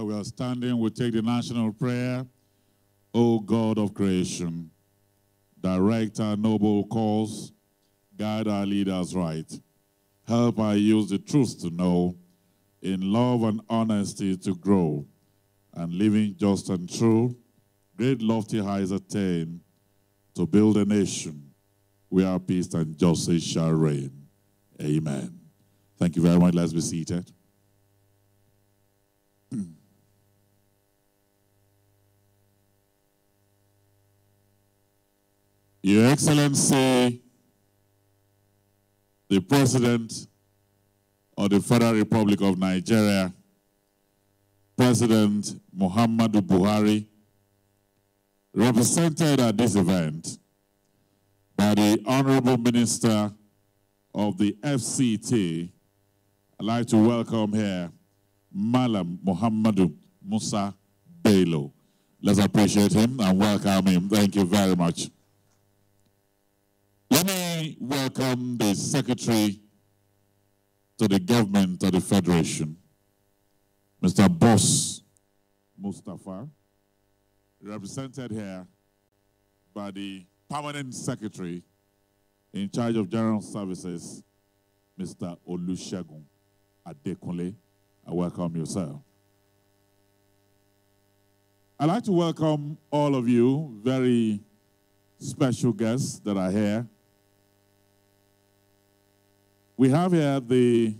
While we are standing, we take the national prayer. O God of creation, direct our noble cause, guide our leaders right. Help our use the truth to know, in love and honesty to grow, and living just and true, great lofty heights attain, to build a nation where peace and justice shall reign. Amen. Thank you very much. Let's be seated. Your Excellency, the President of the Federal Republic of Nigeria, President Muhammadu Buhari, represented at this event by the Honorable Minister of the FCT, I'd like to welcome here Malam Muhammadu Musa Bello. Let's appreciate him and welcome him. Thank you very much. Let me welcome the Secretary to the Government of the Federation, Mr. Boss Mustafa, represented here by the Permanent Secretary in charge of General Services, Mr. Olusegun Adekunle. I welcome you, sir. I'd like to welcome all of you, very special guests that are here. We have here the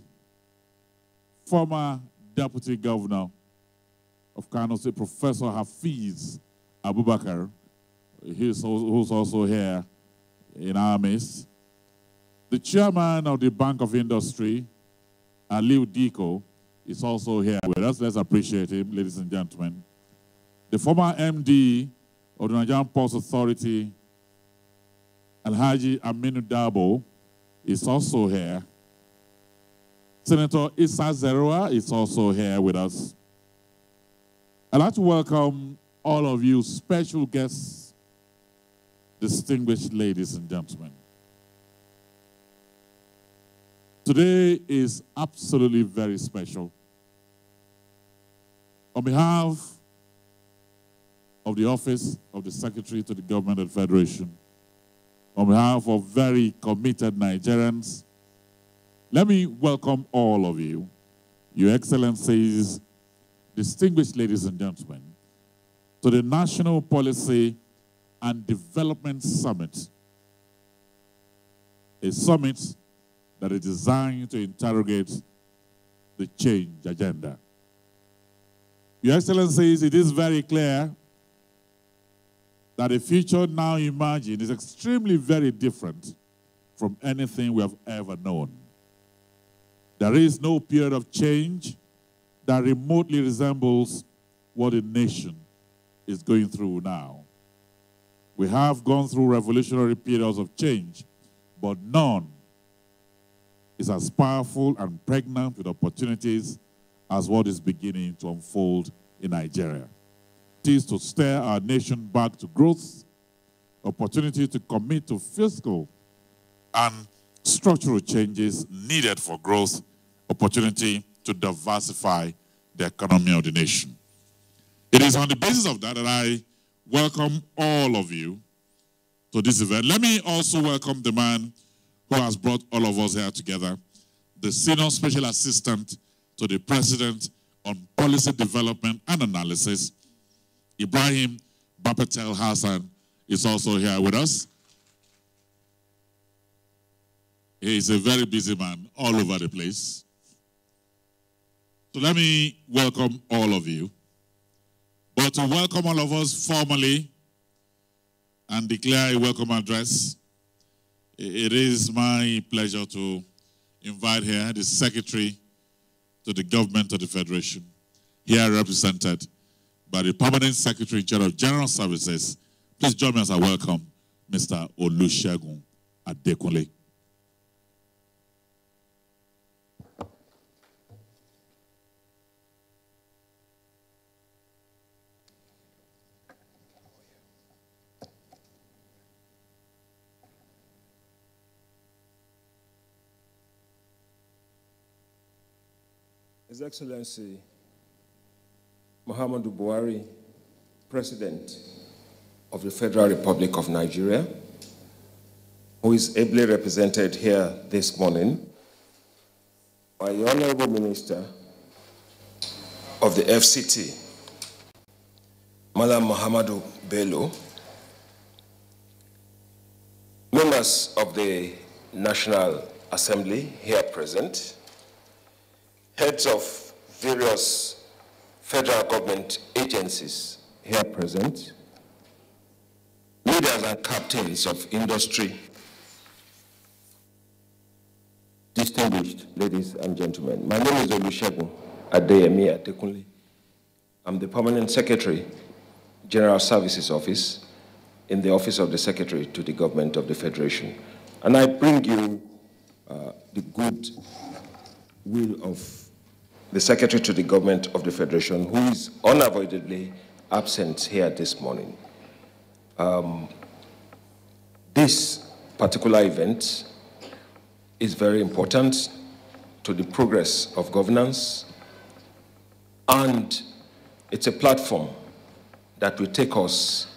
former Deputy Governor of Kano State, Professor Hafiz Abubakar, who's also here in our midst. The Chairman of the Bank of Industry, Aliu Diko, is also here with us. Let's appreciate him, ladies and gentlemen. The former MD of the Nigerian Ports Authority, Alhaji Aminu Dabo, is also here. Senator Issa Zerua is also here with us. I'd like to welcome all of you special guests, distinguished ladies and gentlemen. Today is absolutely very special. On behalf of the Office of the Secretary to the Government of the Federation, on behalf of very committed Nigerians, let me welcome all of you, Your Excellencies, distinguished ladies and gentlemen, to the National Policy and Development Summit, a summit that is designed to interrogate the change agenda. Your Excellencies, it is very clear that the future now imagined is extremely very different from anything we have ever known. There is no period of change that remotely resembles what a nation is going through now. We have gone through revolutionary periods of change, but none is as powerful and pregnant with opportunities as what is beginning to unfold in Nigeria. It is to steer our nation back to growth, opportunity to commit to fiscal and structural changes needed for growth, opportunity to diversify the economy of the nation. It is on the basis of that that I welcome all of you to this event. Let me also welcome the man who has brought all of us here together, the Senior Special Assistant to the President on Policy Development and Analysis, Ibrahim Bapatel Hassan, is also here with us. He is a very busy man all over the place. So let me welcome all of you. But to welcome all of us formally and declare a welcome address, it is my pleasure to invite here the Secretary to the Government of the Federation, here represented by the Permanent Secretary General of General Services. Please join me as I welcome Mr. Olusegun Adekunle. His Excellency, Muhammadu Buhari, President of the Federal Republic of Nigeria, who is ably represented here this morning by the Honorable Minister of the FCT, Malam Muhammadu Bello, members of the National Assembly here present, heads of various federal government agencies here present, leaders and captains of industry, distinguished ladies and gentlemen. My name is Olusegun Adeyemi Adekunle. I'm the Permanent Secretary, General Services Office, in the Office of the Secretary to the Government of the Federation. And I bring you the good will of the Secretary to the Government of the Federation, who is unavoidably absent here this morning. This particular event is very important to the progress of governance, and it's a platform that will take us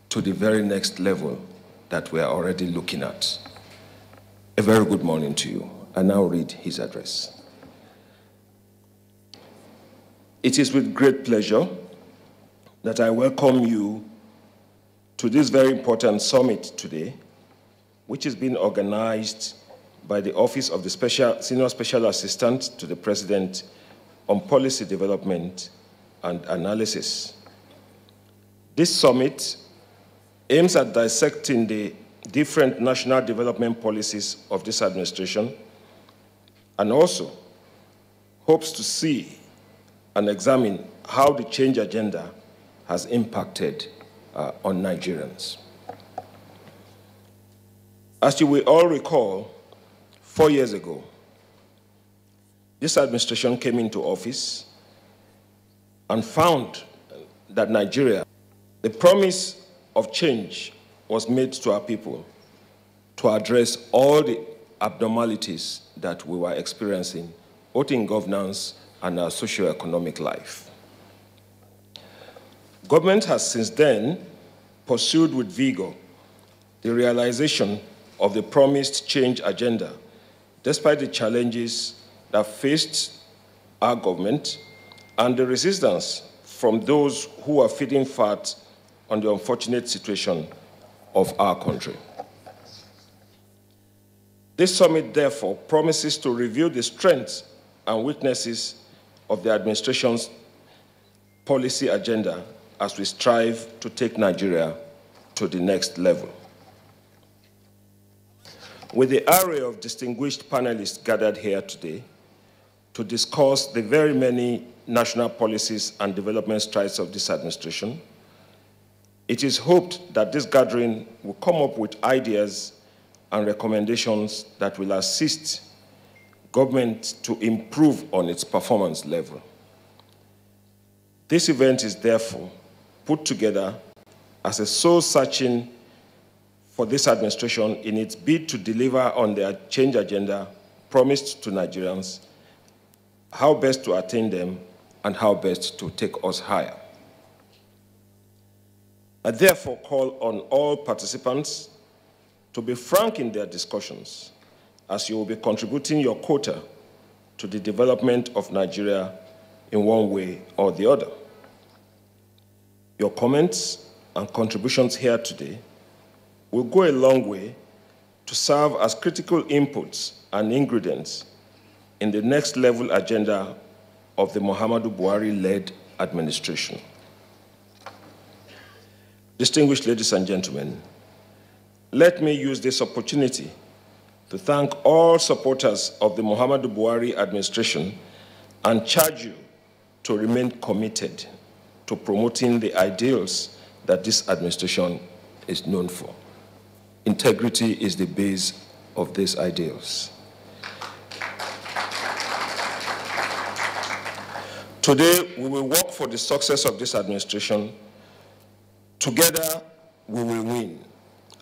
to the very next level that we are already looking at. A very good morning to you. I now read his address. It is with great pleasure that I welcome you to this very important summit today, which is being organized by the Office of the Senior Special Assistant to the President on Policy Development and Analysis. This summit aims at dissecting the different national development policies of this administration, and also hopes to see and examine how the change agenda has impacted on Nigerians. As you will all recall, 4 years ago, this administration came into office and found that Nigeria, the promise of change was made to our people to address all the abnormalities that we were experiencing, both in governance and our socio-economic life. Government has since then pursued with vigor the realization of the promised change agenda, despite the challenges that faced our government and the resistance from those who are feeding fat on the unfortunate situation of our country. This summit, therefore, promises to review the strengths and weaknesses of the administration's policy agenda as we strive to take Nigeria to the next level. With the array of distinguished panelists gathered here today to discuss the very many national policies and development strides of this administration, it is hoped that this gathering will come up with ideas and recommendations that will assist government to improve on its performance level. This event is therefore put together as a soul-searching for this administration in its bid to deliver on their change agenda promised to Nigerians, how best to attain them, and how best to take us higher. I therefore call on all participants to be frank in their discussions, as you will be contributing your quota to the development of Nigeria in one way or the other. Your comments and contributions here today will go a long way to serve as critical inputs and ingredients in the next level agenda of the Muhammadu Buhari-led administration. Distinguished ladies and gentlemen, let me use this opportunity to thank all supporters of the Muhammadu Buhari administration and charge you to remain committed to promoting the ideals that this administration is known for. Integrity is the base of these ideals. Today, we will work for the success of this administration. Together, we will win.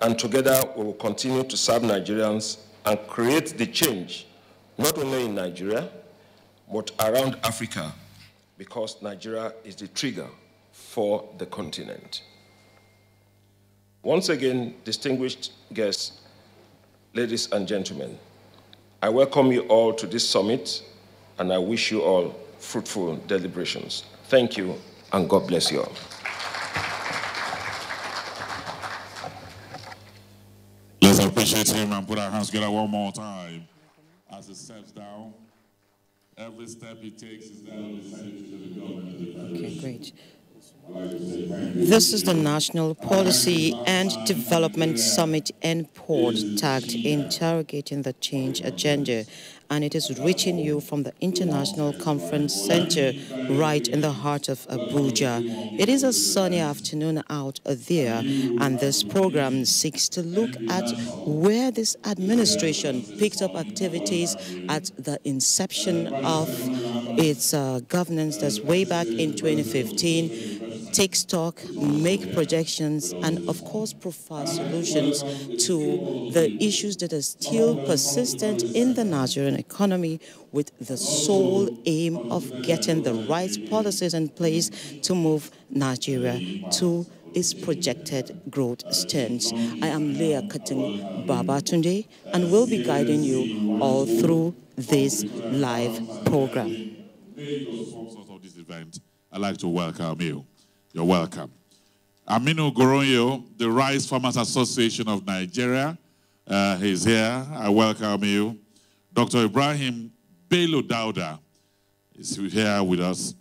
And together, we will continue to serve Nigerians and create the change, not only in Nigeria, but around Africa because Nigeria is the trigger for the continent. Once again, distinguished guests, ladies and gentlemen, I welcome you all to this summit, and I wish you all fruitful deliberations. Thank you, and God bless you all. Let's appreciate him and put our hands together one more time as he steps down. Every step he takes is there on the side to the government. Okay, great. This is the National Policy and Development Summit and Port tagged Interrogating the Change Agenda, and it is reaching you from the International Conference Center right in the heart of Abuja. It is a sunny afternoon out there, and this program seeks to look at where this administration picked up activities at the inception of its governance, that's way back in 2015, take stock, make projections, and of course profile solutions to the issues that are still persistent in the Nigerian economy, with the sole aim of getting the right policies in place to move Nigeria to its projected growth stance. I am Leah Katin Babatunde, and will be guiding you all through this live program. Sponsors of this event, I'd like to welcome you. You're welcome. Aminu Goronyo, the Rice Farmers Association of Nigeria, he's here. I welcome you. Dr. Ibrahim Bello Dauda is here with us.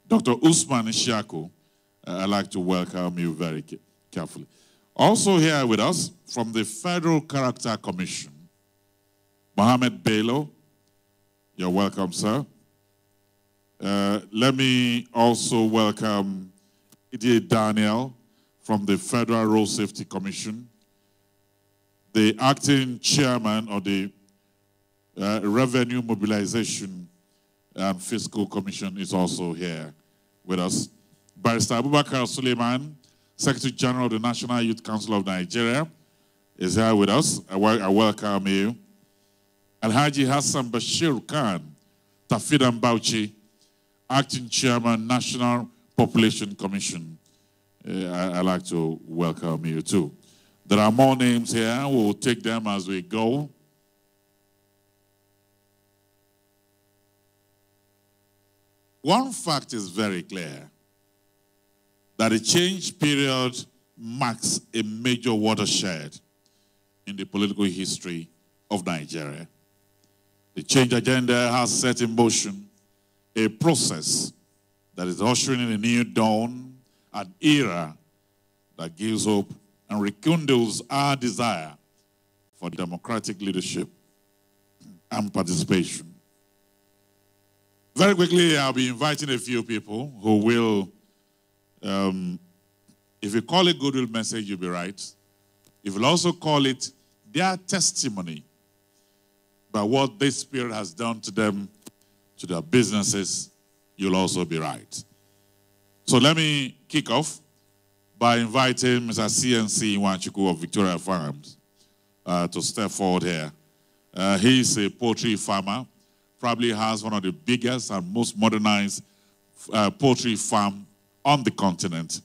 Dr. Usman Ishaku, I'd like to welcome you very carefully. Also here with us from the Federal Character Commission, Mohammed Bello. You're welcome, sir. Let me also welcome Idiot Daniel from the Federal Road Safety Commission. The acting chairman of the Revenue Mobilization and Fiscal Commission is also here with us. Barrister Abubakar Suleiman, Secretary General of the National Youth Council of Nigeria, is here with us. I welcome you. Alhaji Hassan Bashir Khan, Tafidan Bauchi, acting chairman, National Population Commission. I'd like to welcome you too. There are more names here. We'll take them as we go. One fact is very clear, that the change period marks a major watershed in the political history of Nigeria. The change agenda has set in motion a process that is ushering in a new dawn, an era that gives hope and rekindles our desire for democratic leadership and participation. Very quickly, I'll be inviting a few people who will, if you call it goodwill message, you'll be right. If you also call it their testimony about what this period has done to them, to their businesses, you'll also be right. So let me kick off by inviting Mr. CNC Iwanchukwu of Victoria Farms to step forward here. He's a poultry farmer, probably has one of the biggest and most modernized poultry farm on the continent.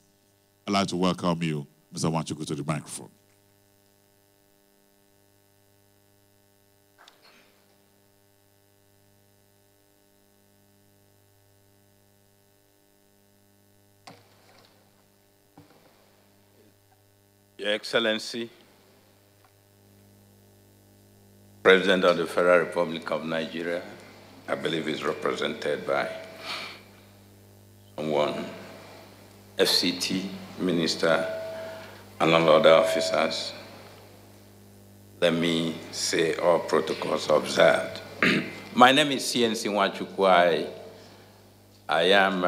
I'd like to welcome you, Mr. Iwanchukwu, to the microphone. Your Excellency, President of the Federal Republic of Nigeria, I believe is represented by someone, FCT, Minister, and all other officers. Let me say all protocols observed. My name is CNC Iwanchukwu. I am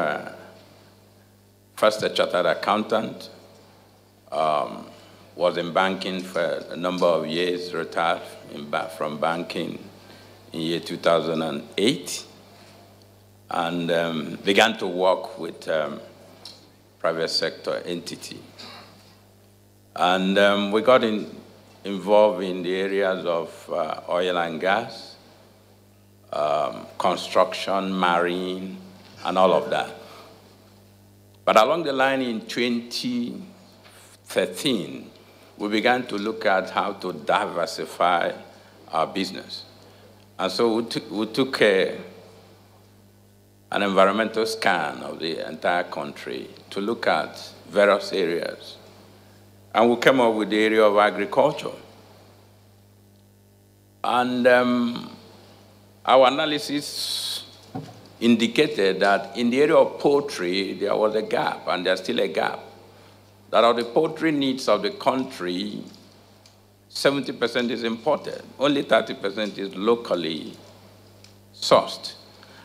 first a chartered accountant, was in banking for a number of years, retired from banking in year 2008, and began to work with private sector entity. And we got involved in the areas of oil and gas, construction, marine, and all of that. But along the line in 2013, we began to look at how to diversify our business. And so we took an environmental scan of the entire country to look at various areas. And we came up with the area of agriculture. And our analysis indicated that in the area of poultry, there was a gap, and there's still a gap. That of the poultry needs of the country, 70% is imported. Only 30% is locally sourced.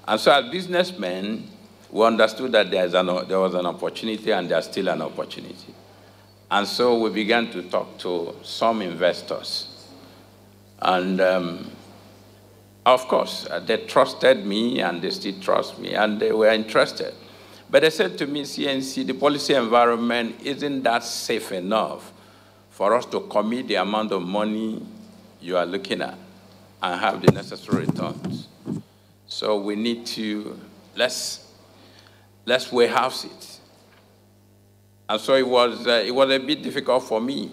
And so as businessmen, we understood that there was an opportunity, and there's still an opportunity. And so we began to talk to some investors. And of course, they trusted me, and they still trust me, and they were interested. But they said to me, CNC, the policy environment isn't that safe enough for us to commit the amount of money you are looking at and have the necessary returns. So we need to, let's warehouse it. And so it was a bit difficult for me.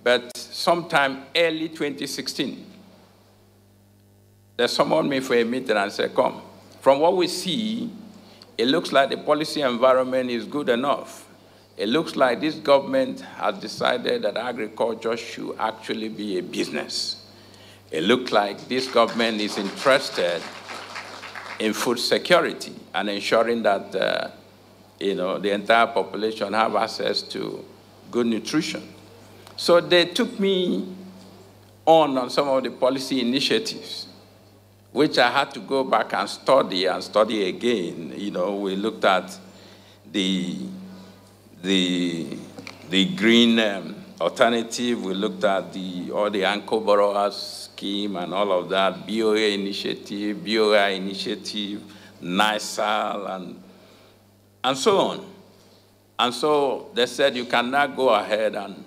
But sometime early 2016, they summoned me for a meeting and said, come, from what we see, it looks like the policy environment is good enough. It looks like this government has decided that agriculture should actually be a business. It looks like this government is interested in food security and ensuring that the entire population have access to good nutrition. So they took me on some of the policy initiatives, which I had to go back and study again. We looked at the green alternative. We looked at all the anchor borrowers scheme and all of that, BOA initiative, BOI initiative, NISAL, and so on. And so they said you cannot go ahead and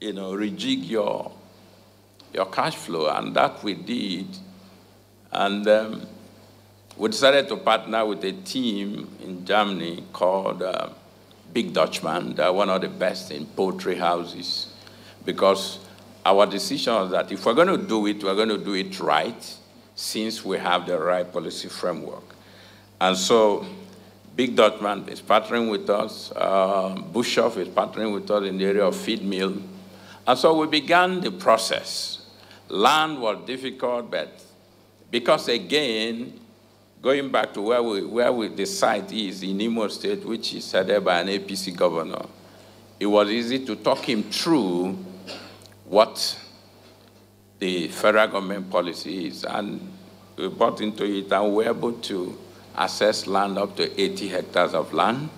rejig your cash flow, and that we did. And we decided to partner with a team in Germany called Big Dutchman. They're one of the best in poultry houses, because our decision was that if we're going to do it, we're going to do it right, since we have the right policy framework. And so Big Dutchman is partnering with us. Bischoff is partnering with us in the area of feed mill. And so we began the process. Land was difficult, but because, again, going back to where the site is in Imo State, which is headed by an APC governor, it was easy to talk him through what the federal government policy is. And we bought into it, and we were able to access land up to 80 hectares of land.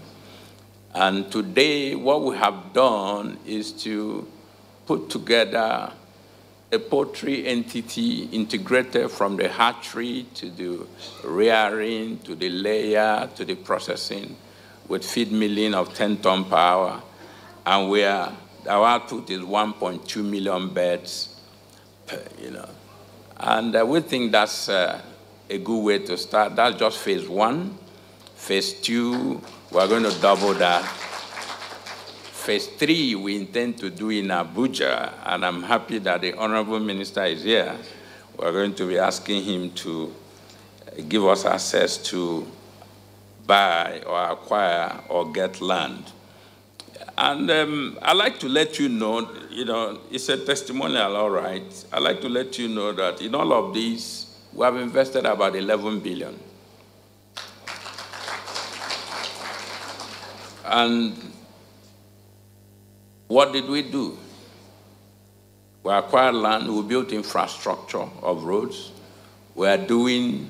And today, what we have done is to put together a poultry entity integrated from the hatchery to the rearing, to the layer, to the processing, with feed milling of 10-ton per hour. And our output is 1.2 million birds, And we think that's a good way to start. That's just phase one. Phase two, we're going to double that. Phase three, we intend to do in Abuja, and I'm happy that the Honorable Minister is here. We're going to be asking him to give us access to buy or acquire or get land. And I'd like to let you know, it's a testimonial, all right. I'd like to let you know that in all of these, we have invested about 11 billion. And what did we do? We acquired land, we built infrastructure of roads. We are doing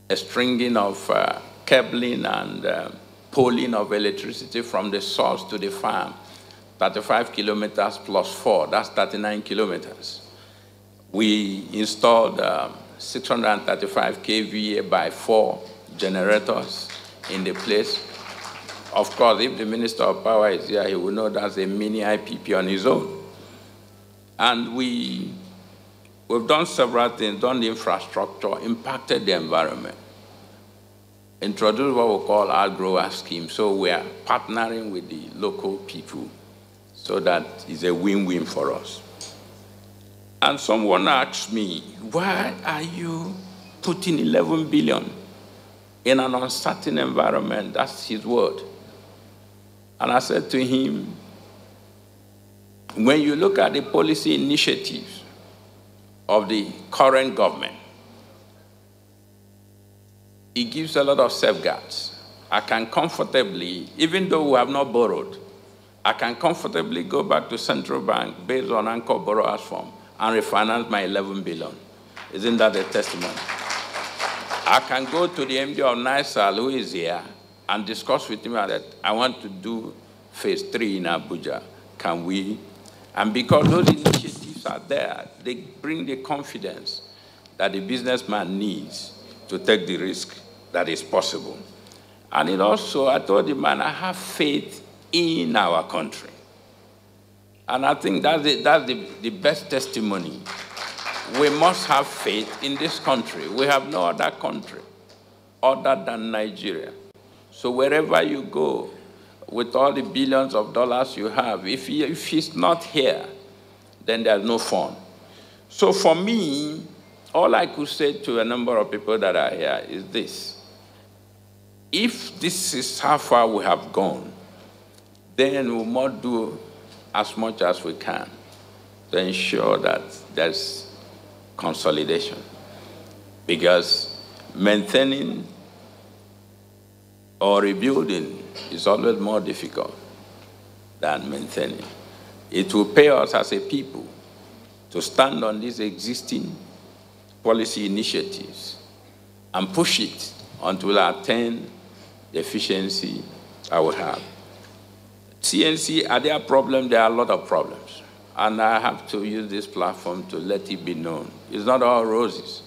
a stringing of cabling and poling of electricity from the source to the farm, 35 kilometers plus 4, that's 39 kilometers. We installed 635 kVA by 4 generators in the place. Of course, if the Minister of Power is here, he will know that's a mini IPP on his own. And we've done several things, done the infrastructure, impacted the environment. introduced what we call our grower scheme. So we are partnering with the local people so that it's a win-win for us. And someone asked me, why are you putting 11 billion in an uncertain environment? That's his word. And I said to him, when you look at the policy initiatives of the current government, it gives a lot of safeguards. I can comfortably, even though we have not borrowed, I can comfortably go back to central bank based on anchor borrowers form and refinance my 11 billion. Isn't that a testimony? I can go to the MD of NISAL, who is here, and discuss with him that I want to do phase 3 in Abuja. Can we? And because those initiatives are there, they bring the confidence that the businessman needs to take the risk that is possible. And it also, I told the man, I have faith in our country. And I think that's the best testimony. We must have faith in this country. We have no other country other than Nigeria. So wherever you go, with all the billions of dollars you have, if he's not here, then there's no fun. So for me, all I could say to a number of people that are here is this. If this is how far we have gone, then we must do as much as we can to ensure that there's consolidation. Because maintaining or rebuilding is always more difficult than maintaining. It will pay us as a people to stand on these existing policy initiatives and push it until we attain the efficiency I will have. CNC, are there problems? There are a lot of problems. And I have to use this platform to let it be known. It's not all roses,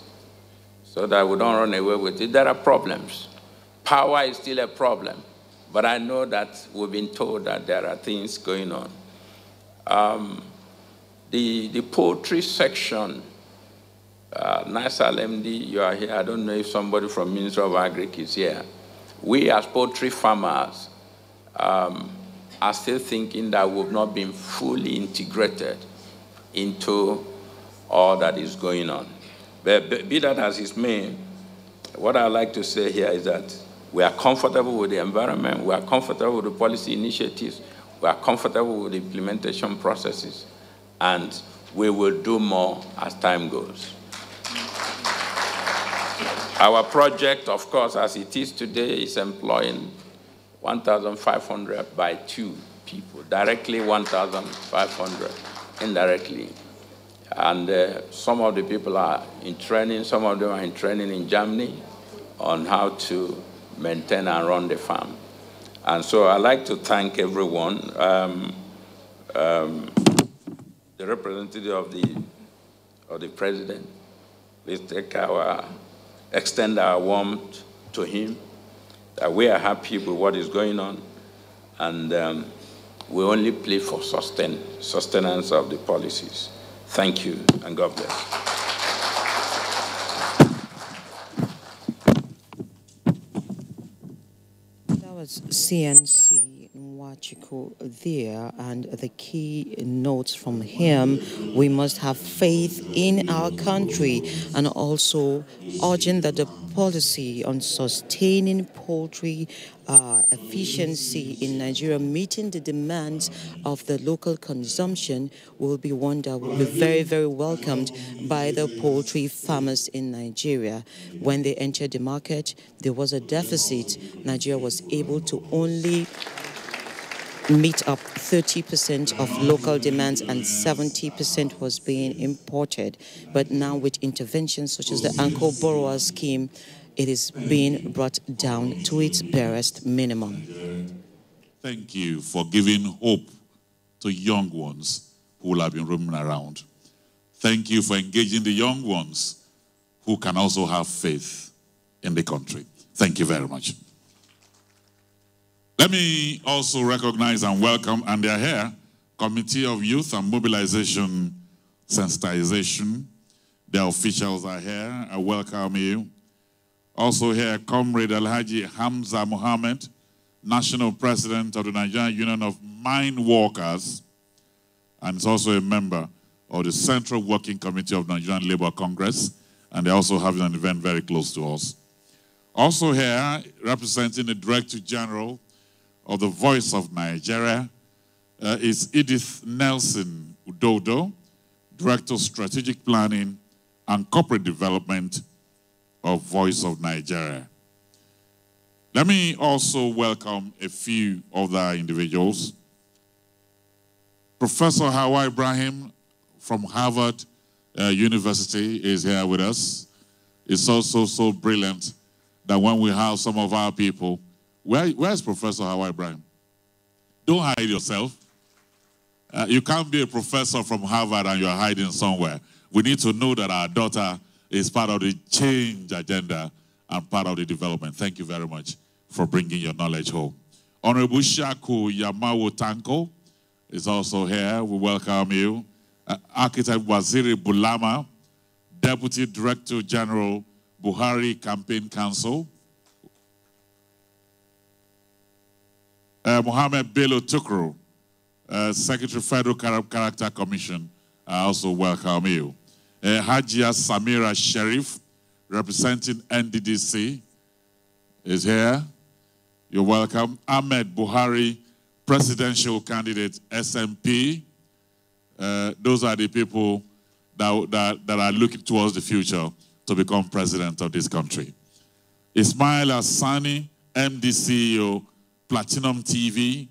so that we don't run away with it. There are problems. Power is still a problem, but I know that we've been told that there are things going on. The poultry section, NISAL MD, you are here. I don't know if somebody from Ministry of Agric is here. We as poultry farmers are still thinking that we've not been fully integrated into all that is going on. But be that as it may, what I like to say here is that we are comfortable with the environment, we are comfortable with the policy initiatives, we are comfortable with the implementation processes, and we will do more as time goes. Our project, of course, as it is today, is employing 1,500 by 2 people, directly 1,500, indirectly. And some of the people are in training, some of them are in training in Germany on how to maintain and run the farm. And so I'd like to thank everyone. The representative of the president, please extend our warmth to him, that we are happy with what is going on, and we only plead for sustenance of the policies. Thank you, and God bless. That was CNC Nwachukwu there, and the key notes from him: we must have faith in our country, and also urging that the policy on sustaining poultry efficiency in Nigeria, meeting the demands of the local consumption, will be one that will be very, very welcomed by the poultry farmers in Nigeria. When they entered the market, there was a deficit. Nigeria was able to only meet up 30% of local demands, and 70% was being imported. But now with interventions such as the Anchor Borrower Scheme, it is being brought down to its barest minimum. Thank you for giving hope to young ones who will have been roaming around. Thank you for engaging the young ones who can also have faith in the country. Thank you very much. Let me also recognize and welcome, and they are here, Committee of Youth and Mobilization Sensitization. Their officials are here. I welcome you. Also here, Comrade Alhaji Hamza Mohammed, National President of the Nigerian Union of Mine Workers, and is also a member of the Central Working Committee of Nigerian Labour Congress, and they're also having an event very close to us. Also here, representing the Director General of the Voice of Nigeria, is Edith Nelson Udodo, Director of Strategic Planning and Corporate Development of Voice of Nigeria. Let me also welcome a few other individuals. Professor Hawa Ibrahim from Harvard University is here with us. It's also so brilliant that when we have some of our people, where's Professor Hawa Ibrahim? Don't hide yourself. You can't be a professor from Harvard and you're hiding somewhere. We need to know that our daughter is part of the change agenda and part of the development. Thank you very much for bringing your knowledge home. Honorable Shaku Yamawo Tanko is also here. We welcome you. Architect Waziri Bulama, Deputy Director General, Buhari Campaign Council. Mohammed Bello Tukru, Secretary Federal Character Commission, I also welcome you. Hajia Samira Sharif, representing NDDC, is here. You're welcome. Ahmed Buhari, presidential candidate, SMP. Those are the people that are looking towards the future to become president of this country. Ismail Hassani, MD CEO, Platinum TV,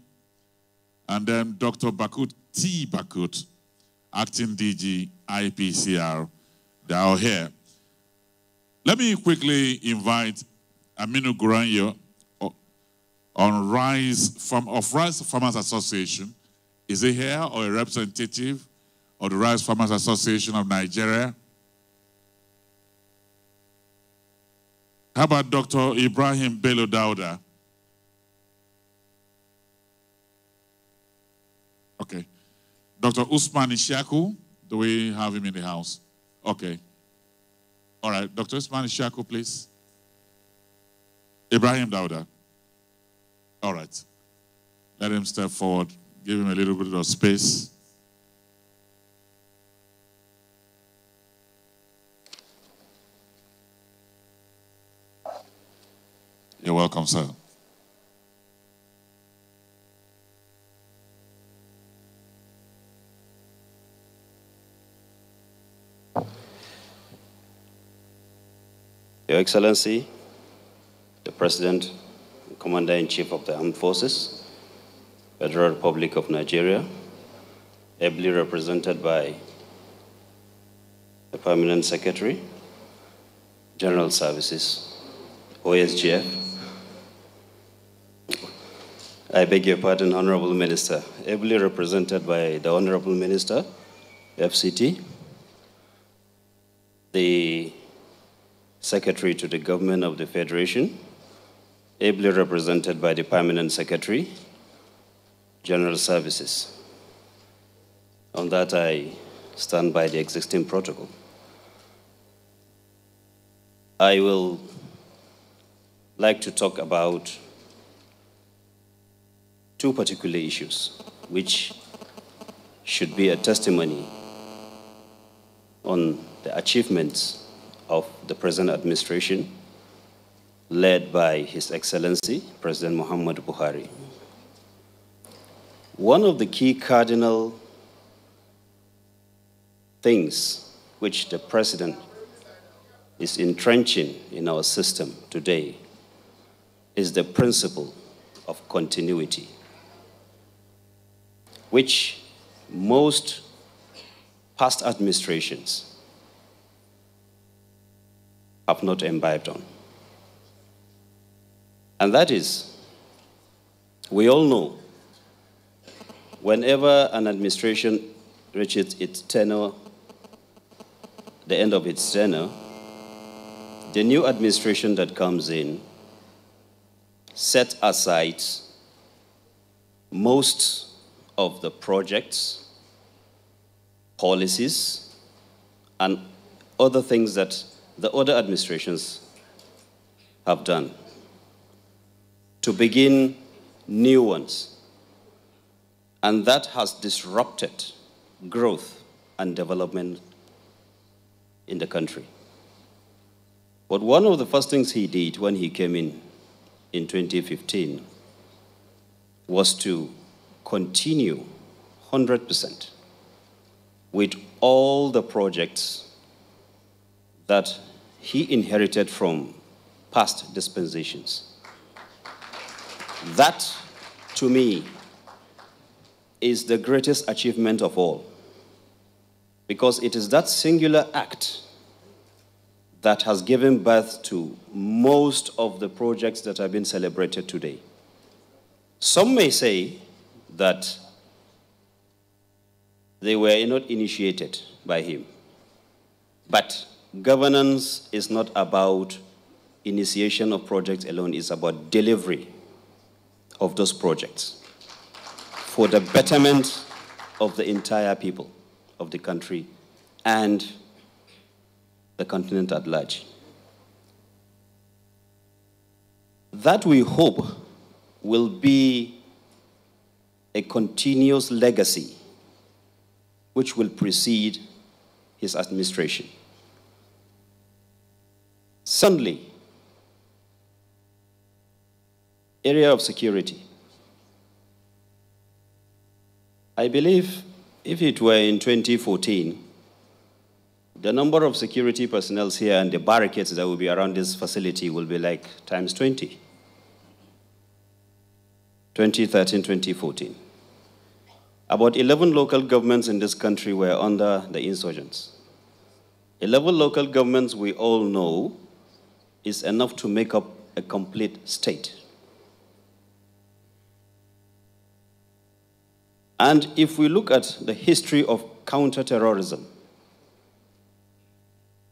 and then Dr. Bakut T. Bakut, acting DG, IPCR. They are all here. Let me quickly invite Aminu Guranyo on Rice Farmers Association. Is he here or a representative of the Rice Farmers Association of Nigeria? How about Dr. Ibrahim Bello Dauda? Okay. Dr. Usman Ishaku, do we have him in the house? Okay. All right, Dr. Usman Ishaku, please. Ibrahim Dauda. All right. Let him step forward. Give him a little bit of space. You're welcome, sir. Your Excellency, the President, Commander-in-Chief of the Armed Forces, Federal Republic of Nigeria, ably represented by the Permanent Secretary, General Services, OSGF. I beg your pardon, Honorable Minister, ably represented by the Honorable Minister, FCT, the Secretary to the Government of the Federation, ably represented by the Permanent Secretary, General Services. On that, I stand by the existing protocol. I will like to talk about two particular issues, which should be a testimony on the achievements of the present administration led by His Excellency, President Muhammadu Buhari. One of the key cardinal things which the President is entrenching in our system today is the principle of continuity, which most past administrations have not imbibed on. And that is, we all know, whenever an administration reaches its tenure, the end of its tenure, the new administration that comes in set aside most of the projects, policies, and other things that the other administrations have done to begin new ones. And that has disrupted growth and development in the country. But one of the first things he did when he came in 2015 was to continue 100% with all the projects that he inherited from past dispensations. That, to me, is the greatest achievement of all, because it is that singular act that has given birth to most of the projects that have been celebrated today. Some may say that they were not initiated by him, but governance is not about initiation of projects alone, it's about delivery of those projects for the betterment of the entire people of the country and the continent at large. That, we hope, will be a continuous legacy which will precede his administration. Secondly, area of security. I believe if it were in 2014, the number of security personnel here and the barricades that will be around this facility will be like times 20. 2013, 2014. About 11 local governments in this country were under the insurgents. 11 local governments, we all know, is enough to make up a complete state. And if we look at the history of counterterrorism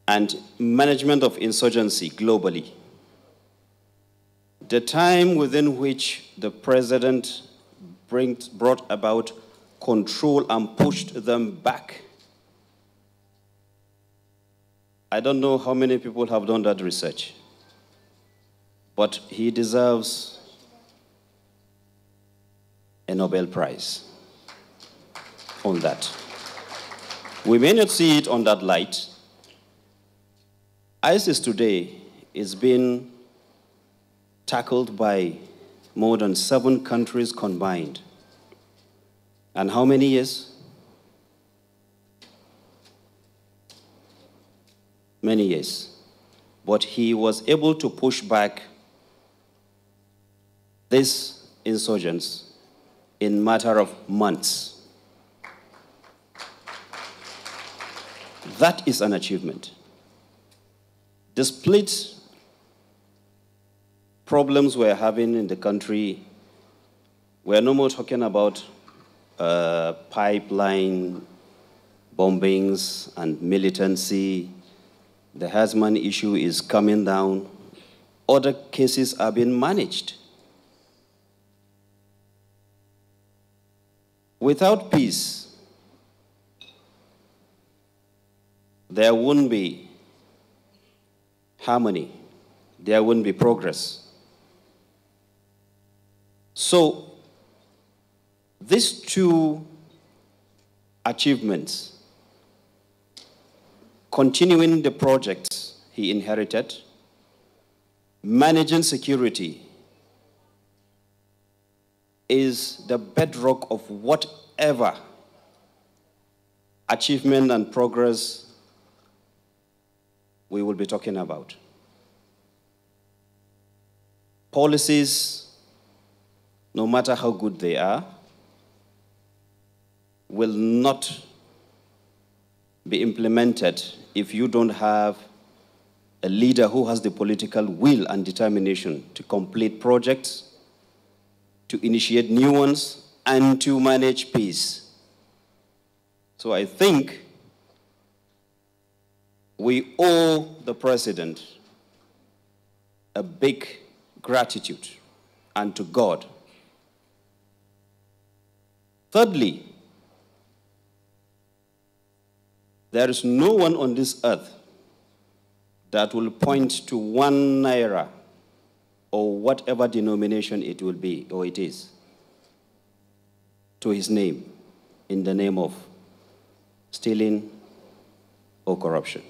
and management of insurgency globally, the time within which the president brought about control and pushed them back, I don't know how many people have done that research, but he deserves a Nobel Prize on that. We may not see it on that light. ISIS today is being tackled by more than 7 countries combined. And how many years? Many years. But he was able to push back these insurgents in a matter of months. That is an achievement. The split problems we're having in the country, we're no more talking about pipeline bombings and militancy. The Hazman issue is coming down. Other cases are being managed. Without peace, there wouldn't be harmony. There wouldn't be progress. So, these 2 achievements, continuing the projects he inherited, managing security, is the bedrock of whatever achievement and progress we will be talking about. Policies, no matter how good they are, will not be implemented if you don't have a leader who has the political will and determination to complete projects, to initiate new ones, and to manage peace. So I think we owe the president a big gratitude, and to God. Thirdly, there is no one on this earth that will point to 1 naira or whatever denomination it will be, or it is, to his name in the name of stealing or corruption.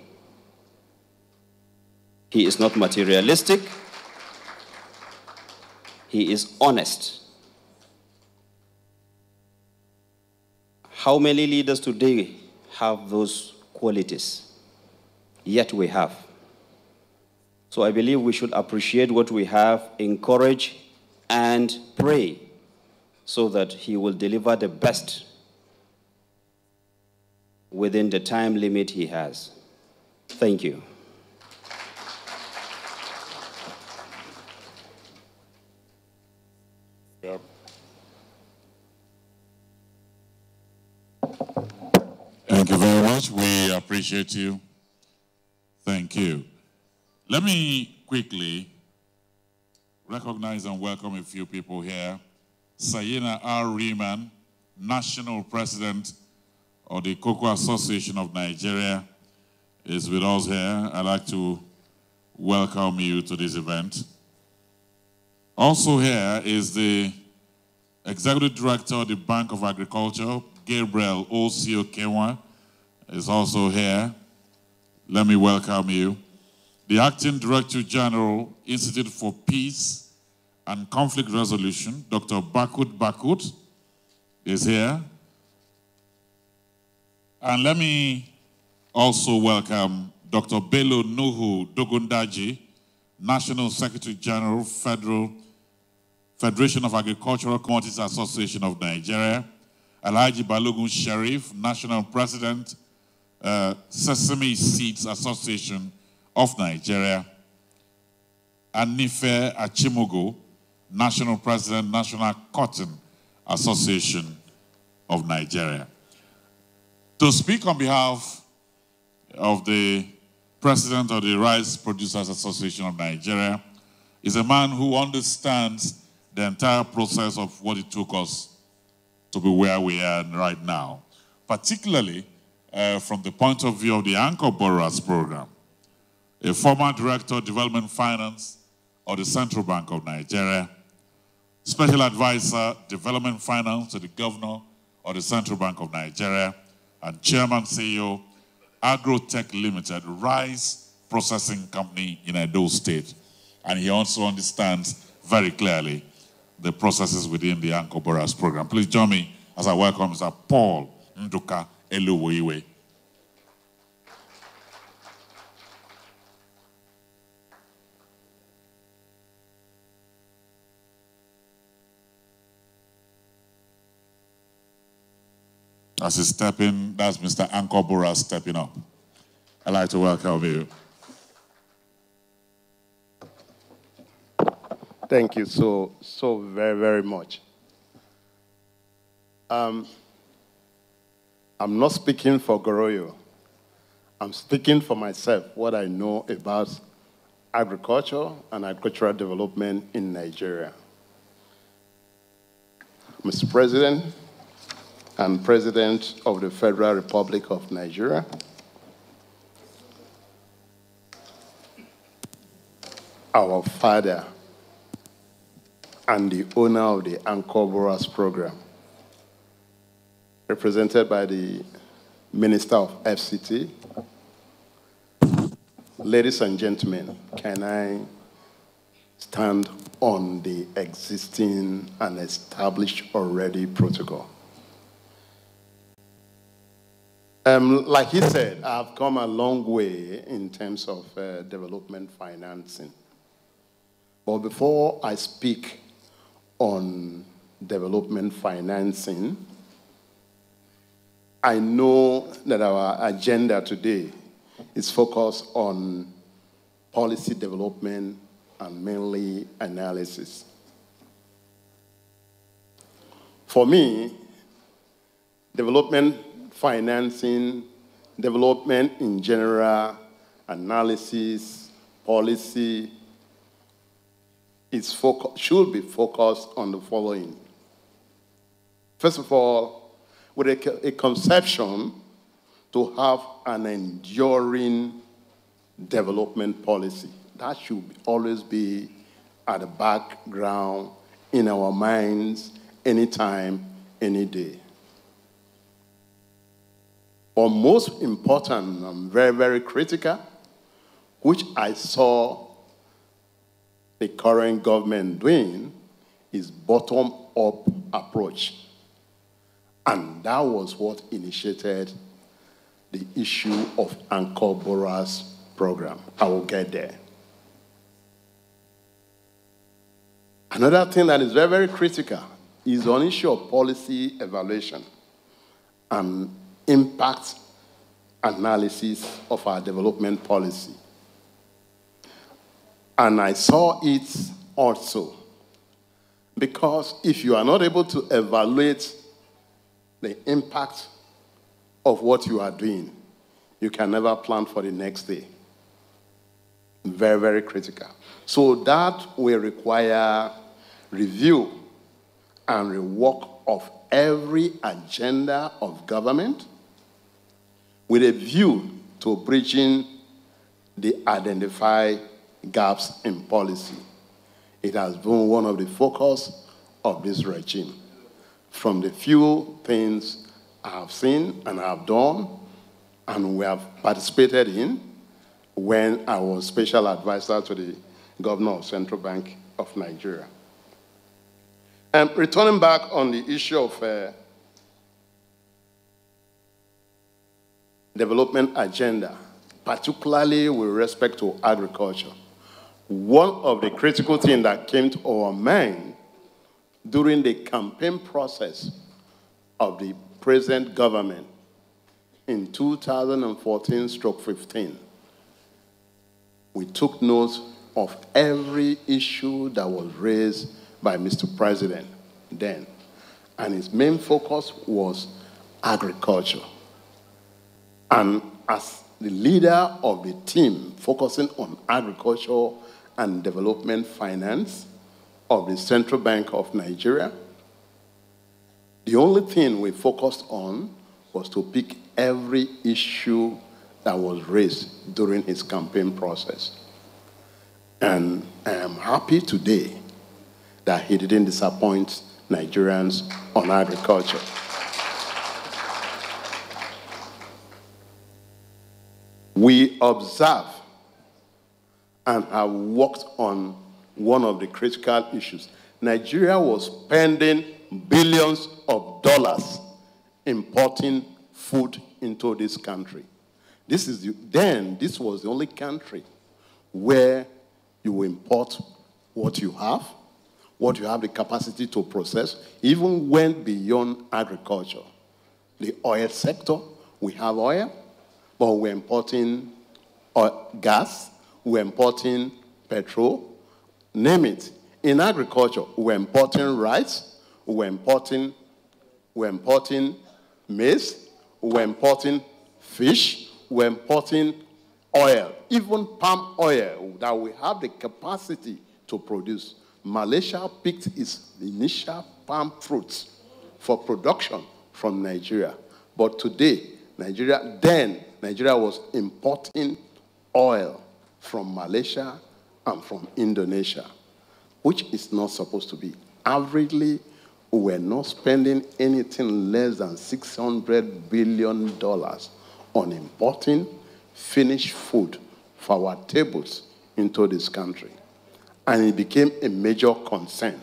He is not materialistic. He is honest. How many leaders today have those qualities? Yet we have. So I believe we should appreciate what we have, encourage, and pray so that he will deliver the best within the time limit he has. Thank you. Yep. Thank you very much. We appreciate you. Thank you. Let me quickly recognize and welcome a few people here. Sayina R. Riemann, National President of the Cocoa Association of Nigeria, is with us here. I'd like to welcome you to this event. Also here is the Executive Director of the Bank of Agriculture, Gabriel Osio Kenwa, is also here. Let me welcome you. The Acting Director General, Institute for Peace and Conflict Resolution, Dr. Bakut, is here. And let me also welcome Dr. Bello Nuhu Dogundaji, National Secretary General, Federation of Agricultural Commodities Association of Nigeria, Alhaji Balogun Sharif, National President, Sesame Seeds Association of Nigeria, and Nife Achimogo, National President, National Cotton Association of Nigeria. To speak on behalf of the President of the Rice Producers Association of Nigeria is a man who understands the entire process of what it took us to be where we are right now, particularly from the point of view of the Anchor Borrowers Program. A former Director of Development Finance of the Central Bank of Nigeria, Special Advisor, Development Finance to the Governor of the Central Bank of Nigeria, and Chairman CEO, Agrotech Limited, rice processing company in Edo State. And he also understands very clearly the processes within the Anchor Borrowers Program. Please join me as I welcome Mr. Paul Nduka Eluwoiwe. As he's stepping, that's Mr. Anchor Borrowers stepping up. I'd like to welcome you. Thank you so very, very much. I'm not speaking for Goroyo. I'm speaking for myself, what I know about agriculture and agricultural development in Nigeria. Mr. President and President of the Federal Republic of Nigeria, our father and the owner of the Anchor Borrowers Program, represented by the Minister of FCT. Ladies and gentlemen, can I stand on the existing and established already protocol? Like he said, I've come a long way in terms of development financing. But before I speak on development financing, I know that our agenda today is focused on policy development and mainly analysis. For me, development financing, development in general, analysis, policy, should be focused on the following. First of all, with a conception to have an enduring development policy. That should always be at the background in our minds anytime, any day. But most important and very, very critical, which I saw the current government doing, is bottom-up approach. And that was what initiated the issue of Anchor Borrowers Program. I will get there. Another thing that is very, very critical is on issue of policy evaluation and impact analysis of our development policy. And I saw it also because if you are not able to evaluate the impact of what you are doing, you can never plan for the next day. Very, very critical. So that will require review and rework of every agenda of government with a view to bridging the identified gaps in policy. It has been one of the focus of this regime. From the few things I have seen and I have done and we have participated in when I was special advisor to the governor of Central Bank of Nigeria. And returning back on the issue of development agenda, particularly with respect to agriculture, one of the critical things that came to our mind during the campaign process of the present government in 2014-15, we took note of every issue that was raised by Mr. President then. And his main focus was agriculture. And as the leader of the team focusing on agriculture and development finance of the Central Bank of Nigeria, the only thing we focused on was to pick every issue that was raised during his campaign process. And I am happy today that he didn't disappoint Nigerians on agriculture. We observe and have worked on one of the critical issues. Nigeria was spending billions of dollars importing food into this country. This was the only country where you import what you have the capacity to process, even went beyond agriculture. The oil sector, we have oil, but we're importing gas, we're importing petrol, name it. In agriculture, we're importing rice, we're importing maize, we're importing fish, we're importing oil, even palm oil that we have the capacity to produce. Malaysia picked its initial palm fruits for production from Nigeria. But today, Nigeria was importing oil from Malaysia and from Indonesia, which is not supposed to be. Averagely, we're not spending anything less than $600 billion on importing finished food for our tables into this country. And it became a major concern.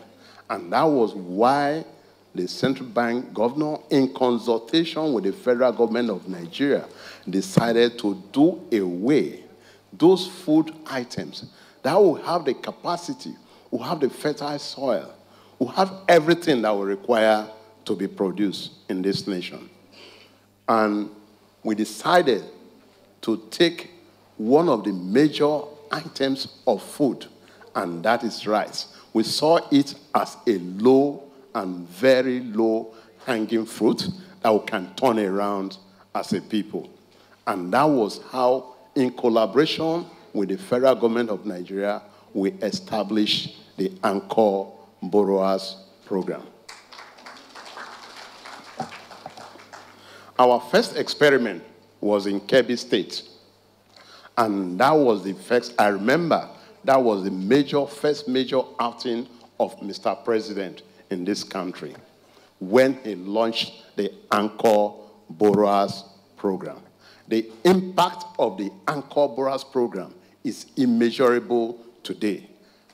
And that was why the central bank governor, in consultation with the federal government of Nigeria, decided to do away those food items that will have the capacity, will have the fertile soil, will have everything that will require to be produced in this nation. And we decided to take one of the major items of food, and that is rice. We saw it as a low and very low hanging fruit that we can turn around as a people. And that was how, in collaboration with the federal government of Nigeria, we established the Anchor Borrowers Program. Our first experiment was in Kebbi State. And that was the first, I remember That was the first major outing of Mr. President in this country when he launched the Anchor Borrowers Program. The impact of the Anchor Borrowers Program is immeasurable today.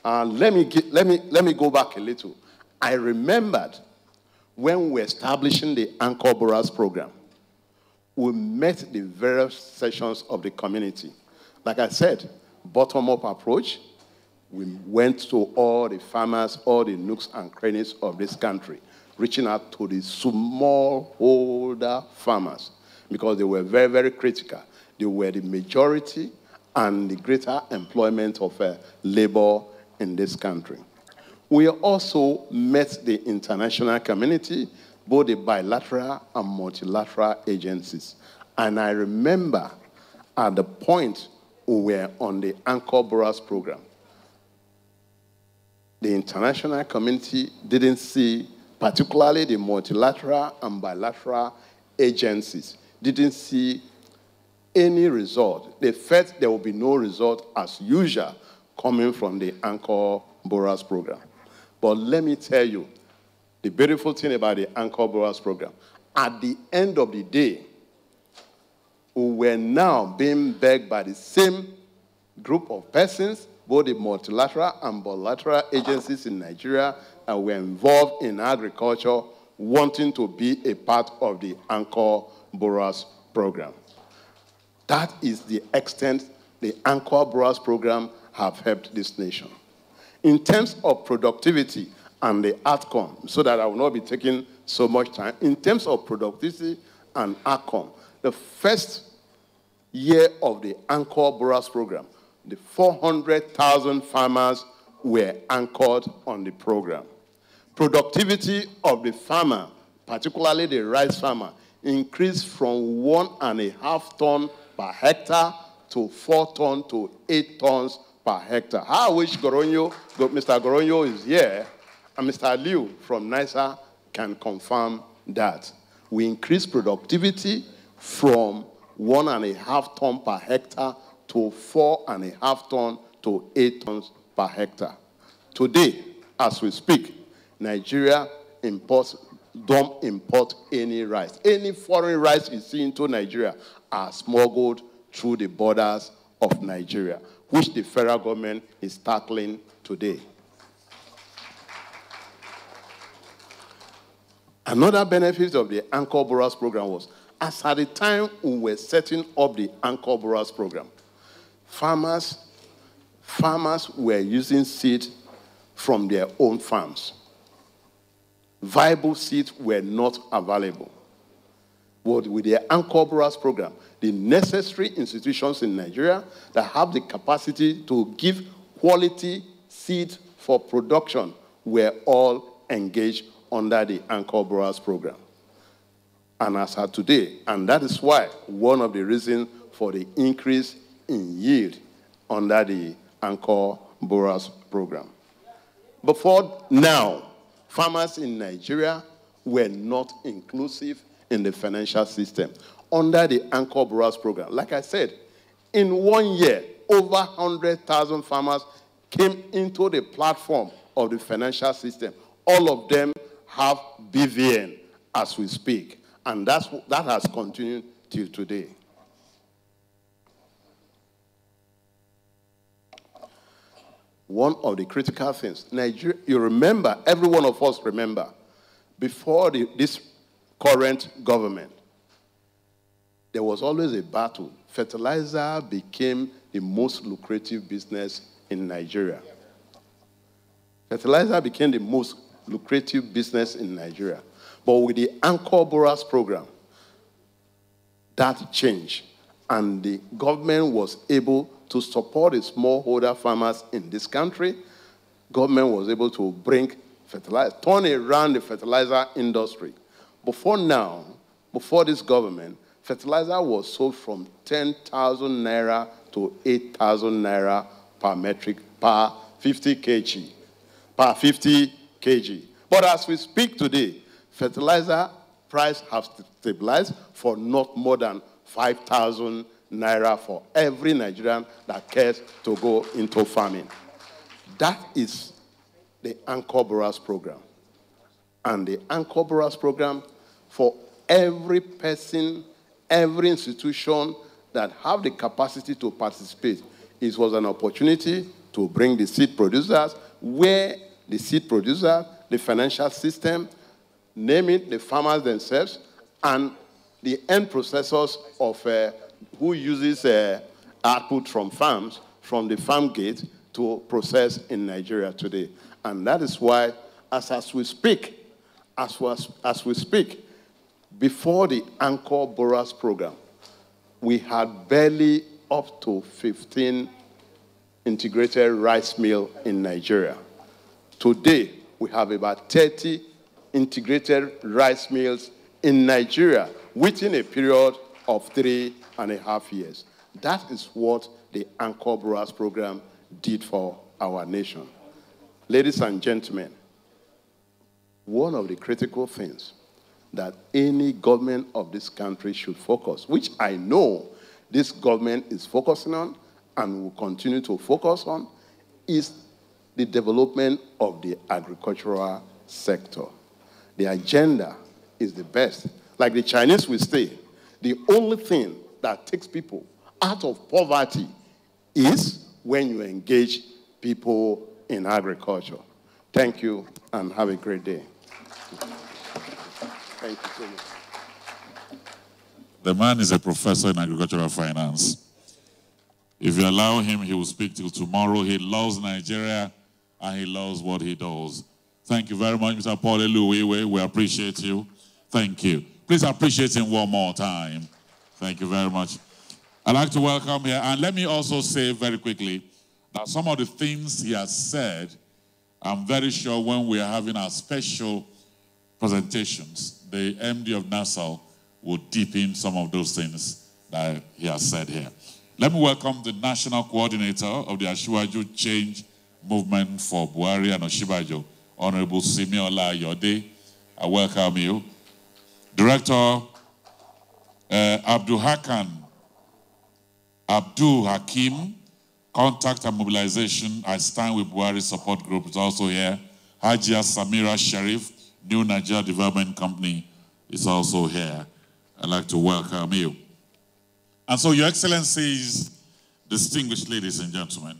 Let me go back a little. I remembered when we were establishing the Anchor Borrowers Program, we met the various sections of the community. Like I said, bottom-up approach. We went to all the farmers, all the nooks and crannies of this country, reaching out to the smallholder farmers because they were very, very critical. They were the majority and the greater employment of labor in this country. We also met the international community, both the bilateral and multilateral agencies. And I remember at the point we were on the Anchor Borrowers Program, the international community didn't see, particularly the multilateral and bilateral agencies, didn't see any result. They felt there would be no result as usual coming from the Anchor Borrowers Program. But let me tell you, the beautiful thing about the Anchor Borrowers Program, at the end of the day, we were now being begged by the same group of persons, both the multilateral and bilateral agencies in Nigeria that were involved in agriculture, wanting to be a part of the Anchor Borrowers Program. That is the extent the Anchor Borrowers Program have helped this nation. In terms of productivity and the outcome, so that I will not be taking so much time, in terms of productivity and outcome, the first year of the Anchor Borrowers Program, the 400,000 farmers were anchored on the program. Productivity of the farmer, particularly the rice farmer, increased from 1.5 tons per hectare to 4 tons to 8 tons per hectare. I wish Mr. Goronyo is here, and Mr. Liu from NISA can confirm that. We increased productivity from 1.5 tons per hectare to 4.5 tons to 8 tons per hectare. Today, as we speak, Nigeria don't import any rice. Any foreign rice you see into Nigeria are smuggled through the borders of Nigeria, which the federal government is tackling today. Another benefit of the Anchor Borrowers Program was, as at the time we were setting up the Anchor Borrowers Program, farmers were using seed from their own farms. Viable seeds were not available. But with the Anchor Borrowers Program, the necessary institutions in Nigeria that have the capacity to give quality seed for production were all engaged under the Anchor Borrowers Program. And as of today, and that is why one of the reasons for the increase in yield under the Anchor Borrowers Program. Before now, farmers in Nigeria were not inclusive in the financial system. Under the Anchor Borrowers Program, like I said, in 1 year, over 100,000 farmers came into the platform of the financial system. All of them have BVN as we speak, and that has continued till today. One of the critical things, Nigeria, you remember, every one of us remember, before this current government, there was always a battle. Fertilizer became the most lucrative business in Nigeria. Fertilizer became the most lucrative business in Nigeria. But with the Anchor Borrowers Program, that changed, and the government was able to support the smallholder farmers in this country. Government was able to bring fertilizer, turn around the fertilizer industry. Before now, before this government, fertilizer was sold from 10,000 naira to 8,000 naira per 50 kg. But as we speak today, fertilizer price has stabilized for not more than 5,000 naira for every Nigerian that cares to go into farming. That is the Anchor Borrowers Program. And the Anchor Borrowers Program, for every person, every institution that have the capacity to participate, it was an opportunity to bring the seed producers, where the seed producers, the financial system, name it, the farmers themselves, and the end processors of who uses output from farms, from the farm gate to process in Nigeria today. And that is why, as we speak, before the Anchor Borrowers Program, we had barely up to 15 integrated rice mills in Nigeria. Today, we have about 30 integrated rice mills in Nigeria within a period of 3.5 years. That is what the Anchor Borrowers Program did for our nation. Ladies and gentlemen, one of the critical things that any government of this country should focus, which I know this government is focusing on and will continue to focus on, is the development of the agricultural sector. The agenda is the best. Like the Chinese will say, the only thing that takes people out of poverty is when you engage people in agriculture. Thank you, and have a great day. Thank you so much. The man is a professor in agricultural finance. If you allow him, he will speak till tomorrow. He loves Nigeria, and he loves what he does. Thank you very much, Mr. Paul Eluiwe. We appreciate you. Thank you. Please appreciate him one more time. Thank you very much. I'd like to welcome here, and let me also say very quickly that some of the things he has said, I'm very sure when we are having our special presentations, the MD of NASAL will deep in some of those things that he has said here. Let me welcome the National Coordinator of the Asiwaju Change Movement for Buhari and Oshibajo, Honorable Simiola Yode. I welcome you. Director Abdul Hakim, Contact and Mobilization, I Stand with Buhari Support Group is also here. Hajia Samira Sharif, New Nigeria Development Company is also here. I'd like to welcome you. And so, Your Excellencies, distinguished ladies and gentlemen,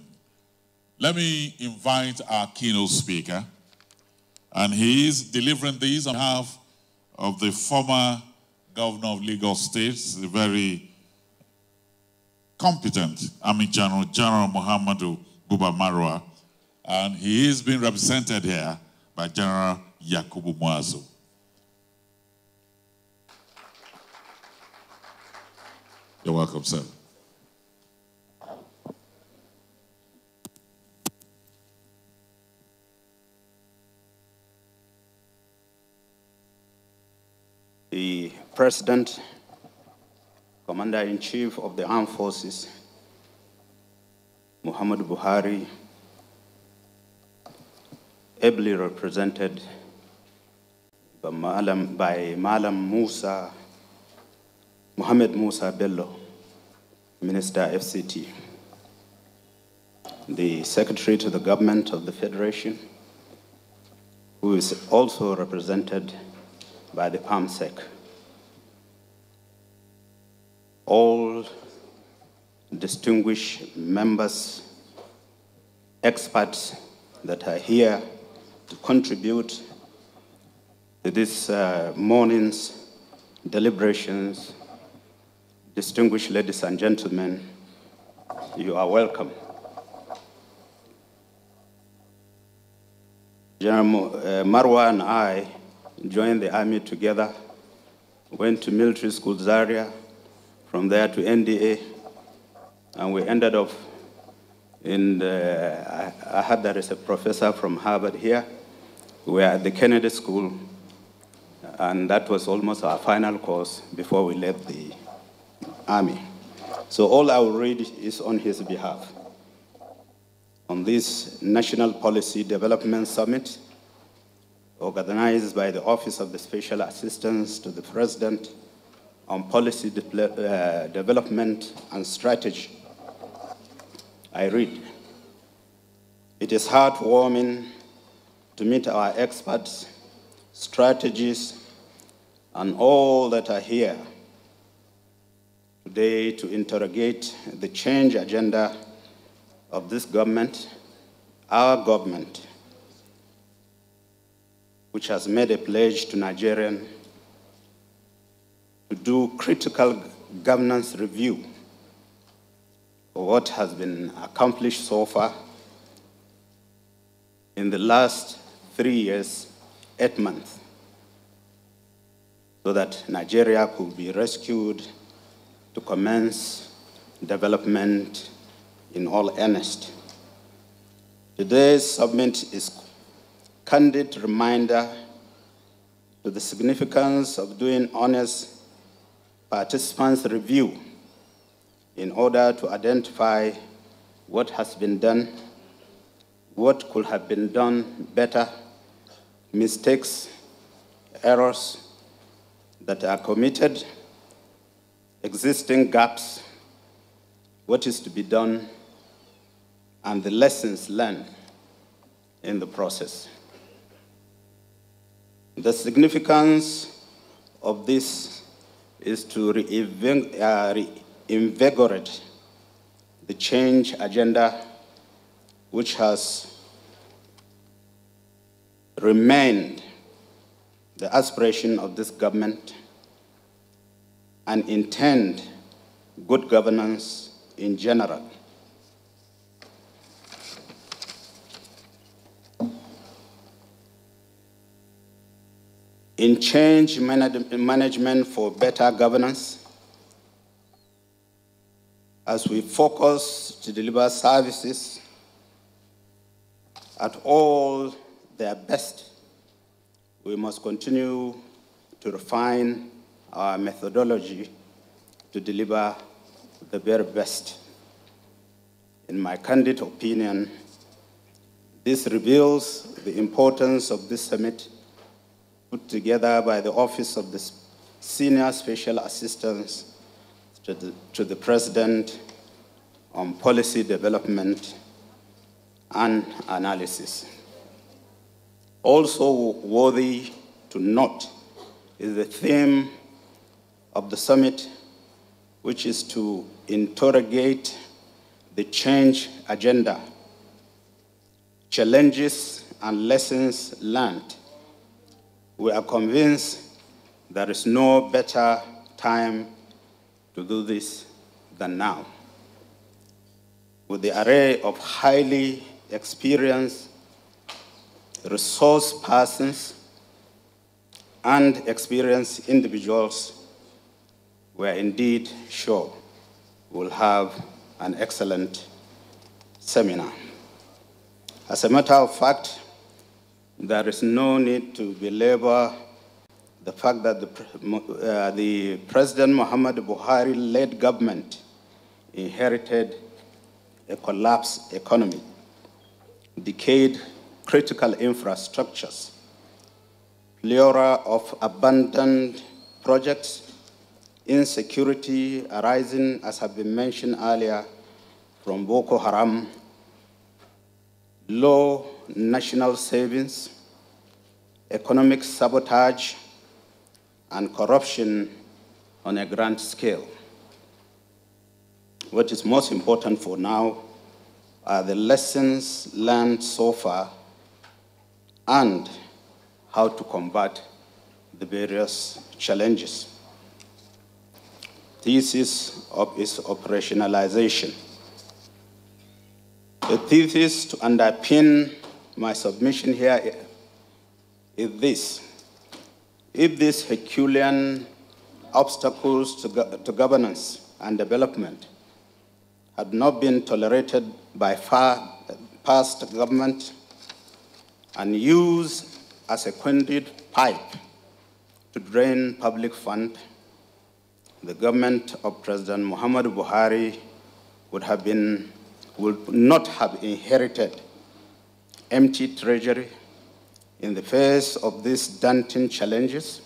let me invite our keynote speaker, and he is delivering these on behalf of the former governor of Lagos State, the very competent Army General, General Muhammadu Buba Marwa, and he is being represented here by General Yakubu Muazu. You're welcome, sir. The President, Commander-in-Chief of the Armed Forces, Muhammadu Buhari, ably represented by Mohammed Musa Bello, Minister FCT, the Secretary to the Government of the Federation, who is also represented by the PAMSEC. All distinguished members, experts that are here to contribute to this morning's deliberations, distinguished ladies and gentlemen, you are welcome. General Marwa and I joined the army together, went to military school Zaria, from there to NDA, and we ended up in I heard there is a professor from Harvard here. We were at the Kennedy School, and that was almost our final course before we left the army. So all I will read is on his behalf. On this National Policy Development Summit, organized by the Office of the Special Assistant to the President on policy development and strategy. I read, "It is heartwarming to meet our experts, strategists, and all that are here today to interrogate the change agenda of this government, our government, which has made a pledge to Nigerians to do critical governance review of what has been accomplished so far in the last 3 years, 8 months, so that Nigeria could be rescued to commence development in all earnest. Today's summit is a candid reminder to the significance of doing honest participants' review in order to identify what has been done, what could have been done better, mistakes, errors that are committed, existing gaps, what is to be done, and the lessons learned in the process. The significance of this is to reinvigorate the change agenda which has remained the aspiration of this government and intend good governance in general. In change management for better governance, as we focus to deliver services at all their best, we must continue to refine our methodology to deliver the very best. In my candid opinion, this reveals the importance of this summit put together by the Office of the Senior Special Assistant to the President on Policy Development and Analysis. Also worthy to note is the theme of the summit, which is to interrogate the change agenda, challenges and lessons learned. We are convinced there is no better time to do this than now. With the array of highly experienced resource persons and experienced individuals, we are indeed sure we'll have an excellent seminar. As a matter of fact, there is no need to belabor the fact that the President Muhammad Buhari-led government inherited a collapsed economy, decayed critical infrastructures, plethora of abandoned projects, insecurity arising, as have been mentioned earlier, from Boko Haram, low national savings, economic sabotage, and corruption on a grand scale. What is most important for now are the lessons learned so far and how to combat the various challenges. Thesis of its operationalization. The thesis to underpin my submission here is this. If these Herculean obstacles to governance and development had not been tolerated by past government and used as a conduit pipe to drain public funds, the government of President Muhammad Buhari would not have inherited empty treasury. In the face of these daunting challenges,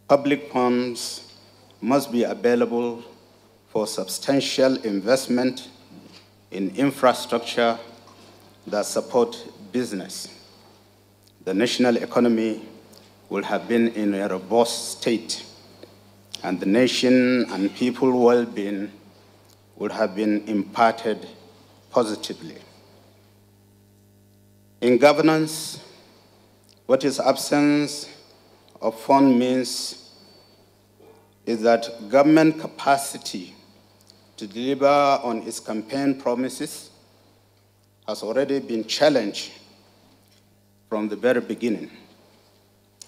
public funds must be available for substantial investment in infrastructure that support business. The national economy will have been in a robust state, and the nation and people well-being would have been impacted positively. In governance, what is absence of fund means is that government capacity to deliver on its campaign promises has already been challenged from the very beginning.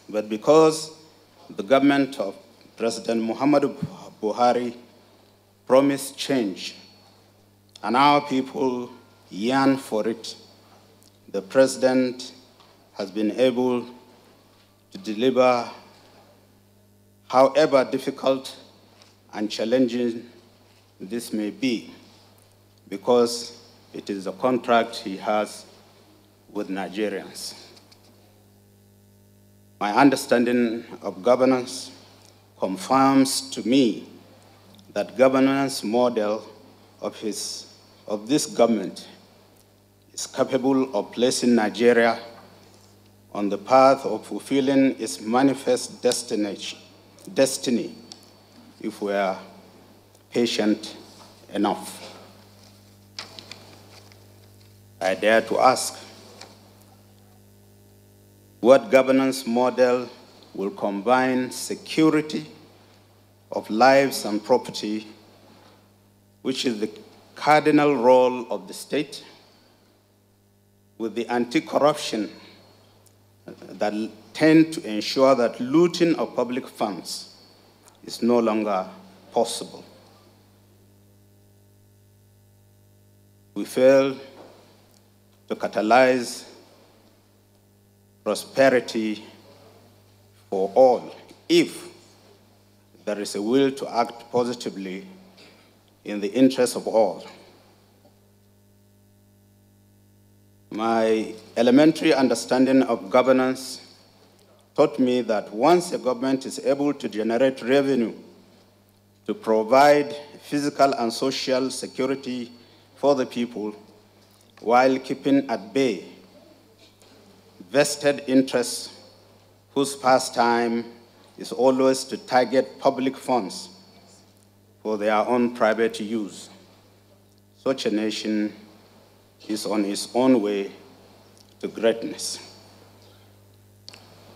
But because the government of President Muhammadu Buhari promised change, and our people yearn for it, the president has been able to deliver, however difficult and challenging this may be, because it is a contract he has with Nigerians. My understanding of governance confirms to me that governance model of this government is capable of placing Nigeria on the path of fulfilling its manifest destiny if we are patient enough. I dare to ask, what governance model will combine security of lives and property, which is the cardinal role of the state, with the anti-corruption that tend to ensure that looting of public funds is no longer possible? We fail to catalyze prosperity for all if there is a will to act positively in the interest of all. My elementary understanding of governance taught me that once a government is able to generate revenue to provide physical and social security for the people while keeping at bay vested interests whose pastime is always to target public funds for their own private use, such a nation is on its own way to greatness.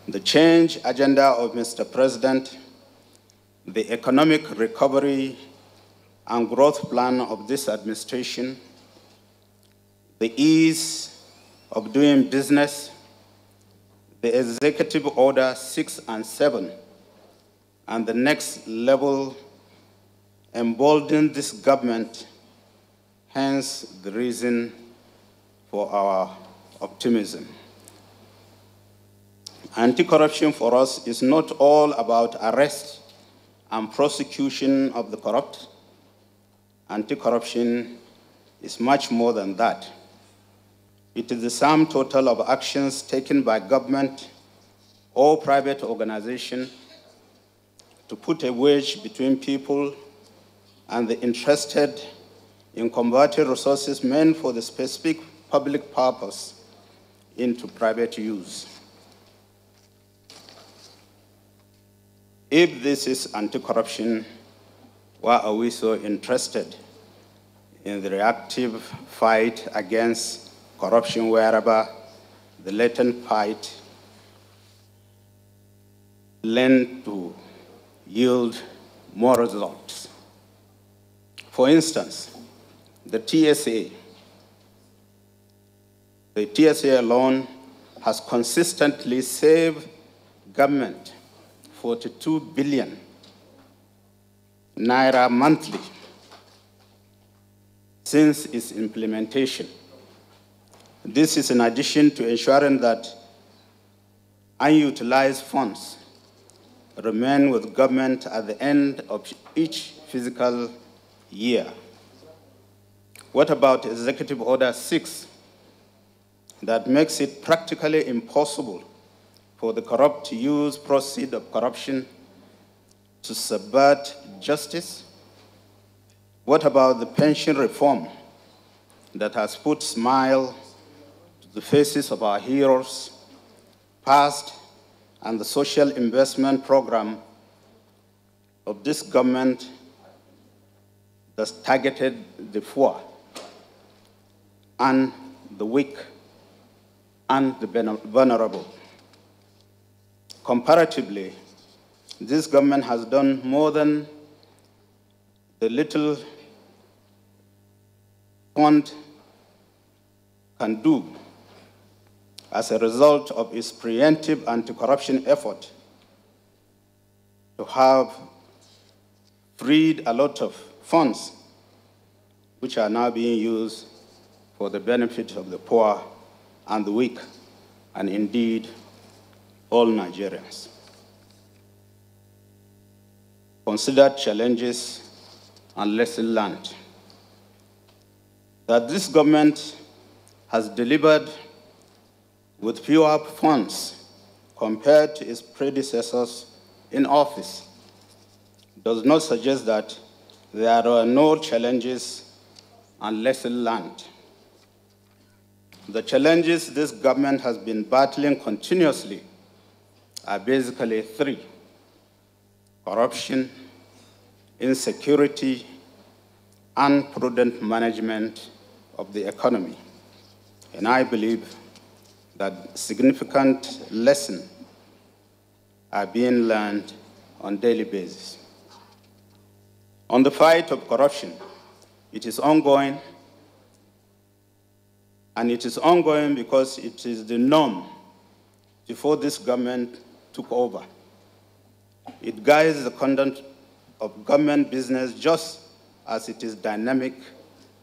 The change agenda of Mr. President, the economic recovery and growth plan of this administration, the ease of doing business, the Executive Order 6 and 7, and the next level embolden this government, hence the reason for our optimism. Anti-corruption for us is not all about arrest and prosecution of the corrupt. Anti-corruption is much more than that. It is the sum total of actions taken by government or private organization to put a wedge between people and the interested in converting resources meant for the specific public purpose into private use. If this is anti-corruption, why are we so interested in the reactive fight against corruption wherever the latent fight lend to yield more results? For instance, the TSA alone has consistently saved government 42 billion naira monthly since its implementation. This is in addition to ensuring that unutilized funds remain with government at the end of each fiscal year. What about Executive Order 6 that makes it practically impossible for the corrupt to use proceeds of corruption to subvert justice? What about the pension reform that has put smile to the faces of our heroes, past, and the social investment program of this government that's targeted the poor and the weak and the vulnerable? Comparatively, this government has done more than the little fund can do as a result of its preemptive anti-corruption effort to have freed a lot of funds which are now being used for the benefit of the poor and the weak, and indeed all Nigerians. Considered challenges and lessons learned. That this government has delivered with fewer funds compared to its predecessors in office does not suggest that there are no challenges and lessons learned. The challenges this government has been battling continuously are basically three: corruption, insecurity, and prudent management of the economy. And I believe that significant lessons are being learned on a daily basis. On the fight of corruption, it is ongoing, and it is ongoing because it is the norm before this government took over. It guides the conduct of government business just as it is dynamic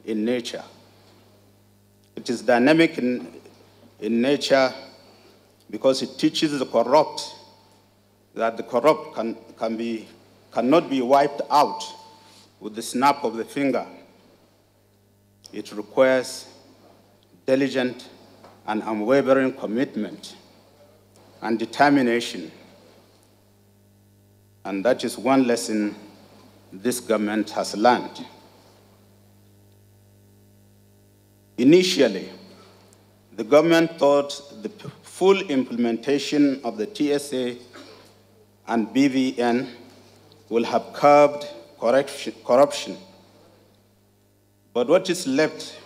in nature. It is dynamic in nature because it teaches the corrupt that the corrupt cannot be wiped out with the snap of the finger. It requires diligent and unwavering commitment and determination. And that is one lesson this government has learned. Initially, the government thought the full implementation of the TSA and BVN will have curbed corruption. But what is left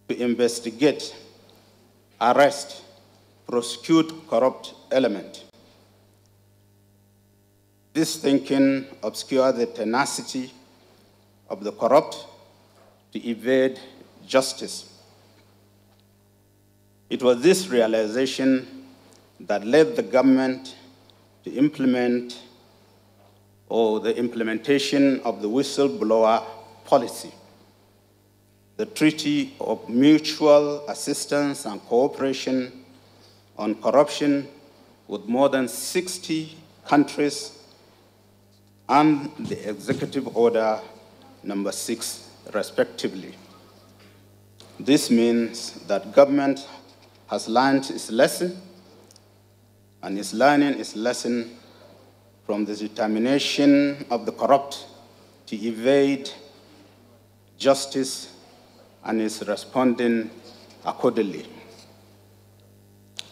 to investigate, arrest, prosecute corrupt element? This thinking obscures the tenacity of the corrupt to evade justice. It was this realization that led the government to implement the implementation of the whistleblower policy, the Treaty of Mutual Assistance and Cooperation on Corruption with more than 60 countries, and the Executive Order number 6, respectively. This means that government has learned its lesson, and is learning its lesson from the determination of the corrupt to evade justice, and is responding accordingly.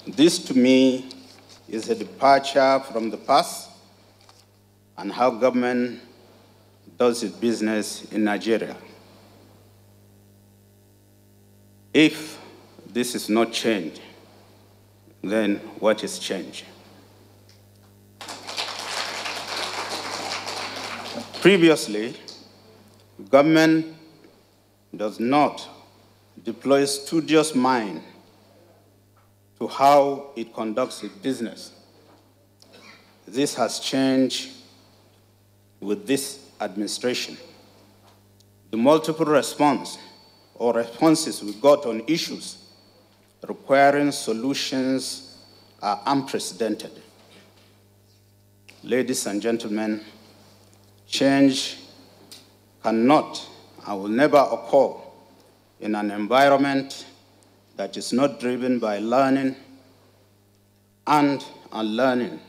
This, to me, is a departure from the past and how government does its business in Nigeria. If this is not changed, then what is changed? Previously, government does not deploy studious mind to how it conducts its business. This has changed with this administration. The multiple responses we got on issues requiring solutions are unprecedented. Ladies and gentlemen, change cannot and will never occur in an environment that is not driven by learning and unlearning.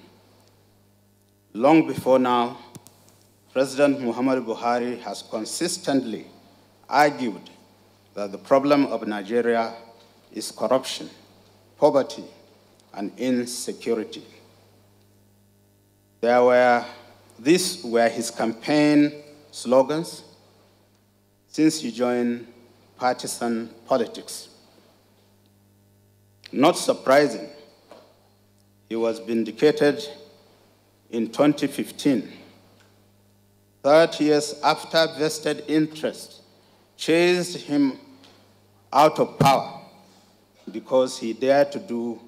Long before now, President Muhammadu Buhari has consistently argued that the problem of Nigeria is corruption, poverty, and insecurity. These were his campaign slogans since he joined partisan politics. Not surprising, he was vindicated in 2015, 30 years after vested interest chased him out of power because he dared to do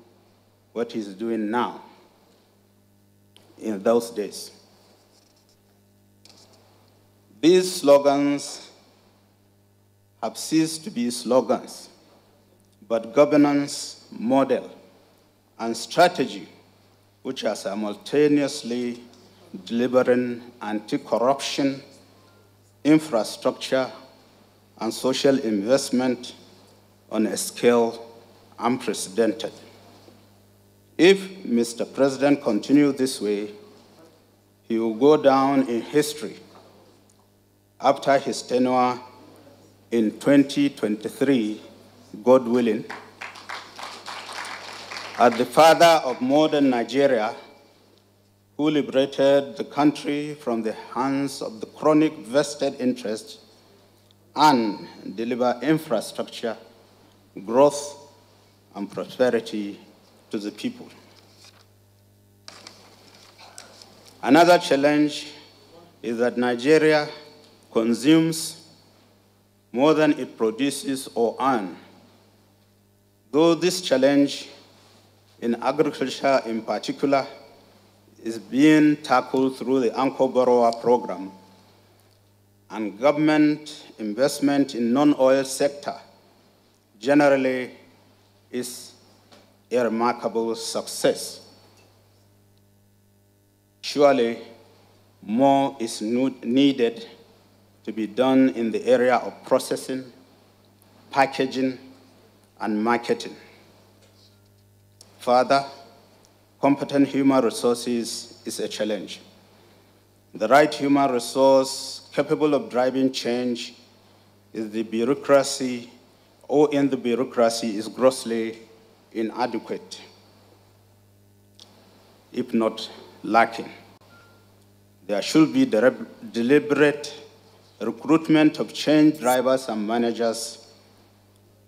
what he's doing now in those days. These slogans have ceased to be slogans, but governance model and strategy which are simultaneously delivering anti-corruption, infrastructure, and social investment on a scale unprecedented. If Mr. President continues this way, he will go down in history after his tenure in 2023, God willing, as the father of modern Nigeria, who liberated the country from the hands of the chronic vested interest and deliver infrastructure, growth, and prosperity to the people. Another challenge is that Nigeria consumes more than it produces or earns. Though this challenge in agriculture in particular is being tackled through the Anchor Borrower Program, and government investment in non-oil sector generally is a remarkable success. Surely, more is needed to be done in the area of processing, packaging, and marketing. Further, competent human resources is a challenge. The right human resource capable of driving change is the bureaucracy, or in the bureaucracy is grossly inadequate, if not lacking. There should be deliberate recruitment of change drivers and managers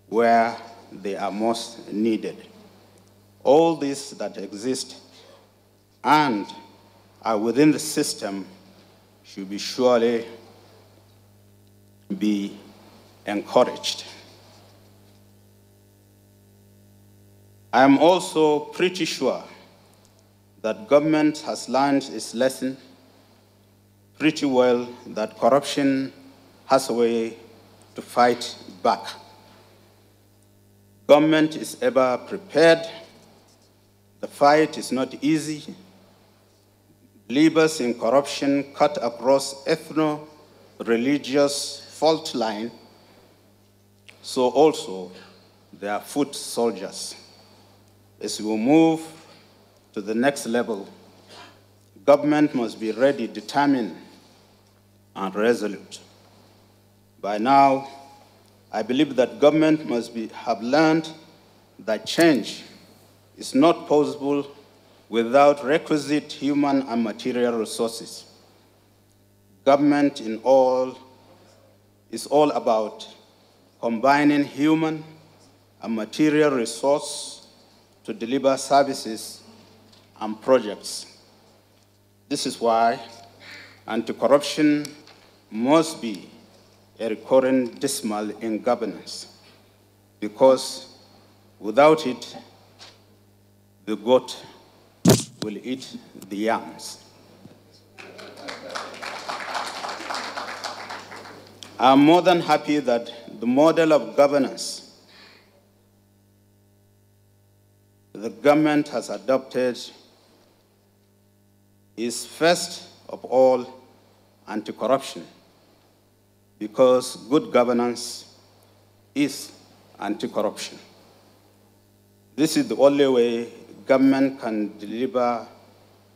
where they are most needed. All these that exist and are within the system should be surely be encouraged. I am also pretty sure that government has learned its lesson pretty well, that corruption has a way to fight back. Government is ever prepared. The fight is not easy. Levers in corruption cut across ethno-religious fault line, so also they are foot soldiers. As we move to the next level, government must be ready, determined, and resolute. By now, I believe that government must have learned that change is not possible without requisite human and material resources. Government is all about combining human and material resource to deliver services and projects. This is why anti-corruption must be a recurring dismal in governance, because without it, the goat will eat the yams. I'm more than happy that the model of governance the government has adopted is first of all anti-corruption, because good governance is anti-corruption. This is the only way government can deliver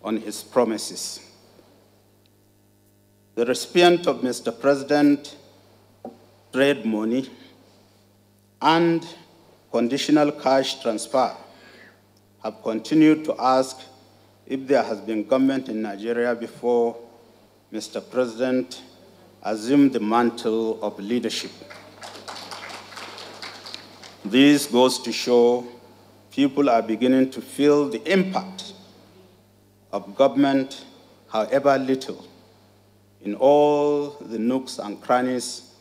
on its promises. the recipient of Mr. President trade money and conditional cash transfer have continued to ask if there has been government in Nigeria before Mr. President assumed the mantle of leadership. This goes to show people are beginning to feel the impact of government, however little, in all the nooks and crannies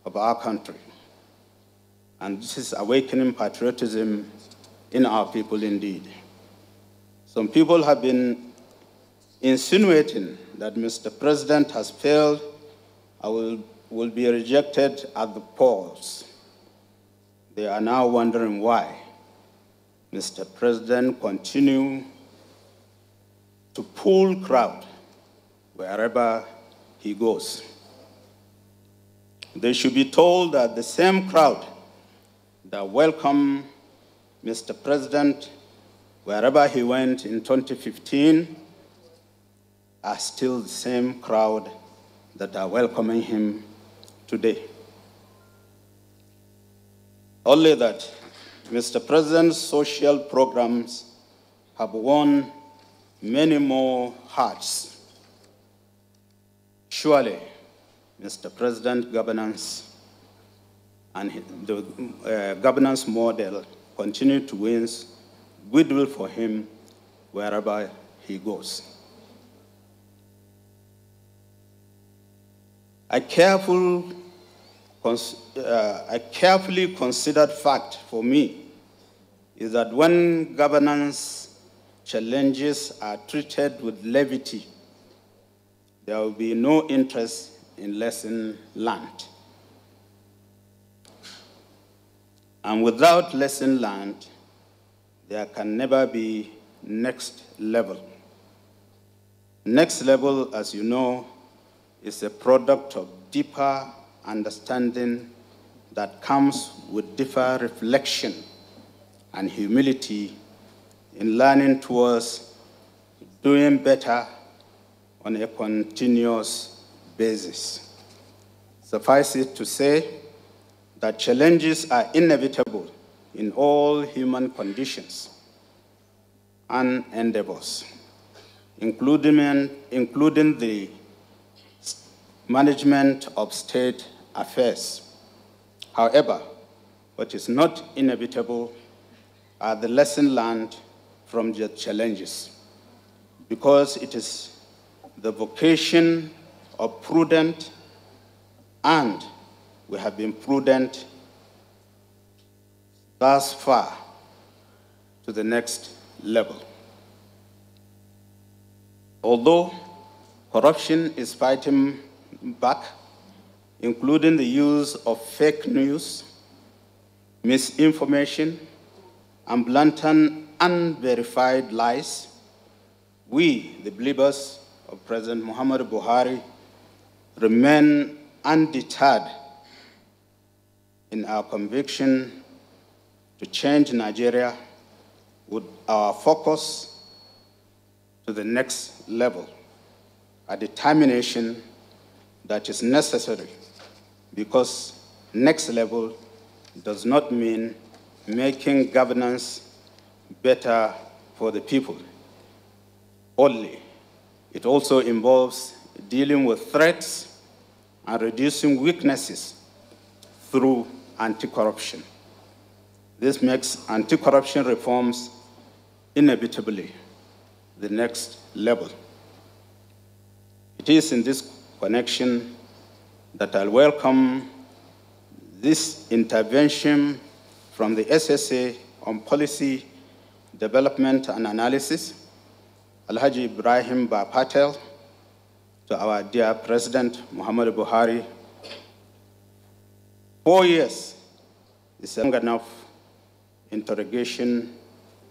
of our country. And this is awakening patriotism in our people indeed. Some people have been insinuating that Mr. President has failed and will be rejected at the polls. They are now wondering why Mr. President continues to pull crowd wherever he goes. They should be told that the same crowd that welcomed Mr. President wherever he went in 2015 are still the same crowd that are welcoming him today. Only that Mr. President's social programs have won many more hearts. Surely, Mr. President's governance and the governance model continue to win goodwill for him wherever he goes. A carefully considered fact for me is that when governance challenges are treated with levity, there will be no interest in lesson learned. And without lesson learned, there can never be next level. Next level, as you know, is a product of deeper understanding that comes with deeper reflection and humility in learning towards doing better on a continuous basis. Suffice it to say that challenges are inevitable in all human conditions and endeavors, including the management of state affairs. However, what is not inevitable are the lessons learned from the challenges, because it is the vocation of prudent, and we have been prudent thus far, to the next level. Although corruption is fighting back, including the use of fake news, misinformation, and blatant, unverified lies, we, the believers of President Muhammadu Buhari, remain undeterred in our conviction to change Nigeria with our focus to the next level, a determination that is necessary, because next level does not mean making governance better for the people only. It also involves dealing with threats and reducing weaknesses through anti-corruption. This makes anti-corruption reforms inevitably the next level. It is in this connection that I welcome this intervention from the SSA on policy development and analysis, Alhaji Ibrahim Patel, to our dear President Muhammadu Buhari. 4 years is long enough interrogation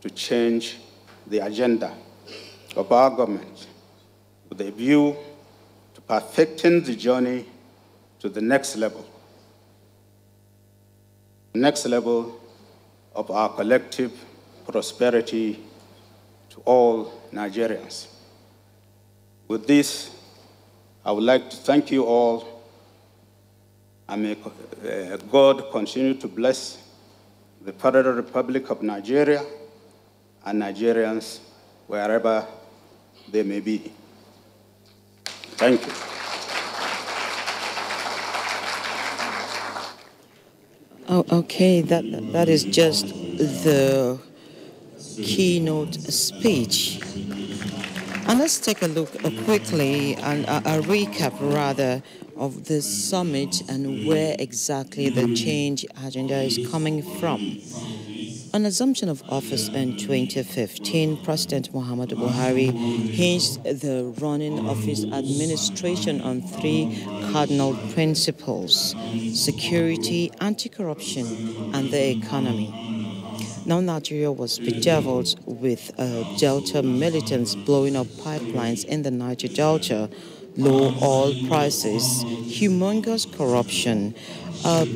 to change the agenda of our government with a view to perfecting the journey to the next level of our collective prosperity to all Nigerians. With this, I would like to thank you all, and may God continue to bless the Federal Republic of Nigeria and Nigerians wherever they may be. Thank you. Oh, okay, that is just the keynote speech. And let's take a look quickly and a recap rather of this summit and where exactly the change agenda is coming from. On assumption of office in 2015, President Muhammadu Buhari hinged the running of his administration on three cardinal principles: security, anti-corruption, and the economy. Now Nigeria was bedeviled with Delta militants blowing up pipelines in the Niger Delta, low oil prices, humongous corruption,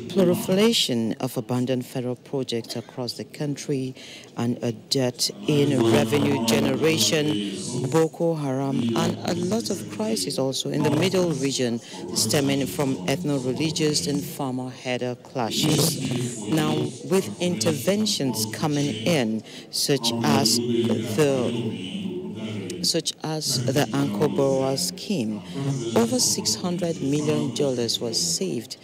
proliferation of abandoned federal projects across the country, and a debt in revenue generation, Boko Haram, and a lot of crises also in the middle region stemming from ethno-religious and farmer-header clashes. Now, with interventions coming in, such as the Anchor Borrower Scheme, over $600 million was saved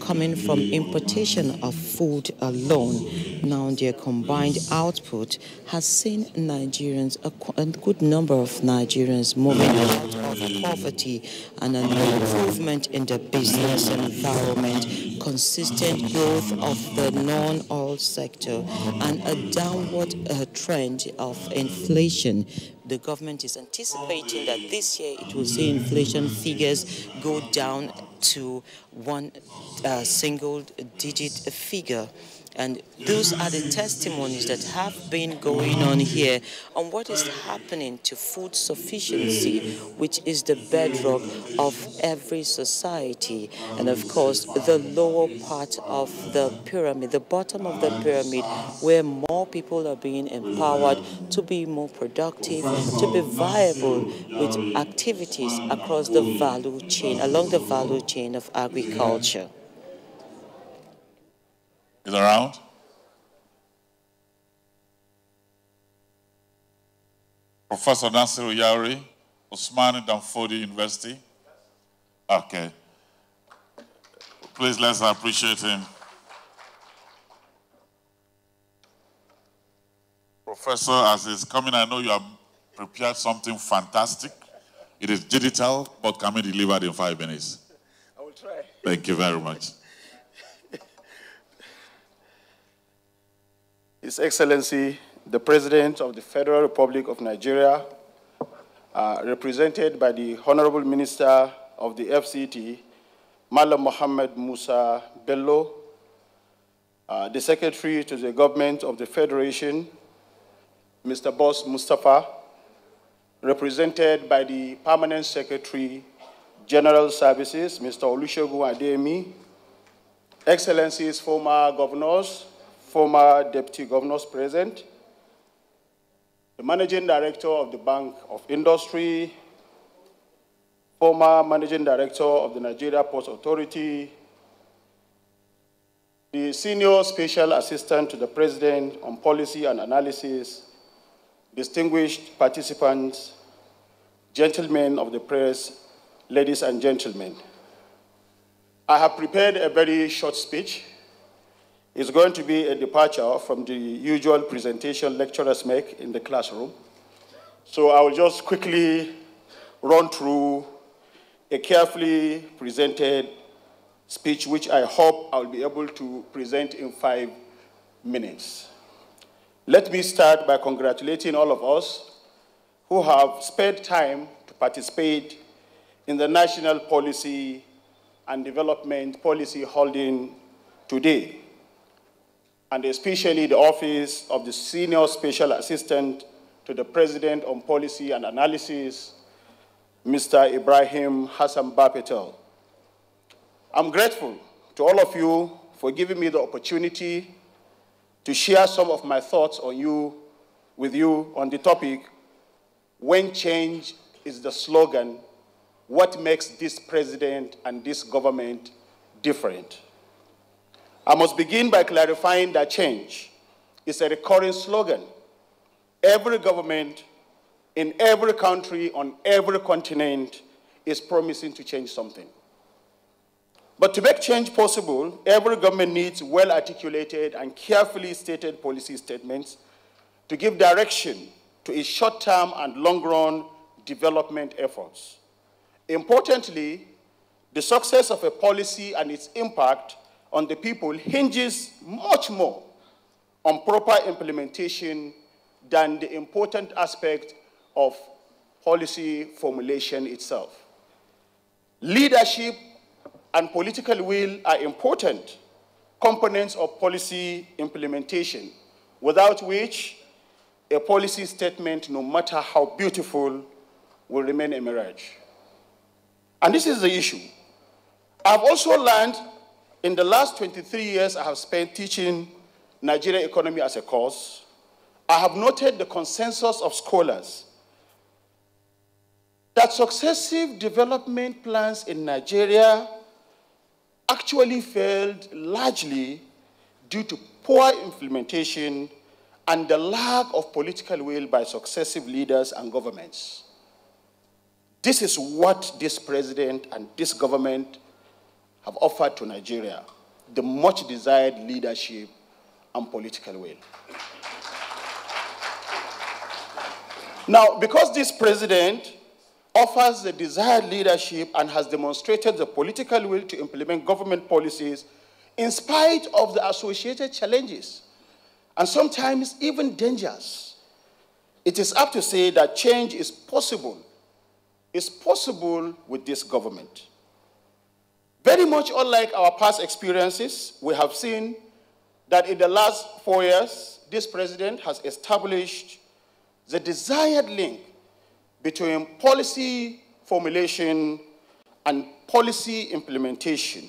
coming from importation of food alone. Now their combined output has seen Nigerians, a good number of Nigerians moving out of poverty, and an improvement in the business environment, consistent growth of the non-oil sector, and a downward trend of inflation. The government is anticipating that this year it will see inflation figures go down to one single-digit figure. And those are the testimonies that have been going on here on what is happening to food sufficiency, which is the bedrock of every society. And of course, the lower part of the pyramid, the bottom of the pyramid, where more people are being empowered to be more productive, to be viable with activities across the value chain, along the value chain of agriculture. Is around? Professor Nasiru Yauri, Usmani Danfodi University. Okay. Please let's appreciate him. Professor, as he's coming, I know you have prepared something fantastic. It is digital, but can be delivered in 5 minutes. I will try. Thank you very much. His Excellency, the President of the Federal Republic of Nigeria, represented by the Honorable Minister of the FCT, Malam Mohammed Musa Bello, the Secretary to the Government of the Federation, Mr. Boss Mustafa, represented by the Permanent Secretary, General Services, Mr. Olusegun Adeyemi, Excellencies, former governors, former deputy governors present, the Managing Director of the Bank of Industry, former Managing Director of the Nigeria Ports Authority, the Senior Special Assistant to the President on Policy and Analysis, distinguished participants, gentlemen of the press, ladies and gentlemen. I have prepared a very short speech. It's going to be a departure from the usual presentation lecturers make in the classroom. So I will just quickly run through a carefully presented speech, which I hope I'll be able to present in 5 minutes. Let me start by congratulating all of us who have spared time to participate in the National Policy and Development Policy holding today, and especially the Office of the Senior Special Assistant to the President on Policy and Analysis, Mr. Ibrahim Hassan Bapetel. I'm grateful to all of you for giving me the opportunity to share some of my thoughts with you on the topic, when change is the slogan what makes this president and this government different. I must begin by clarifying that change is a recurring slogan. Every government in every country on every continent is promising to change something. But to make change possible, every government needs well-articulated and carefully stated policy statements to give direction to its short-term and long-run development efforts. Importantly, the success of a policy and its impact on the people hinges much more on proper implementation than the important aspect of policy formulation itself. Leadership and political will are important components of policy implementation, without which a policy statement, no matter how beautiful, will remain a mirage. And this is the issue. I've also learned in the last 23 years I have spent teaching Nigerian economy as a course, I have noted the consensus of scholars that successive development plans in Nigeria actually failed largely due to poor implementation and the lack of political will by successive leaders and governments. This is what this president and this government have offered to Nigeria, the much desired leadership and political will. Now, because this president offers the desired leadership and has demonstrated the political will to implement government policies in spite of the associated challenges and sometimes even dangers, it is up to say that change is possible with this government. Very much unlike our past experiences, we have seen that in the last 4 years, this president has established the desired link between policy formulation and policy implementation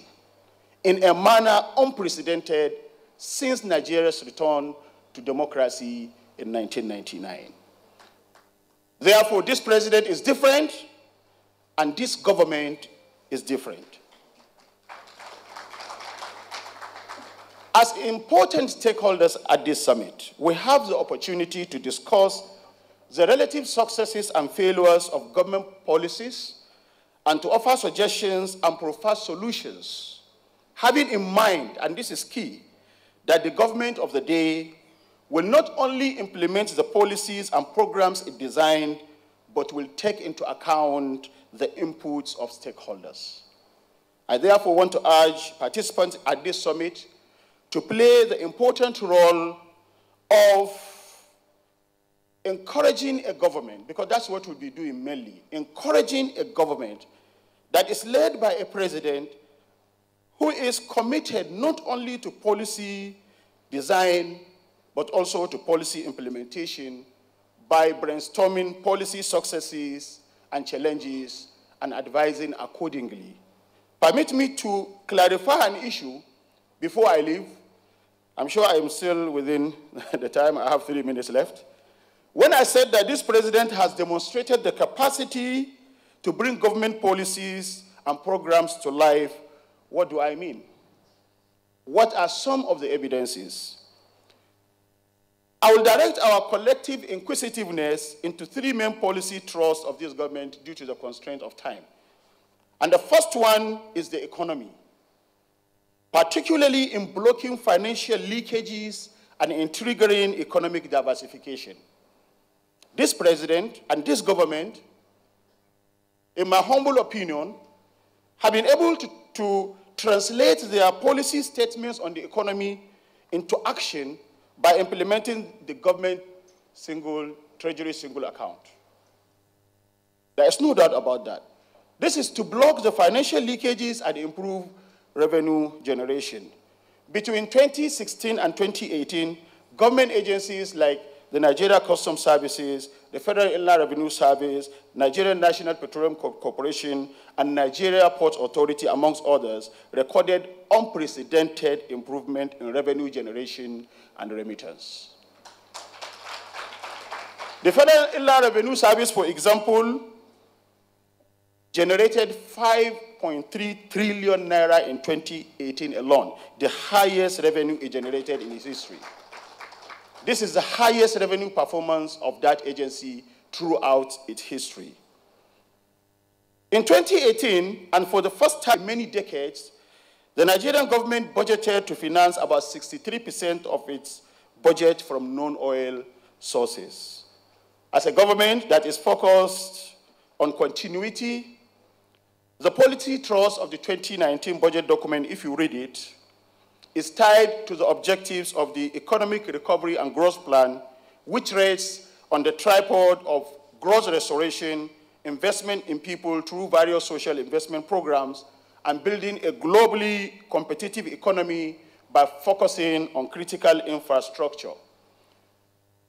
in a manner unprecedented since Nigeria's return to democracy in 1999. Therefore, this president is different, and this government is different. As important stakeholders at this summit, we have the opportunity to discuss the relative successes and failures of government policies and to offer suggestions and provide solutions, having in mind, and this is key, that the government of the day will not only implement the policies and programs it designed, but will take into account the inputs of stakeholders. I therefore want to urge participants at this summit to play the important role of encouraging a government, because that's what we'll be doing mainly, encouraging a government that is led by a president who is committed not only to policy design, but also to policy implementation by brainstorming policy successes and challenges and advising accordingly. Permit me to clarify an issue before I leave. I'm sure I am still within the time. I have 3 minutes left. When I said that this president has demonstrated the capacity to bring government policies and programs to life, what do I mean? What are some of the evidences? I will direct our collective inquisitiveness into 3 main policy thrusts of this government due to the constraint of time. And the first one is the economy, particularly in blocking financial leakages and in triggering economic diversification. This president and this government, in my humble opinion, have been able to translate their policy statements on the economy into action by implementing the government treasury single account. There is no doubt about that. This is to block the financial leakages and improve revenue generation. Between 2016 and 2018, government agencies like the Nigeria Customs Services, the Federal Inland Revenue Service, Nigerian National Petroleum Corporation, and Nigeria Ports Authority, amongst others, recorded unprecedented improvement in revenue generation and remittance. The Federal Inland Revenue Service, for example, generated 5.3 trillion naira in 2018 alone, the highest revenue it generated in its history. This is the highest revenue performance of that agency throughout its history. In 2018, and for the first time in many decades, the Nigerian government budgeted to finance about 63% of its budget from non-oil sources. As a government that is focused on continuity, the policy thrust of the 2019 budget document, if you read it, is tied to the objectives of the Economic Recovery and Growth Plan, which rests on the tripod of growth restoration, investment in people through various social investment programs, and building a globally competitive economy by focusing on critical infrastructure.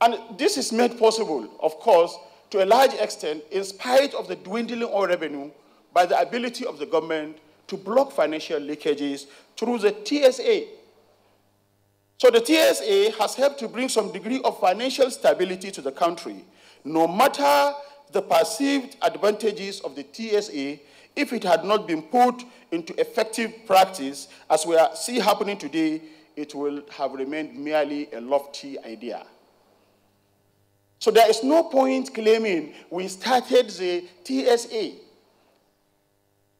And this is made possible, of course, to a large extent, in spite of the dwindling oil revenue, by the ability of the government to block financial leakages through the TSA. So the TSA has helped to bring some degree of financial stability to the country, no matter the perceived advantages of the TSA. If it had not been put into effective practice, as we see happening today, it will have remained merely a lofty idea. So there is no point claiming we started the TSA.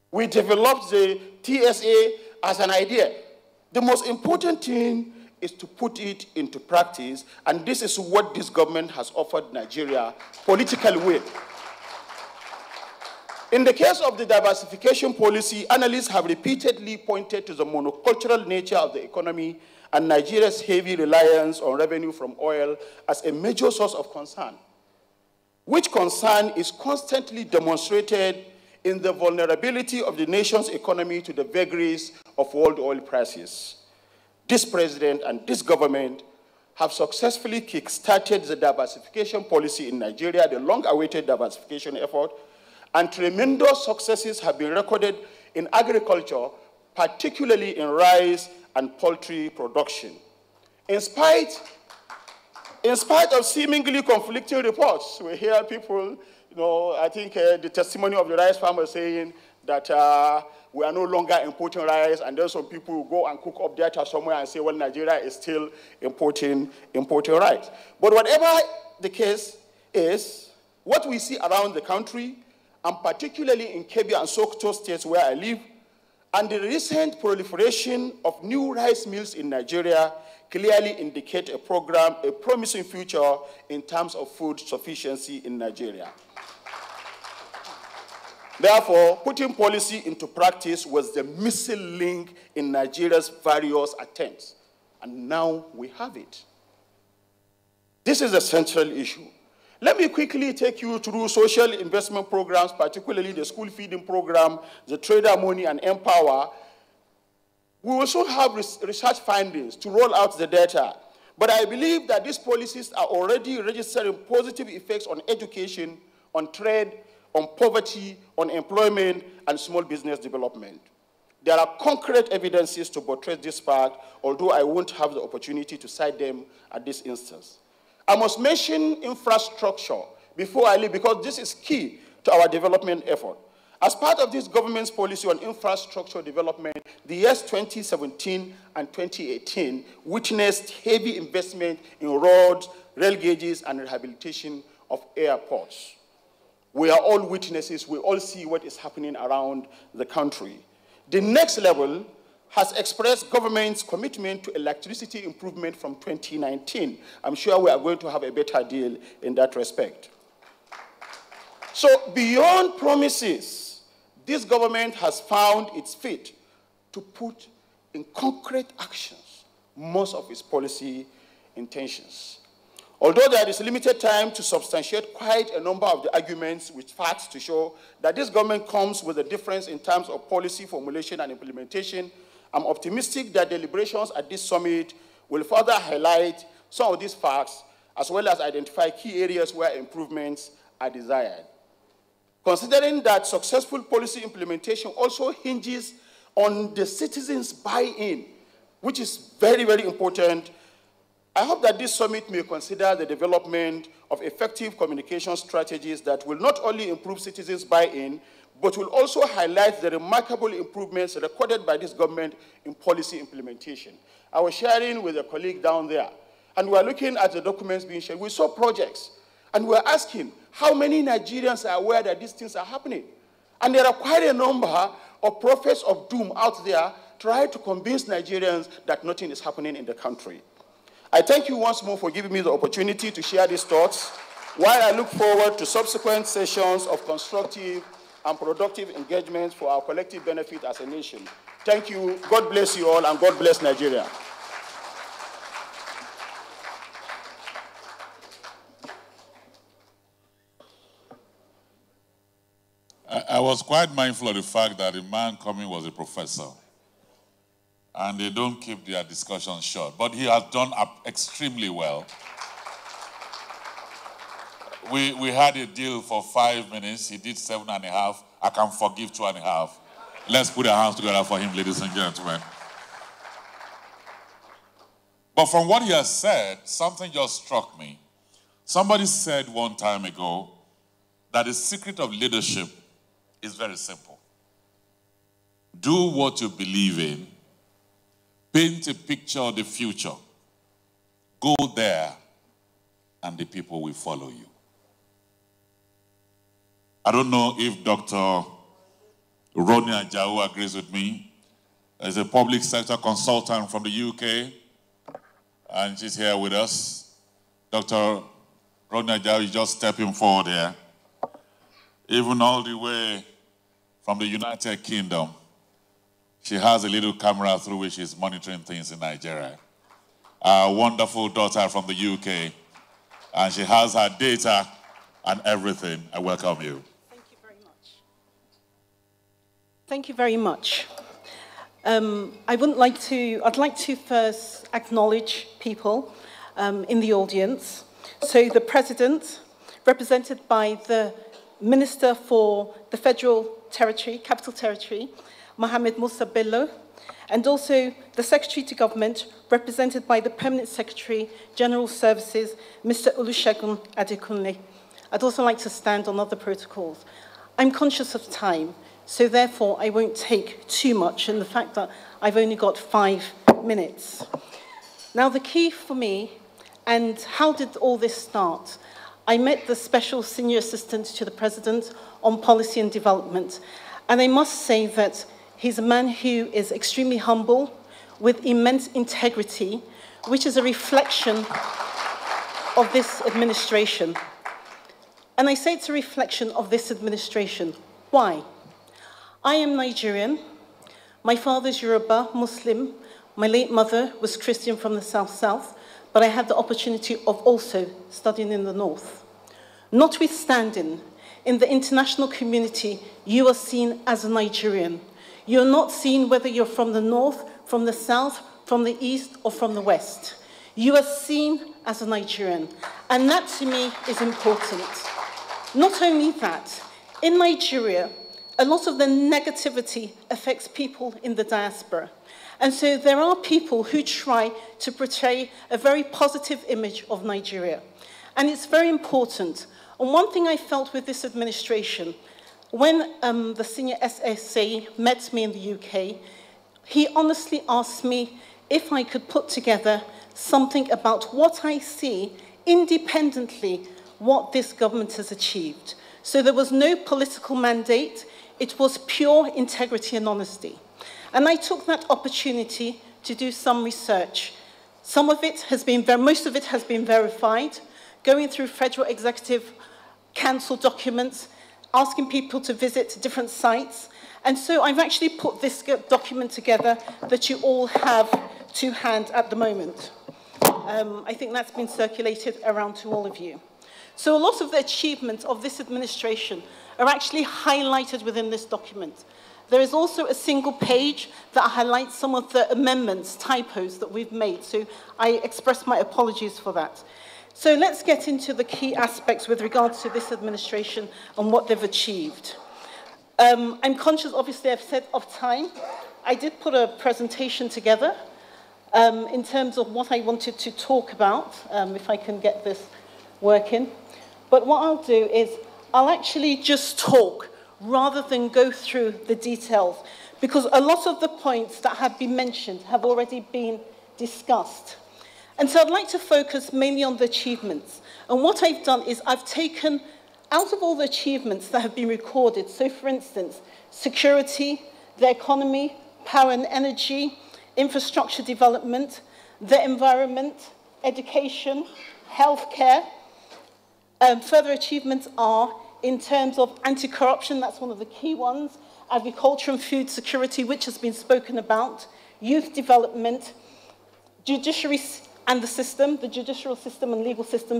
We developed the TSA as an idea. The most important thing is to put it into practice, and this is what this government has offered Nigeria, political will. In the case of the diversification policy, analysts have repeatedly pointed to the monocultural nature of the economy and Nigeria's heavy reliance on revenue from oil as a major source of concern, which concern is constantly demonstrated in the vulnerability of the nation's economy to the vagaries of world oil prices. This president and this government have successfully kick-started the diversification policy in Nigeria, the long-awaited diversification effort, and tremendous successes have been recorded in agriculture, particularly in rice and poultry production. In spite of seemingly conflicting reports, we hear people, I think the testimony of the rice farmer saying that we are no longer importing rice, and then some people go and cook up data somewhere and say, well, Nigeria is still importing rice. But whatever the case is, what we see around the country, and particularly in Kebbi and Sokoto states where I live, and the recent proliferation of new rice mills in Nigeria clearly indicate a promising future in terms of food sufficiency in Nigeria. Therefore, putting policy into practice was the missing link in Nigeria's various attempts, and now we have it. This is a central issue. Let me quickly take you through social investment programs, particularly the school feeding program, the trader money, and Empower. We will soon have research findings to roll out the data, but I believe that these policies are already registering positive effects on education, on trade, on poverty, on employment, and small business development. There are concrete evidences to buttress this fact, although I won't have the opportunity to cite them at this instance. I must mention infrastructure before I leave, because this is key to our development effort. As part of this government's policy on infrastructure development, the years 2017 and 2018 witnessed heavy investment in roads, rail gauges, and rehabilitation of airports. We are all witnesses. We all see what is happening around the country. The next level has expressed government's commitment to electricity improvement from 2019. I'm sure we are going to have a better deal in that respect. So beyond promises, this government has found its fit to put in concrete actions most of its policy intentions. Although there is limited time to substantiate quite a number of the arguments with facts to show that this government comes with a difference in terms of policy formulation and implementation, I'm optimistic that deliberations at this summit will further highlight some of these facts, as well as identify key areas where improvements are desired. Considering that successful policy implementation also hinges on the citizens' buy-in, which is very, very important, I hope that this summit may consider the development of effective communication strategies that will not only improve citizens' buy-in, but will also highlight the remarkable improvements recorded by this government in policy implementation. I was sharing with a colleague down there, and we were looking at the documents being shared. We saw projects, and we were asking how many Nigerians are aware that these things are happening. And there are quite a number of prophets of doom out there trying to convince Nigerians that nothing is happening in the country. I thank you once more for giving me the opportunity to share these thoughts, while I look forward to subsequent sessions of constructive and productive engagements for our collective benefit as a nation. Thank you. God bless you all, and God bless Nigeria. I was quite mindful of the fact that the man coming was a professor, and they don't keep their discussions short. But he has done extremely well. We had a deal for 5 minutes. He did 7.5. I can forgive 2.5. Let's put our hands together for him, ladies and gentlemen. But from what he has said, something just struck me. Somebody said one time ago that the secret of leadership is very simple. Do what you believe in. Paint a picture of the future. Go there, and the people will follow you. I don't know if Dr. Rodney Ajao agrees with me. As a public sector consultant from the UK, and she's here with us. Dr. Rodney Ajao is just stepping forward here. Even all the way from the United Kingdom, she has a little camera through which she's monitoring things in Nigeria. Our wonderful daughter from the UK, and she has her data and everything. I welcome you. Thank you very much. Thank you very much. I'd like to first acknowledge people in the audience. So the President, represented by the Minister for the Federal Territory, Capital Territory, Mohamed Musa Bello, and also the Secretary to Government, represented by the Permanent Secretary, General Services, Mr. Olusegun Adekunle. I'd also like to stand on other protocols. I'm conscious of time, so therefore I won't take too much in the fact that I've only got 5 minutes. Now the key for me, and how did all this start? I met the Special Senior Assistant to the President on Policy and Development, and I must say that he's a man who is extremely humble, with immense integrity, which is a reflection of this administration. And I say it's a reflection of this administration. Why? I am Nigerian. My father's Yoruba, Muslim. My late mother was Christian from the South, but I had the opportunity of also studying in the North. Notwithstanding, in the international community, you are seen as a Nigerian. You're not seen whether you're from the North, from the South, from the East, or from the West. You are seen as a Nigerian, and that to me is important. Not only that, in Nigeria, a lot of the negativity affects people in the diaspora. And so there are people who try to portray a very positive image of Nigeria. And it's very important. And one thing I felt with this administration, when the senior SSA met me in the UK, he honestly asked me if I could put together something about what I see independently what this government has achieved. So there was no political mandate. It was pure integrity and honesty. And I took that opportunity to do some research. Some of it has been, most of it has been verified, going through Federal Executive Council documents, asking people to visit different sites. And so I've actually put this document together that you all have to hand at the moment. I think that's been circulated around to all of you. So a lot of the achievements of this administration are actually highlighted within this document. There is also a single page that highlights some of the amendments, typos that we've made. So I express my apologies for that. So let's get into the key aspects with regards to this administration and what they've achieved. I'm conscious, obviously, I've said of time. I did put a presentation together in terms of what I wanted to talk about, if I can get this working. But what I'll do is I'll actually just talk rather than go through the details, because a lot of the points that have been mentioned have already been discussed. And so I'd like to focus mainly on the achievements. And what I've done is I've taken out of all the achievements that have been recorded, so for instance, security, the economy, power and energy, infrastructure development, the environment, education, healthcare. Further achievements are in terms of anti-corruption, that's one of the key ones, agriculture and food security, which has been spoken about, youth development, judiciary and the judicial system and legal system,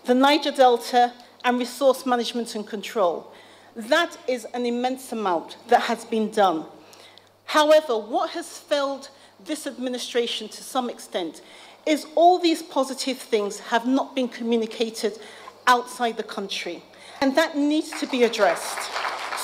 the Niger Delta, and resource management and control. That is an immense amount that has been done. However, what has failed this administration to some extent is all these positive things have not been communicated outside the country, and that needs to be addressed.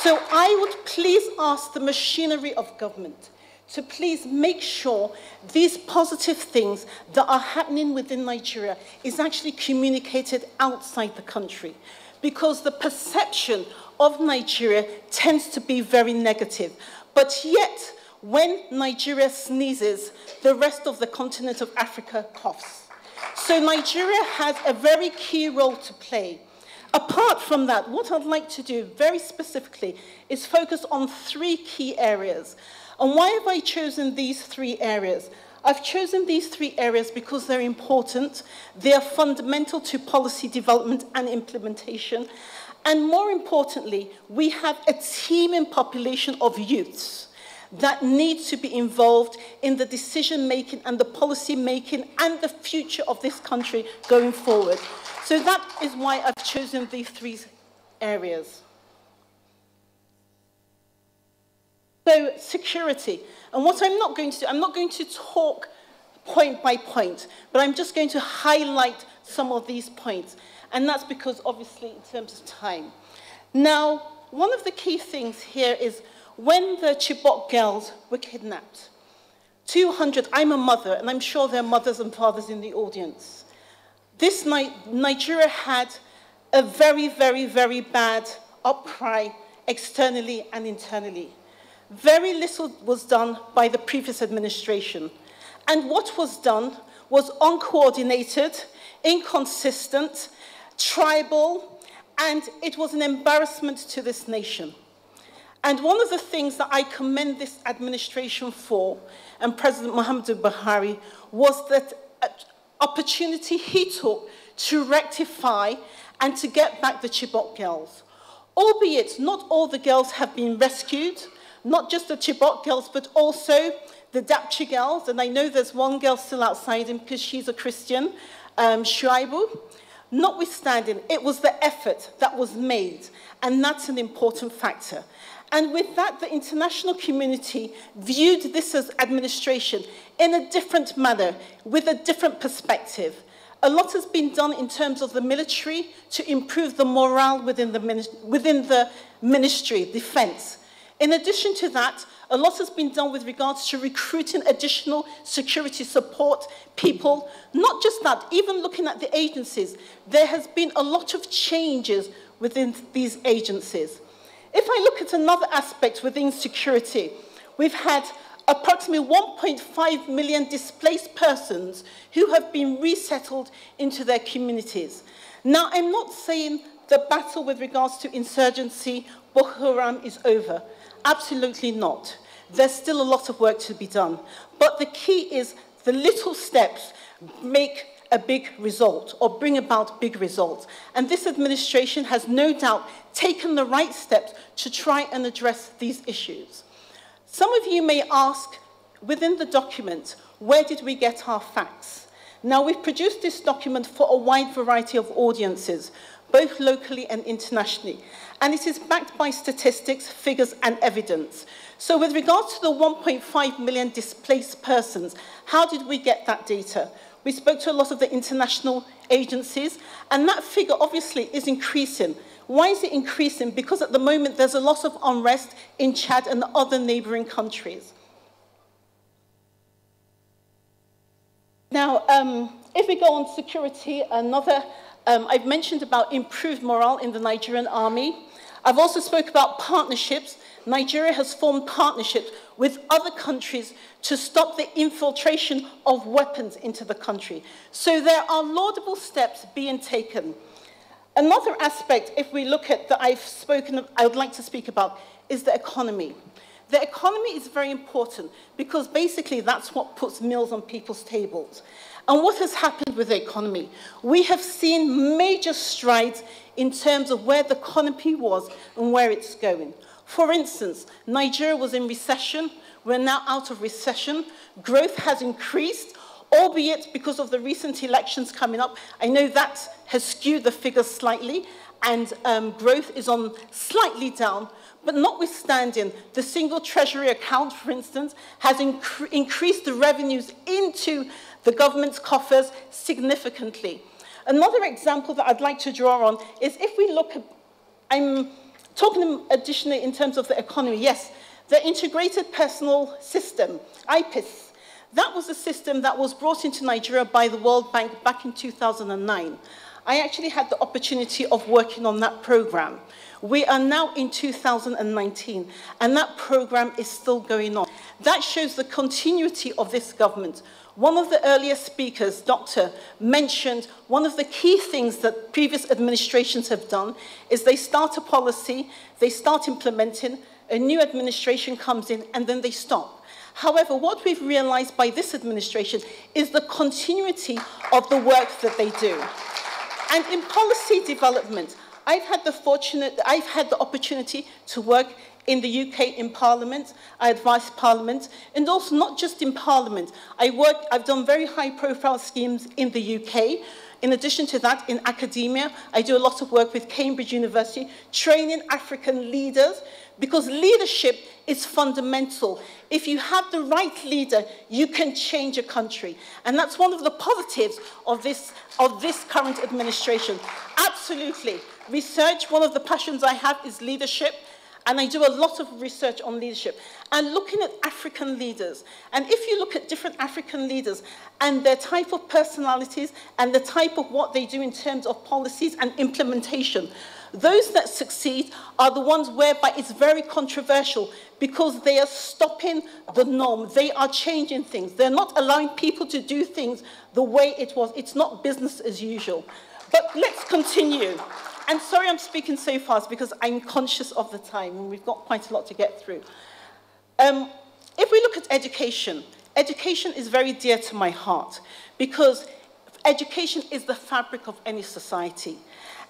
So I would please ask the machinery of government to please make sure these positive things that are happening within Nigeria is actually communicated outside the country, because the perception of Nigeria tends to be very negative. But yet, when Nigeria sneezes, the rest of the continent of Africa coughs. So Nigeria has a very key role to play. Apart from that, what I'd like to do very specifically is focus on 3 key areas. And why have I chosen these 3 areas? I've chosen these 3 areas because they're important, they are fundamental to policy development and implementation, and more importantly, we have a teeming population of youths that need to be involved in the decision-making and the policy-making and the future of this country going forward. So that is why I've chosen these 3 areas. So security, and what I'm not going to do, I'm not going to talk point by point, but I'm just going to highlight some of these points, and that's because obviously in terms of time. Now, one of the key things here is when the Chibok girls were kidnapped, 200, I'm a mother, and I'm sure there are mothers and fathers in the audience. This night, Nigeria had a very, very, very bad outcry externally and internally. Very little was done by the previous administration. And what was done was uncoordinated, inconsistent, tribal, and it was an embarrassment to this nation. And one of the things that I commend this administration for, and President Muhammadu Buhari, was that opportunity he took to rectify and to get back the Chibok girls. Albeit not all the girls have been rescued, not just the Chibok girls, but also the Dapchi girls, and I know there's one girl still outside him because she's a Christian, Shuaibu. Notwithstanding, it was the effort that was made, and that's an important factor. And with that, the international community viewed this as administration in a different manner, with a different perspective. A lot has been done in terms of the military to improve the morale within the ministry, defense. In addition to that, a lot has been done with regards to recruiting additional security support people. Not just that, even looking at the agencies, there has been a lot of changes within these agencies. If I look at another aspect within security, we've had approximately 1.5 million displaced persons who have been resettled into their communities. Now, I'm not saying the battle with regards to insurgency, Boko Haram, is over. Absolutely not. There's still a lot of work to be done. But the key is the little steps make a big result or bring about big results. And this administration has no doubt taken the right steps to try and address these issues. Some of you may ask, within the document, where did we get our facts? Now, we've produced this document for a wide variety of audiences, both locally and internationally. And it is backed by statistics, figures, and evidence. So with regards to the 1.5 million displaced persons, how did we get that data? We spoke to a lot of the international agencies, and that figure obviously is increasing. Why is it increasing? Because at the moment there's a lot of unrest in Chad and other neighboring countries. Now, if we go on security, I've mentioned about improved morale in the Nigerian army. I've also spoke about partnerships. Nigeria has formed partnerships with other countries to stop the infiltration of weapons into the country. So there are laudable steps being taken. Another aspect, if we look at that I would like to speak about, is the economy. The economy is very important because basically that's what puts meals on people's tables. And what has happened with the economy? We have seen major strides in terms of where the economy was and where it's going. For instance, Nigeria was in recession. We're now out of recession. Growth has increased, albeit because of the recent elections coming up. I know that has skewed the figures slightly, and growth is on slightly down. But notwithstanding, the single treasury account, for instance, has increased the revenues into the government's coffers significantly. Another example that I'd like to draw on is if we look at, I'm talking additionally in terms of the economy, yes, the Integrated Personal System, IPIS, that was a system that was brought into Nigeria by the World Bank back in 2009. I actually had the opportunity of working on that program. We are now in 2019, and that program is still going on. That shows the continuity of this government. One of the earlier speakers, Doctor, mentioned one of the key things that previous administrations have done is they start a policy, they start implementing, a new administration comes in, and then they stop. However, what we've realized by this administration is the continuity of the work that they do. And in policy development, I've had the opportunity to work in the UK in Parliament. I advise Parliament, and also not just in Parliament. I've done very high-profile schemes in the UK. In addition to that, in academia, I do a lot of work with Cambridge University, training African leaders, because leadership is fundamental. If you have the right leader, you can change a country. And that's one of the positives of this current administration. Absolutely. Research, one of the passions I have is leadership. And I do a lot of research on leadership and looking at African leaders. And if you look at different African leaders and their type of personalities and the type of what they do in terms of policies and implementation, those that succeed are the ones whereby it's very controversial because they are stopping the norm. They are changing things. They're not allowing people to do things the way it was. It's not business as usual. But let's continue. And sorry I'm speaking so fast because I'm conscious of the time and we've got quite a lot to get through. If we look at education, education is very dear to my heart because education is the fabric of any society.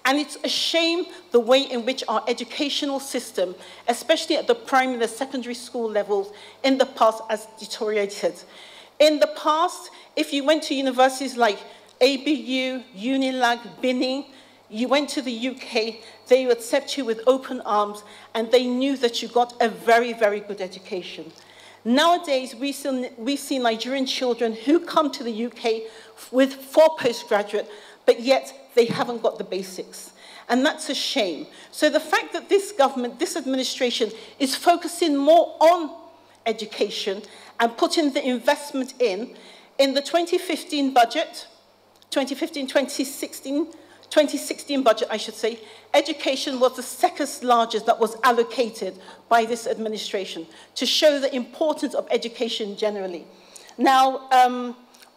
And it's a shame the way in which our educational system, especially at the primary and the secondary school levels, in the past has deteriorated. In the past, if you went to universities like ABU, Unilag, Binning, you went to the UK, they would accept you with open arms, and they knew that you got a very, very good education. Nowadays, we see Nigerian children who come to the UK with 4 postgraduate, but yet they haven't got the basics. And that's a shame. So the fact that this government, this administration, is focusing more on education and putting the investment in the 2015 budget, 2016 budget, I should say, education was the second largest that was allocated by this administration to show the importance of education generally. Now,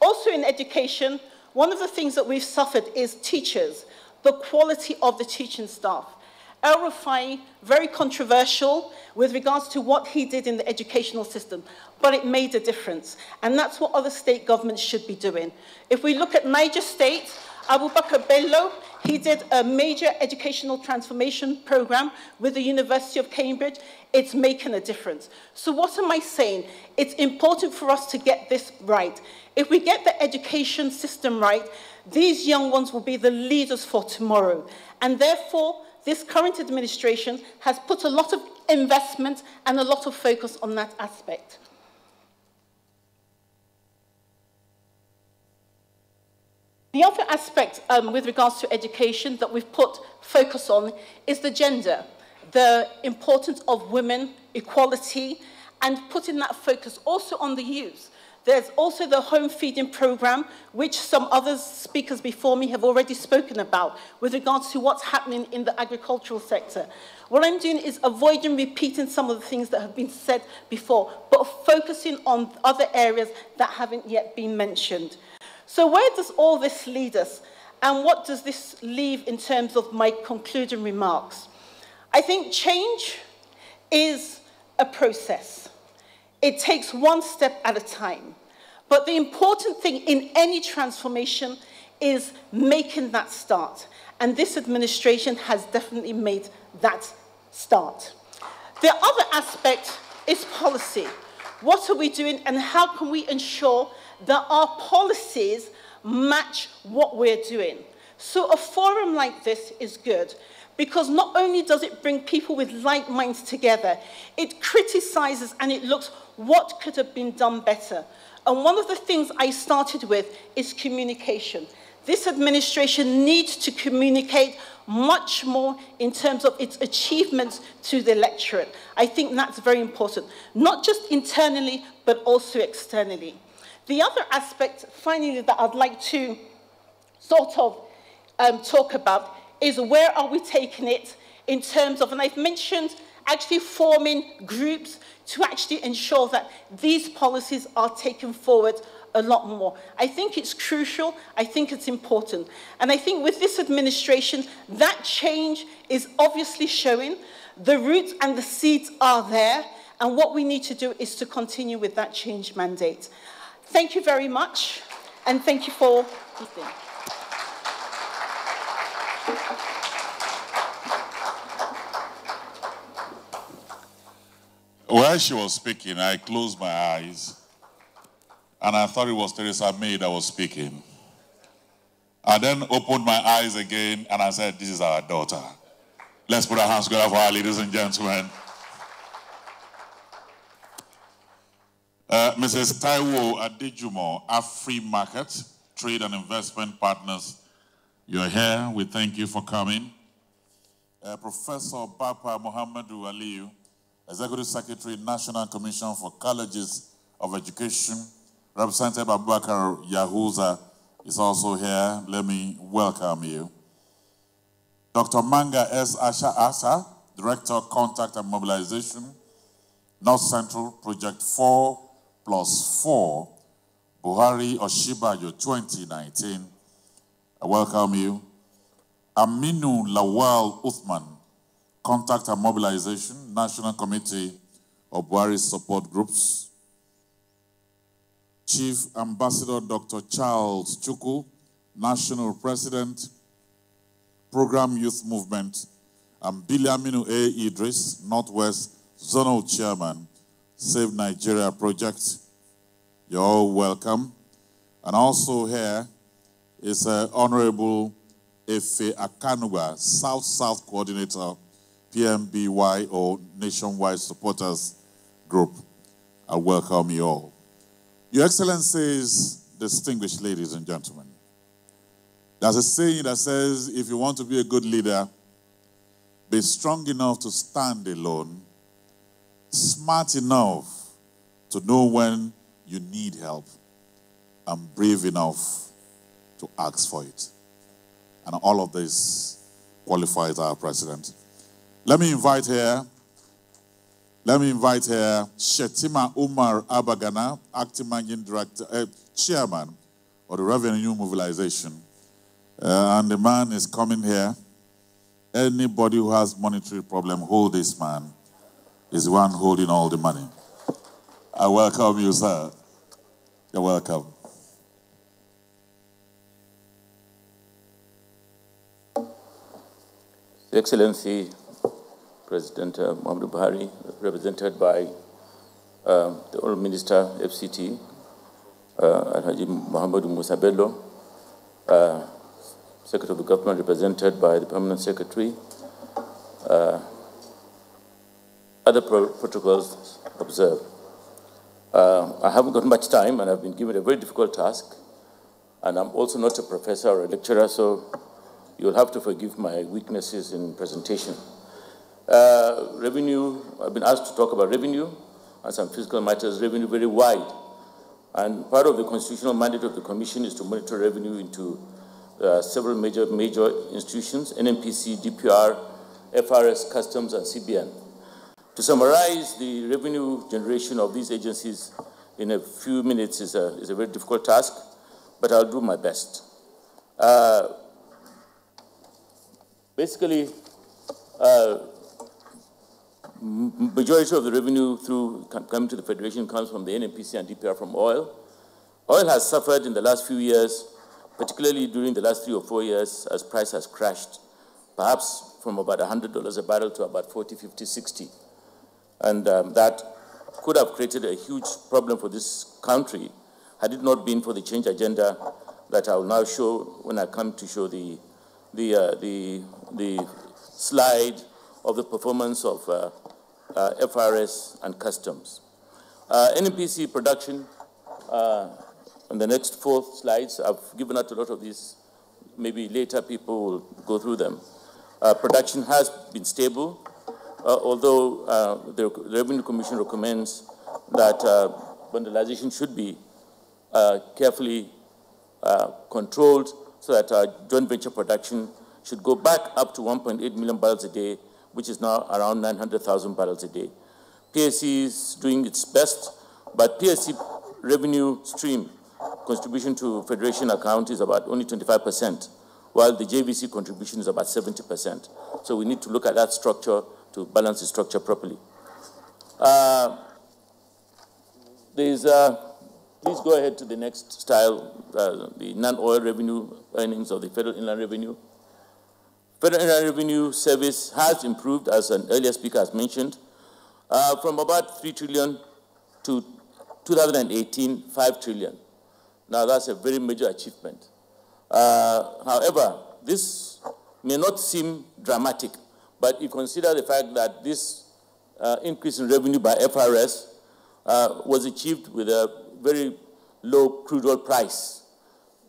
also in education, one of the things that we've suffered is teachers, the quality of the teaching staff. El-Rufai, very controversial with regards to what he did in the educational system, but it made a difference. And that's what other state governments should be doing. If we look at Niger State, Abubakar Bello, he did a major educational transformation program with the University of Cambridge. It's making a difference. So what am I saying? It's important for us to get this right. If we get the education system right, these young ones will be the leaders for tomorrow. And therefore, this current administration has put a lot of investment and a lot of focus on that aspect. The other aspect with regards to education that we've put focus on is the gender, the importance of women, equality, and putting that focus also on the youth. There's also the home feeding program, which some other speakers before me have already spoken about with regards to what's happening in the agricultural sector. What I'm doing is avoiding repeating some of the things that have been said before, but focusing on other areas that haven't yet been mentioned. So where does all this lead us? And what does this leave in terms of my concluding remarks? I think change is a process. It takes one step at a time. But the important thing in any transformation is making that start. And this administration has definitely made that start. The other aspect is policy. What are we doing and how can we ensure that our policies match what we're doing? So a forum like this is good because not only does it bring people with like minds together, it criticizes and it looks what could have been done better. And one of the things I started with is communication. This administration needs to communicate much more in terms of its achievements to the electorate. I think that's very important, not just internally, but also externally. The other aspect, finally, that I'd like to sort of talk about is where are we taking it in terms of, and I've mentioned actually forming groups to actually ensure that these policies are taken forward a lot more. I think it's crucial, I think it's important. And I think with this administration, that change is obviously showing. The roots and the seeds are there, and what we need to do is to continue with that change mandate. Thank you very much, and thank you for listening. While she was speaking, I closed my eyes, and I thought it was Theresa May that was speaking. I then opened my eyes again, and I said, this is our daughter. Let's put our hands together for her, ladies and gentlemen. Mrs. Taiwo Adejumo, Afri Market, Trade and Investment Partners, you're here. We thank you for coming. Professor Bapa Muhammadu Aliyu, Executive Secretary, National Commission for Colleges of Education, Representative Abubakar Yahuza is also here. Let me welcome you. Dr. Manga S. Asha Asa, Director, Contact and Mobilization, North Central Project 4+4, Buhari Oshibajo 2019. I welcome you. Aminu Lawal Uthman, Contact and Mobilization, National Committee of Buhari Support Groups. Chief Ambassador Dr. Charles Chukwu, National President, Program Youth Movement, and Biliaminu A. Idris, Northwest Zonal Chairman, Save Nigeria Project. You're all welcome. And also here is Honorable Efe Akanuga, South-South Coordinator, PMBY or Nationwide Supporters Group. I welcome you all. Your Excellencies, distinguished ladies and gentlemen, there's a saying that says, if you want to be a good leader, be strong enough to stand alone, smart enough to know when you need help, and brave enough to ask for it. And all of this qualifies our president. Let me invite here Shetima Umar Abagana, Acting Managing Director, Chairman of the Revenue Mobilization. And the man is coming here. Anybody who has monetary problem, hold this man. He's the one holding all the money. I welcome you, sir. You're welcome. Excellency, President Muhammadu Buhari, represented by the Honourable Minister, FCT, Alhaji Muhammadu Musa Bello, Secretary of the Government, represented by the Permanent Secretary, other protocols observed. I haven't got much time, and I've been given a very difficult task, and I'm also not a professor or a lecturer, so you'll have to forgive my weaknesses in presentation. Revenue, I've been asked to talk about revenue and some fiscal matters. Revenue very wide. And part of the constitutional mandate of the Commission is to monitor revenue into several major institutions, NNPC, DPR, FRS, Customs, and CBN. To summarize the revenue generation of these agencies in a few minutes is a very difficult task, but I'll do my best. Basically, majority of the revenue coming to the Federation comes from the NNPC and DPR from oil. Oil has suffered in the last few years, particularly during the last 3 or 4 years, as price has crashed, perhaps from about $100 a barrel to about 40, 50, 60. And that could have created a huge problem for this country had it not been for the change agenda that I will now show when I come to show the slide of the performance of FRS and Customs. NNPC production, on the next 4 slides, I've given out a lot of these. Maybe later people will go through them. Production has been stable, although the Revenue Commission recommends that vandalization should be carefully controlled so that joint venture production should go back up to 1.8 million barrels a day, which is now around 900,000 barrels a day. PSC is doing its best, but PSC revenue stream contribution to Federation account is about only 25%, while the JVC contribution is about 70%. So we need to look at that structure to balance the structure properly. Please go ahead to the next style, the non-oil revenue earnings of the Federal Inland Revenue. Federal Inland Revenue Service has improved, as an earlier speaker has mentioned, from about 3 trillion to 2018, 5 trillion. Now, that's a very major achievement. However, this may not seem dramatic, but you consider the fact that this increase in revenue by FRS was achieved with a very low crude oil price.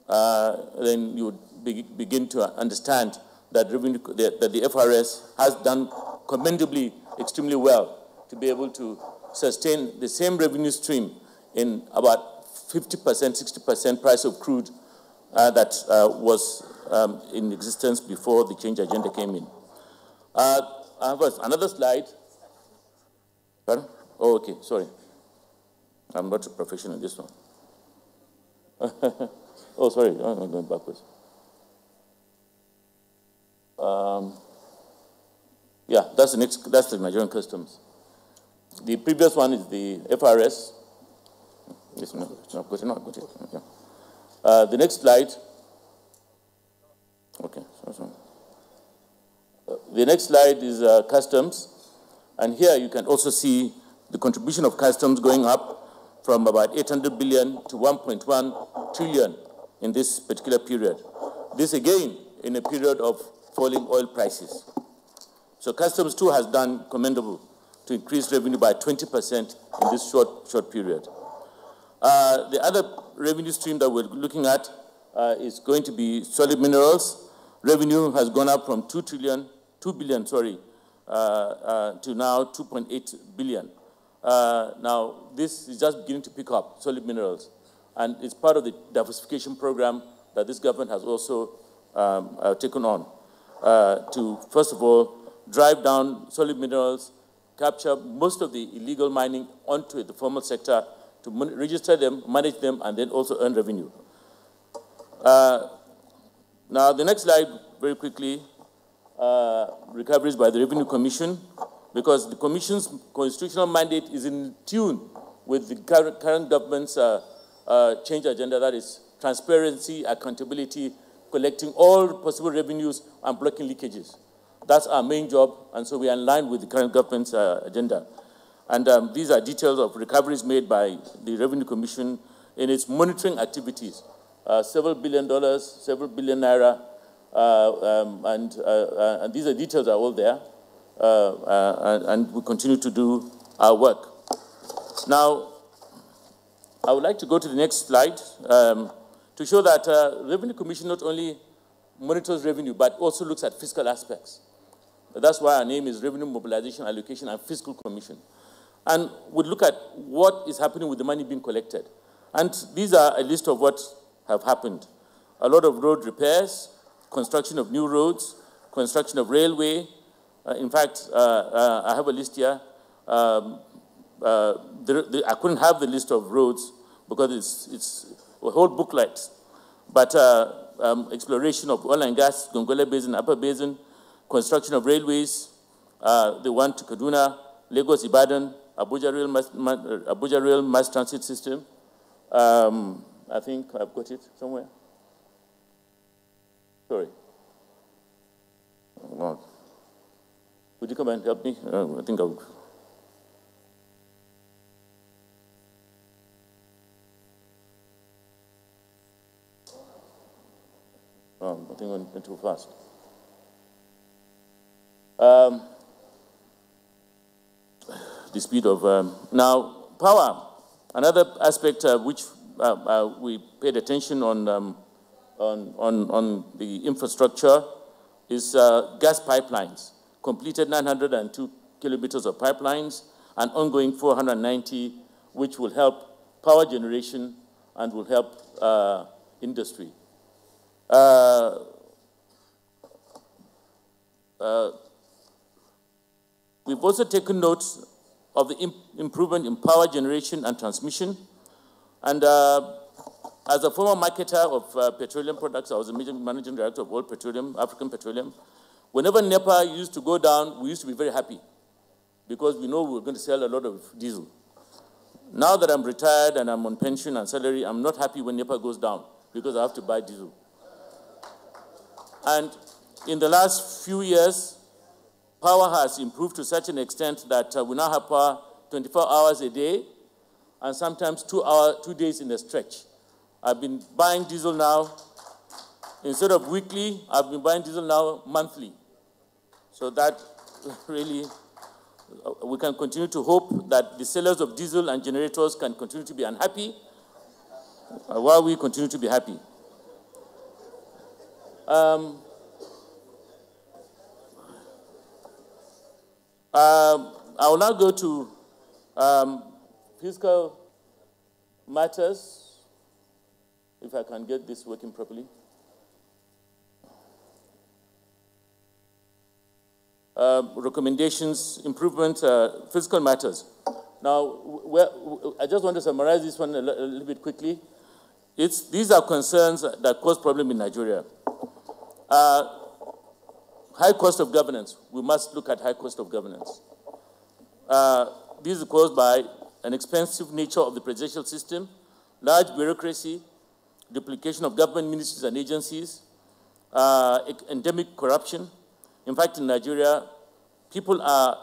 Then you would begin to understand that the FRS has done commendably, extremely well to be able to sustain the same revenue stream in about 50%, 60% price of crude that was in existence before the change agenda came in. I have another slide. Pardon? Oh, okay, sorry. I'm not a professional in this one. Oh, sorry, I'm going backwards. Yeah, that's the Nigerian Customs. The previous one is the FRS. Yes, no, got it. Yeah. The next slide. Okay, sorry. The next slide is Customs. And here you can also see the contribution of Customs going up from about 800 billion to 1.1 trillion in this particular period. This again in a period of falling oil prices. So Customs too has done commendable to increase revenue by 20% in this short period. The other revenue stream that we're looking at is going to be solid minerals. Revenue has gone up from 2 billion, to now 2.8 billion. Now, this is just beginning to pick up, solid minerals. And it's part of the diversification program that this government has also taken on to, first of all, drive down solid minerals, capture most of the illegal mining onto the formal sector, to register them, manage them, and then also earn revenue. Now, the next slide, very quickly, recoveries by the Revenue Commission, because the Commission's constitutional mandate is in tune with the current government's change agenda, that is transparency, accountability, collecting all possible revenues and blocking leakages. That's our main job, and so we are in line with the current government's agenda. And these are details of recoveries made by the Revenue Commission in its monitoring activities. Several $billion, several billion naira, and these details are all there. And we continue to do our work. Now, I would like to go to the next slide to show that Revenue Commission not only monitors revenue, but also looks at fiscal aspects. That's why our name is Revenue Mobilization, Allocation, and Fiscal Commission. And we look at what is happening with the money being collected. And these are a list of what have happened. A lot of road repairs, construction of new roads, construction of railway. In fact, I have a list here. I couldn't have the list of roads because it's a whole booklet. But exploration of oil and gas, Gongola Basin, Upper Basin, construction of railways, the one to Kaduna, Lagos, Ibadan, Abuja Rail Mass Transit System. I think I've got it somewhere. Sorry. Oh, would you come and help me? I think I'll... I think I went too fast. The speed of... now, power. Another aspect which we paid attention on the infrastructure is gas pipelines. Completed 902 kilometers of pipelines and ongoing 490, which will help power generation and will help industry. We've also taken note of the improvement in power generation and transmission. And as a former marketer of petroleum products, I was a managing director of World Petroleum, African Petroleum. Whenever NEPA used to go down, we used to be very happy because we know we were going to sell a lot of diesel. Now that I'm retired and I'm on pension and salary, I'm not happy when NEPA goes down because I have to buy diesel. And in the last few years, power has improved to such an extent that we now have power 24 hours a day and sometimes 2 days in a stretch. I've been buying diesel now, instead of weekly, I've been buying diesel now monthly. So that really, we can continue to hope that the sellers of diesel and generators can continue to be unhappy while we continue to be happy. I will now go to fiscal matters, if I can get this working properly. Recommendations, improvement, fiscal matters. Now, I just want to summarize this one a little bit quickly. These are concerns that cause problem in Nigeria. High cost of governance. We must look at high cost of governance. This is caused by an expensive nature of the presidential system, large bureaucracy, duplication of government ministries and agencies, endemic corruption. In fact, in Nigeria, people are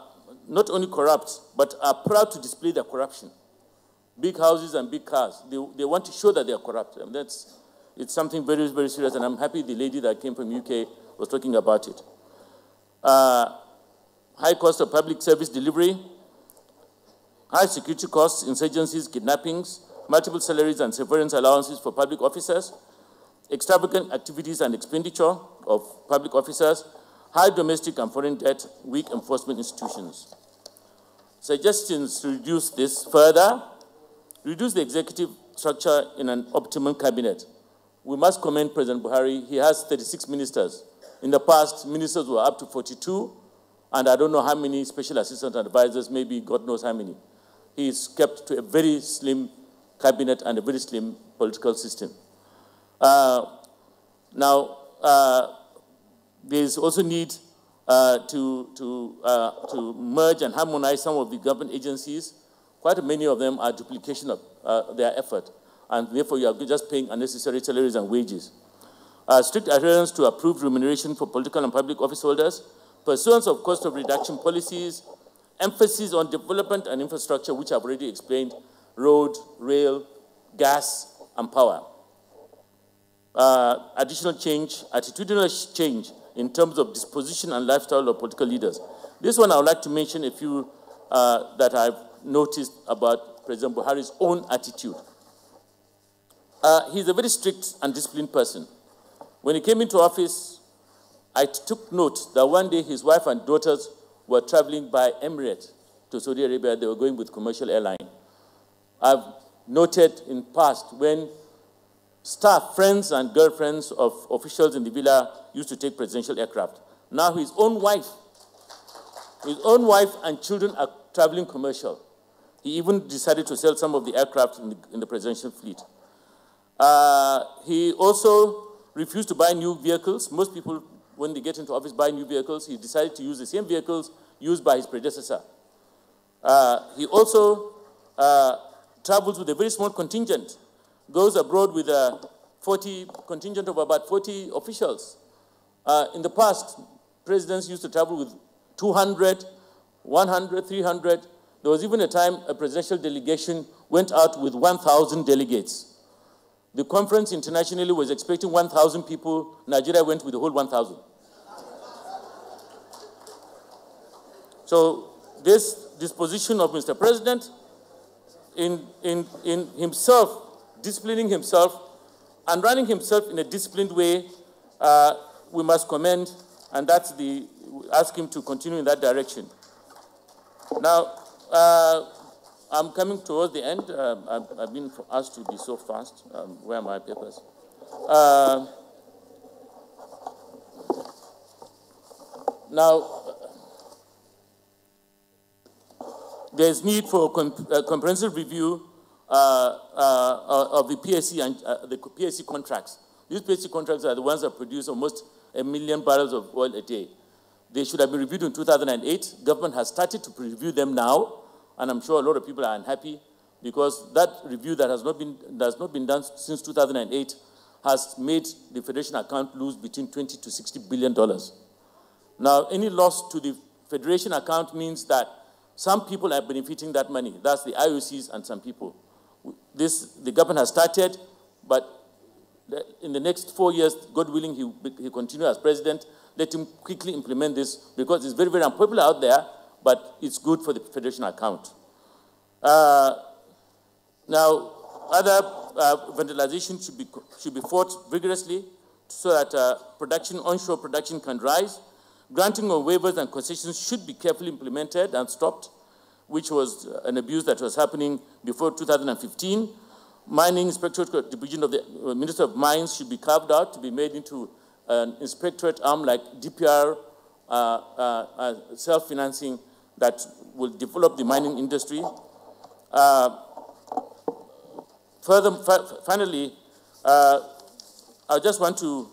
not only corrupt, but are proud to display their corruption. Big houses and big cars. They want to show that they are corrupt. And it's something very, very serious, and I'm happy the lady that came from UK was talking about it. High cost of public service delivery, high security costs, insurgencies, kidnappings, multiple salaries and severance allowances for public officers, extravagant activities and expenditure of public officers, high domestic and foreign debt, weak enforcement institutions. Suggestions to reduce this further: reduce the executive structure in an optimum cabinet. We must commend President Buhari. He has 36 ministers. In the past, ministers were up to 42, and I don't know how many special assistant advisors, maybe God knows how many. He is kept to a very slim cabinet and a very slim political system. Now, there is also need to merge and harmonize some of the government agencies. Quite many of them are duplication of their effort, and therefore you are just paying unnecessary salaries and wages. Strict adherence to approved remuneration for political and public office holders, pursuance of cost of reduction policies, emphasis on development and infrastructure, which I've already explained, road, rail, gas, and power. Additional change, attitudinal change in terms of disposition and lifestyle of political leaders. This one I would like to mention a few that I've noticed about President Buhari's own attitude. He's a very strict and disciplined person. When he came into office, I took note that one day his wife and daughters were traveling by Emirates to Saudi Arabia. They were going with commercial airline. I've noted in past when staff, friends and girlfriends of officials in the villa used to take presidential aircraft. Now his own wife and children are traveling commercial. He even decided to sell some of the aircraft in the presidential fleet. He also refused to buy new vehicles. Most people, when they get into office, buy new vehicles. He decided to use the same vehicles used by his predecessor. He also travels with a very small contingent, goes abroad with a contingent of about 40 officials. In the past, presidents used to travel with 200, 100, 300. There was even a time a presidential delegation went out with 1,000 delegates. The conference internationally was expecting 1,000 people. Nigeria went with the whole 1,000. So this disposition of Mr. President in himself, disciplining himself and running himself in a disciplined way, we must commend, and ask him to continue in that direction. Now, I'm coming towards the end. I've been asked to be so fast. Where are my papers? Now, there's need for a comprehensive review of the PSC and the PSC contracts. These PSC contracts are the ones that produce almost 1 million barrels of oil a day. They should have been reviewed in 2008. Government has started to review them now, and I'm sure a lot of people are unhappy because that review that has not been done since 2008 has made the Federation account lose between $20 to $60 billion. Now, any loss to the Federation account means that some people are benefiting that money. That's the IOCs and some people. The government has started, but in the next 4 years, God willing, he continue as president. Let him quickly implement this because it's very, very unpopular out there, but it's good for the Federation account. Now, other vandalization should be fought vigorously so that onshore production can rise. Granting of waivers and concessions should be carefully implemented and stopped, which was an abuse that was happening before 2015. Mining Inspectorate Division of the Minister of Mines should be carved out to be made into an inspectorate arm like DPR, self-financing that will develop the mining industry. Finally, I just want to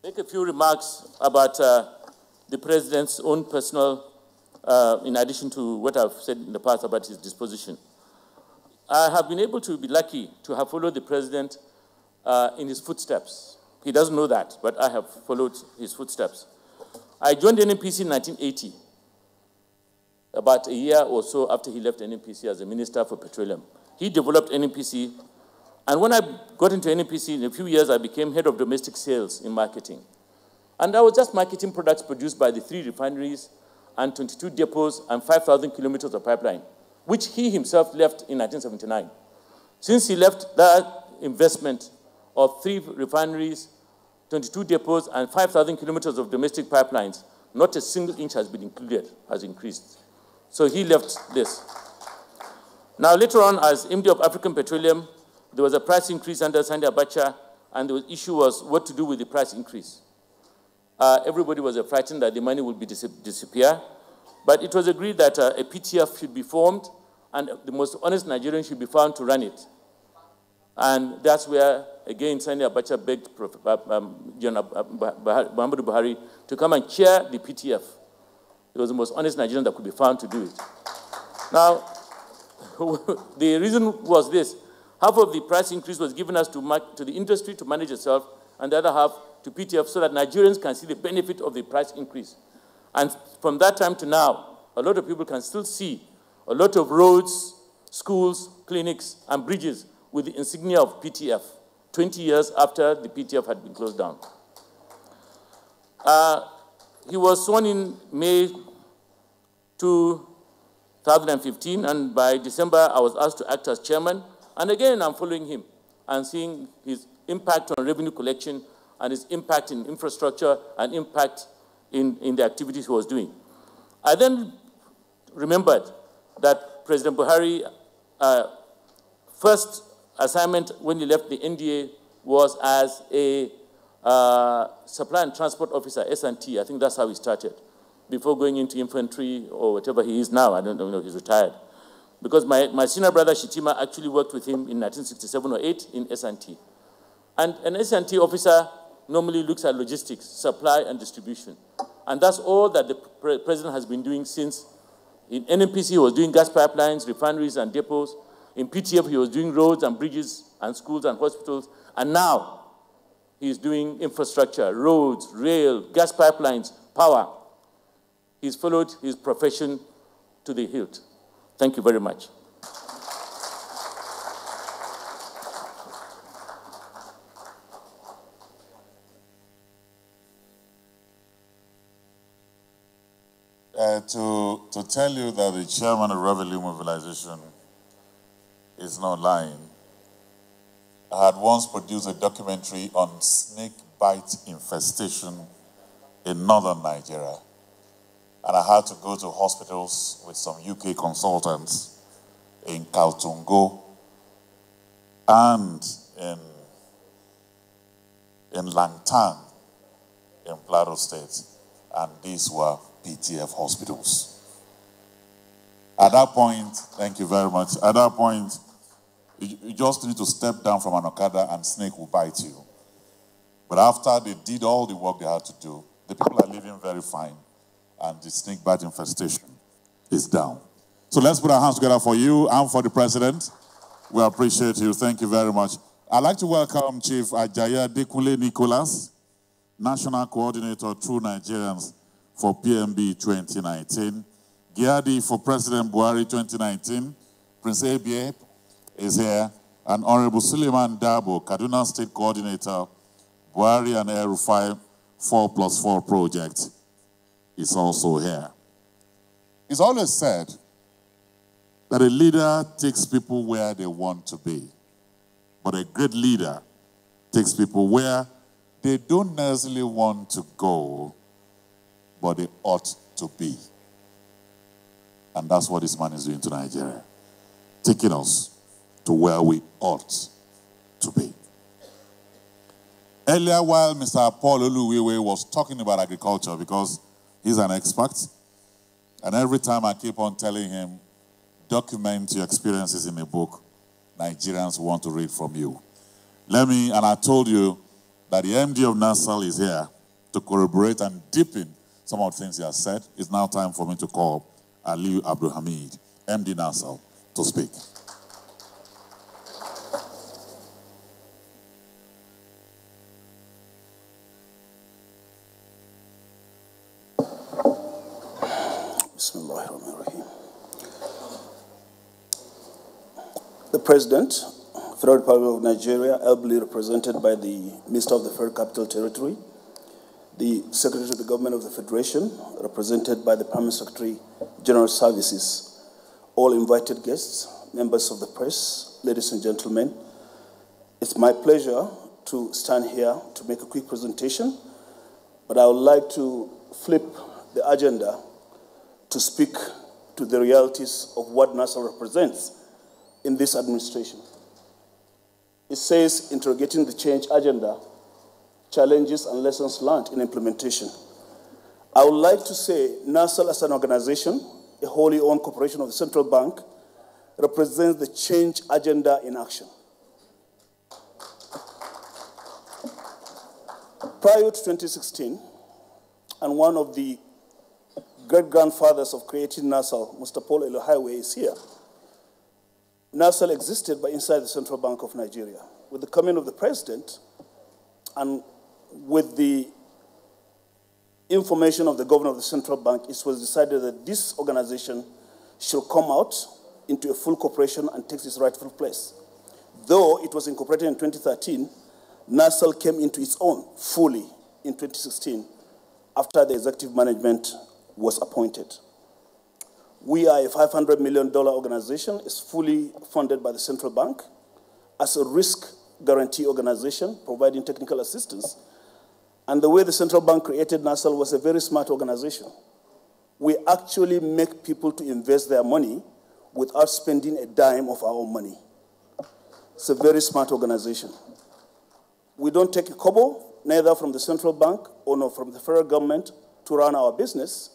make a few remarks about the President's own personal, in addition to what I've said in the past about his disposition. I have been able to be lucky to have followed the President in his footsteps. He doesn't know that, but I have followed his footsteps. I joined NNPC in 1980, about a year or so after he left NNPC as a Minister for Petroleum. He developed NNPC, and when I got into NNPC, in a few years, I became head of domestic sales in marketing. And I was just marketing products produced by the 3 refineries and 22 depots and 5,000 kilometers of pipeline, which he himself left in 1979. Since he left that investment of 3 refineries, 22 depots, and 5,000 kilometers of domestic pipelines, not a single inch has been included, has increased. So he left this. Now, later on, as MD of African Petroleum, there was a price increase under Sani Abacha, and the issue was what to do with the price increase. Everybody was frightened that the money would disappear, but it was agreed that a PTF should be formed, and the most honest Nigerian should be found to run it. And that's where, again, Sani Abacha begged Muhammadu Buhari to come and chair the PTF. It was the most honest Nigerian that could be found to do it. Now, the reason was this. Half of the price increase was given us to the industry to manage itself, and the other half to PTF so that Nigerians can see the benefit of the price increase. And from that time to now, a lot of people can still see a lot of roads, schools, clinics, and bridges with the insignia of PTF, 20 years after the PTF had been closed down. He was sworn in May 2015, and by December, I was asked to act as chairman. And again, I'm following him and seeing his impact on revenue collection and his impact in infrastructure and impact in the activities he was doing. I then remembered that President Buhari, first assignment when he left the NDA was as a supply and transport officer, S&T. I think that's how he started, before going into infantry or whatever he is now. I don't know, he's retired. Because my senior brother Shitima actually worked with him in 1967 or 8 in S&T. And an S&T officer normally looks at logistics, supply and distribution. And that's all that the president has been doing since. In NNPC, he was doing gas pipelines, refineries and depots. In PTF, he was doing roads and bridges and schools and hospitals. And now, he's doing infrastructure, roads, rail, gas pipelines, power. He's followed his profession to the hilt. Thank you very much. To tell you that the chairman of Revenue Mobilization is not lying, I had once produced a documentary on snake bite infestation in northern Nigeria. And I had to go to hospitals with some UK consultants in Kaltungo and in Langtang in Plateau State. And these were PTF hospitals. At that point, thank you very much. At that point, you just need to step down from an Okada and snake will bite you. But after they did all the work they had to do, the people are living very fine and the snake bite infestation is down. So let's put our hands together for you and for the president. We appreciate you. Thank you very much. I'd like to welcome Chief Ajaya Dekule Nicholas, National Coordinator True Nigerians for PMB 2019. Giadi for President Buhari 2019. Prince Abie is here. And Honorable Suleiman Dabo, Kaduna State Coordinator, Buhari and El-Rufai 4+4 project, is also here. It's always said that a leader takes people where they want to be. But a great leader takes people where they don't necessarily want to go, but they ought to be. And that's what this man is doing to Nigeria, taking us to where we ought to be. Earlier, while Mr. Paul Oluwiwe was talking about agriculture, because he's an expert, and every time I keep on telling him, document your experiences in a book, Nigerians want to read from you. And I told you that the MD of NASAL is here to corroborate and deepen some of the things he has said. It's now time for me to call Aliyu Abdulhamid, MD NASAL, to speak. The President, Federal Republic of Nigeria, ably represented by the Minister of the Federal Capital Territory, the Secretary of the Government of the Federation, represented by the Permanent Secretary, General Services, all invited guests, members of the press, ladies and gentlemen, it's my pleasure to stand here to make a quick presentation, but I would like to flip the agenda to speak to the realities of what NASA represents in this administration. It says, interrogating the change agenda, challenges and lessons learned in implementation. I would like to say NASAL as an organization, a wholly owned corporation of the central bank, represents the change agenda in action. Prior to 2016, and one of the great-grandfathers of creating NASAL, Mr. Paul Oluwiwe, is here. NASAL existed by inside the Central Bank of Nigeria. With the coming of the president and with the information of the governor of the central bank, it was decided that this organization should come out into a full corporation and take its rightful place. Though it was incorporated in 2013, NASAL came into its own fully in 2016 after the executive management was appointed. We are a $500 million organization. It's fully funded by the central bank as a risk guarantee organization providing technical assistance. And the way the central bank created NASAL was a very smart organization. We actually make people to invest their money without spending a dime of our own money. It's a very smart organization. We don't take a kobo, neither from the central bank or from the federal government, to run our business.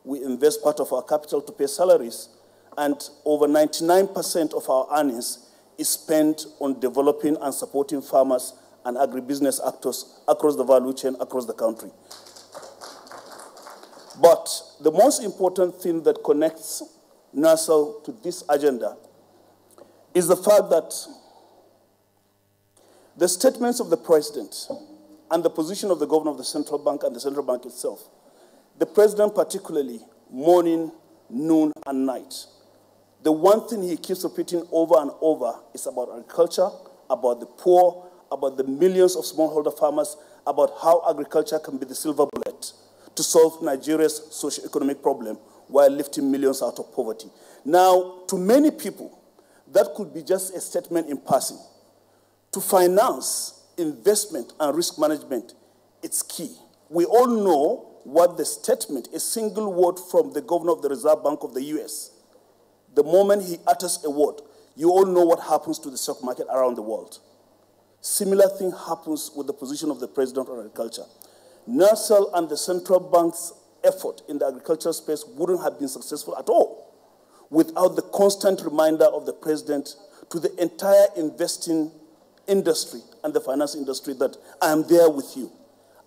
We invest part of our capital to pay salaries, and over 99% of our earnings is spent on developing and supporting farmers and agribusiness actors across the value chain, across the country. But the most important thing that connects NASL to this agenda is the fact that the statements of the president and the position of the governor of the central bank and the central bank itself, the president particularly, morning, noon, and night, the one thing he keeps repeating over and over is about agriculture, about the poor, about the millions of smallholder farmers, about how agriculture can be the silver bullet to solve Nigeria's socio-economic problem while lifting millions out of poverty. Now, to many people, that could be just a statement in passing. To finance, investment, and risk management, it's key. We all know what the statement, a single word from the governor of the Reserve Bank of the US, the moment he utters a word, you all know what happens to the stock market around the world. Similar thing happens with the position of the president on agriculture. NASL and the central bank's effort in the agricultural space wouldn't have been successful at all without the constant reminder of the president to the entire investing industry and the finance industry that I am there with you.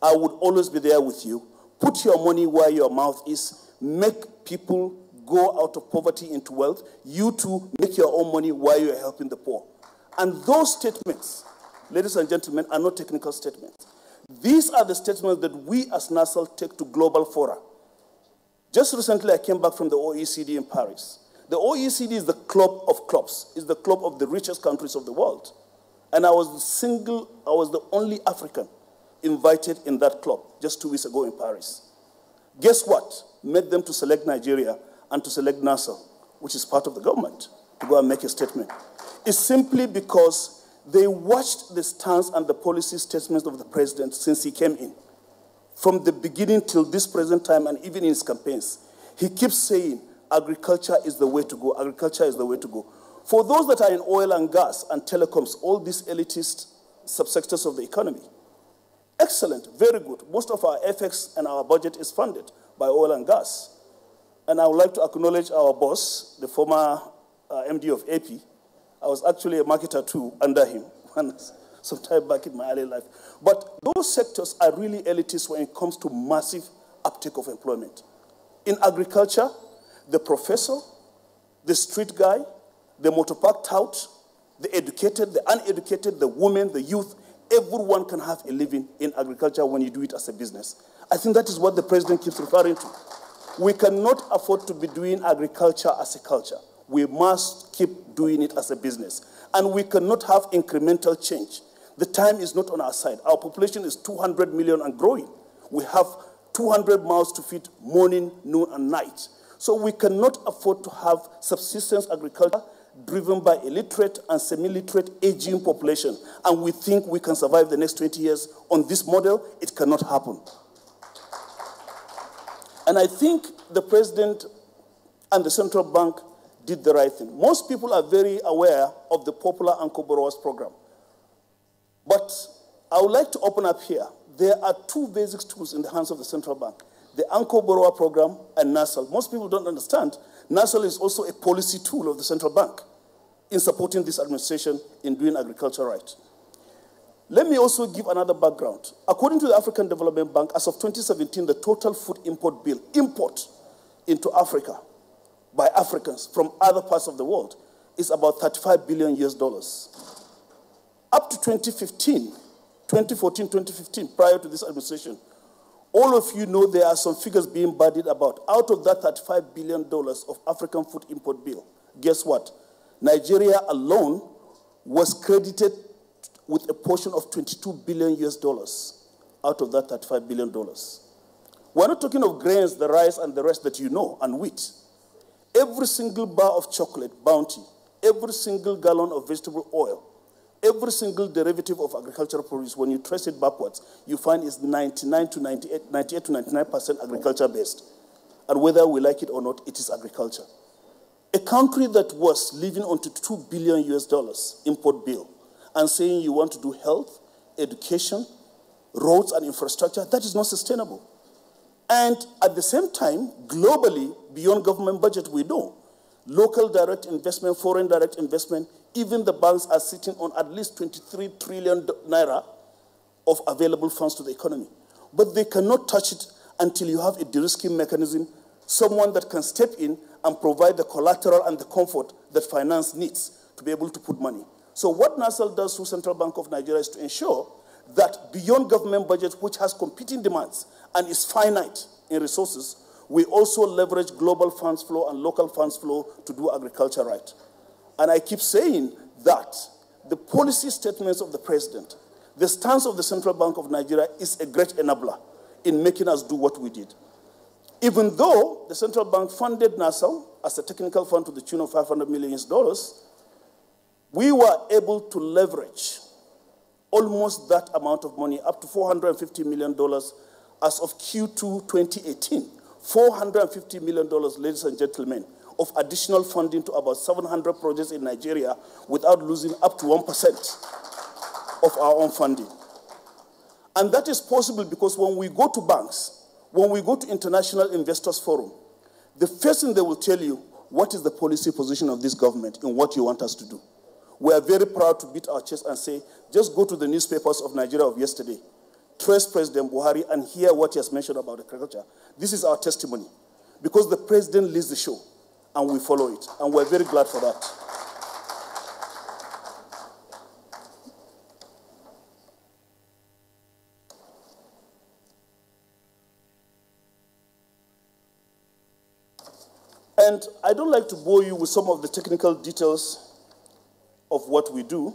I would always be there with you. Put your money where your mouth is. Make people go out of poverty into wealth. You too, make your own money while you are helping the poor. And those statements, ladies and gentlemen, are not technical statements. These are the statements that we as NASL take to global fora. Just recently, I came back from the OECD in Paris. The OECD is the club of clubs. It's the club of the richest countries of the world. And I was the only African invited in that club just 2 weeks ago in Paris. Guess what? Made them to select Nigeria and to select NASL, which is part of the government, to go and make a statement. It's simply because they watched the stance and the policy statements of the president since he came in. From the beginning till this present time, and even in his campaigns, he keeps saying, agriculture is the way to go, agriculture is the way to go. For those that are in oil and gas and telecoms, all these elitist subsectors of the economy, excellent, very good. Most of our FX and our budget is funded by oil and gas. And I would like to acknowledge our boss, the former MD of AP. I was actually a marketer too under him some time back in my early life. But those sectors are really elitist when it comes to massive uptake of employment. In agriculture, the professor, the street guy, the motor park tout, the educated, the uneducated, the women, the youth, everyone can have a living in agriculture when you do it as a business. I think that is what the president keeps referring to. We cannot afford to be doing agriculture as a culture. We must keep doing it as a business. And we cannot have incremental change. The time is not on our side. Our population is 200 million and growing. We have 200 mouths to feed morning, noon, and night. So we cannot afford to have subsistence agriculture driven by illiterate and semi-literate aging population. And we think we can survive the next 20 years on this model. It cannot happen. And I think the president and the central bank did the right thing. Most people are very aware of the popular Anchor Borrowers program. But I would like to open up here. There are two basic tools in the hands of the central bank, the Anchor Borrower program and NASL. Most people don't understand. NASL is also a policy tool of the central bank in supporting this administration in doing agriculture right. Let me also give another background. According to the African Development Bank, as of 2017, the total food import bill, import into Africa by Africans from other parts of the world, is about $35 billion US. Up to 2014, 2015, prior to this administration, all of you know there are some figures being bandied about. Out of that $35 billion of African food import bill, guess what? Nigeria alone was credited with a portion of $22 billion US out of that $35 billion. We're not talking of grains, the rice, and the rest that you know, and wheat. Every single bar of chocolate, Bounty, every single gallon of vegetable oil, every single derivative of agricultural produce, when you trace it backwards, you find it's 98 to 99% agriculture-based. And whether we like it or not, it is agriculture. A country that was living on $2 billion US import bill and saying you want to do health, education, roads and infrastructure, that is not sustainable. And at the same time, globally, beyond government budget, we know, local direct investment, foreign direct investment, even the banks are sitting on at least 23 trillion naira of available funds to the economy. But they cannot touch it until you have a de-risking mechanism, someone that can step in and provide the collateral and the comfort that finance needs to be able to put money. So what NASAL does through Central Bank of Nigeria is to ensure that beyond government budget, which has competing demands and is finite in resources, we also leverage global funds flow and local funds flow to do agriculture right. And I keep saying that the policy statements of the president, the stance of the Central Bank of Nigeria is a great enabler in making us do what we did. Even though the central bank funded NASAL as a technical fund to the tune of $500 million, we were able to leverage almost that amount of money, up to $450 million as of Q2 2018. $450 million, ladies and gentlemen, of additional funding to about 700 projects in Nigeria without losing up to 1% of our own funding. And that is possible because when we go to banks, when we go to International Investors Forum, the first thing they will tell you, what is the policy position of this government and what you want us to do? We are very proud to beat our chest and say, just go to the newspapers of Nigeria of yesterday, trace President Buhari and hear what he has mentioned about agriculture. This is our testimony. Because the president leads the show and we follow it. And we're very glad for that. And I don't like to bore you with some of the technical details of what we do.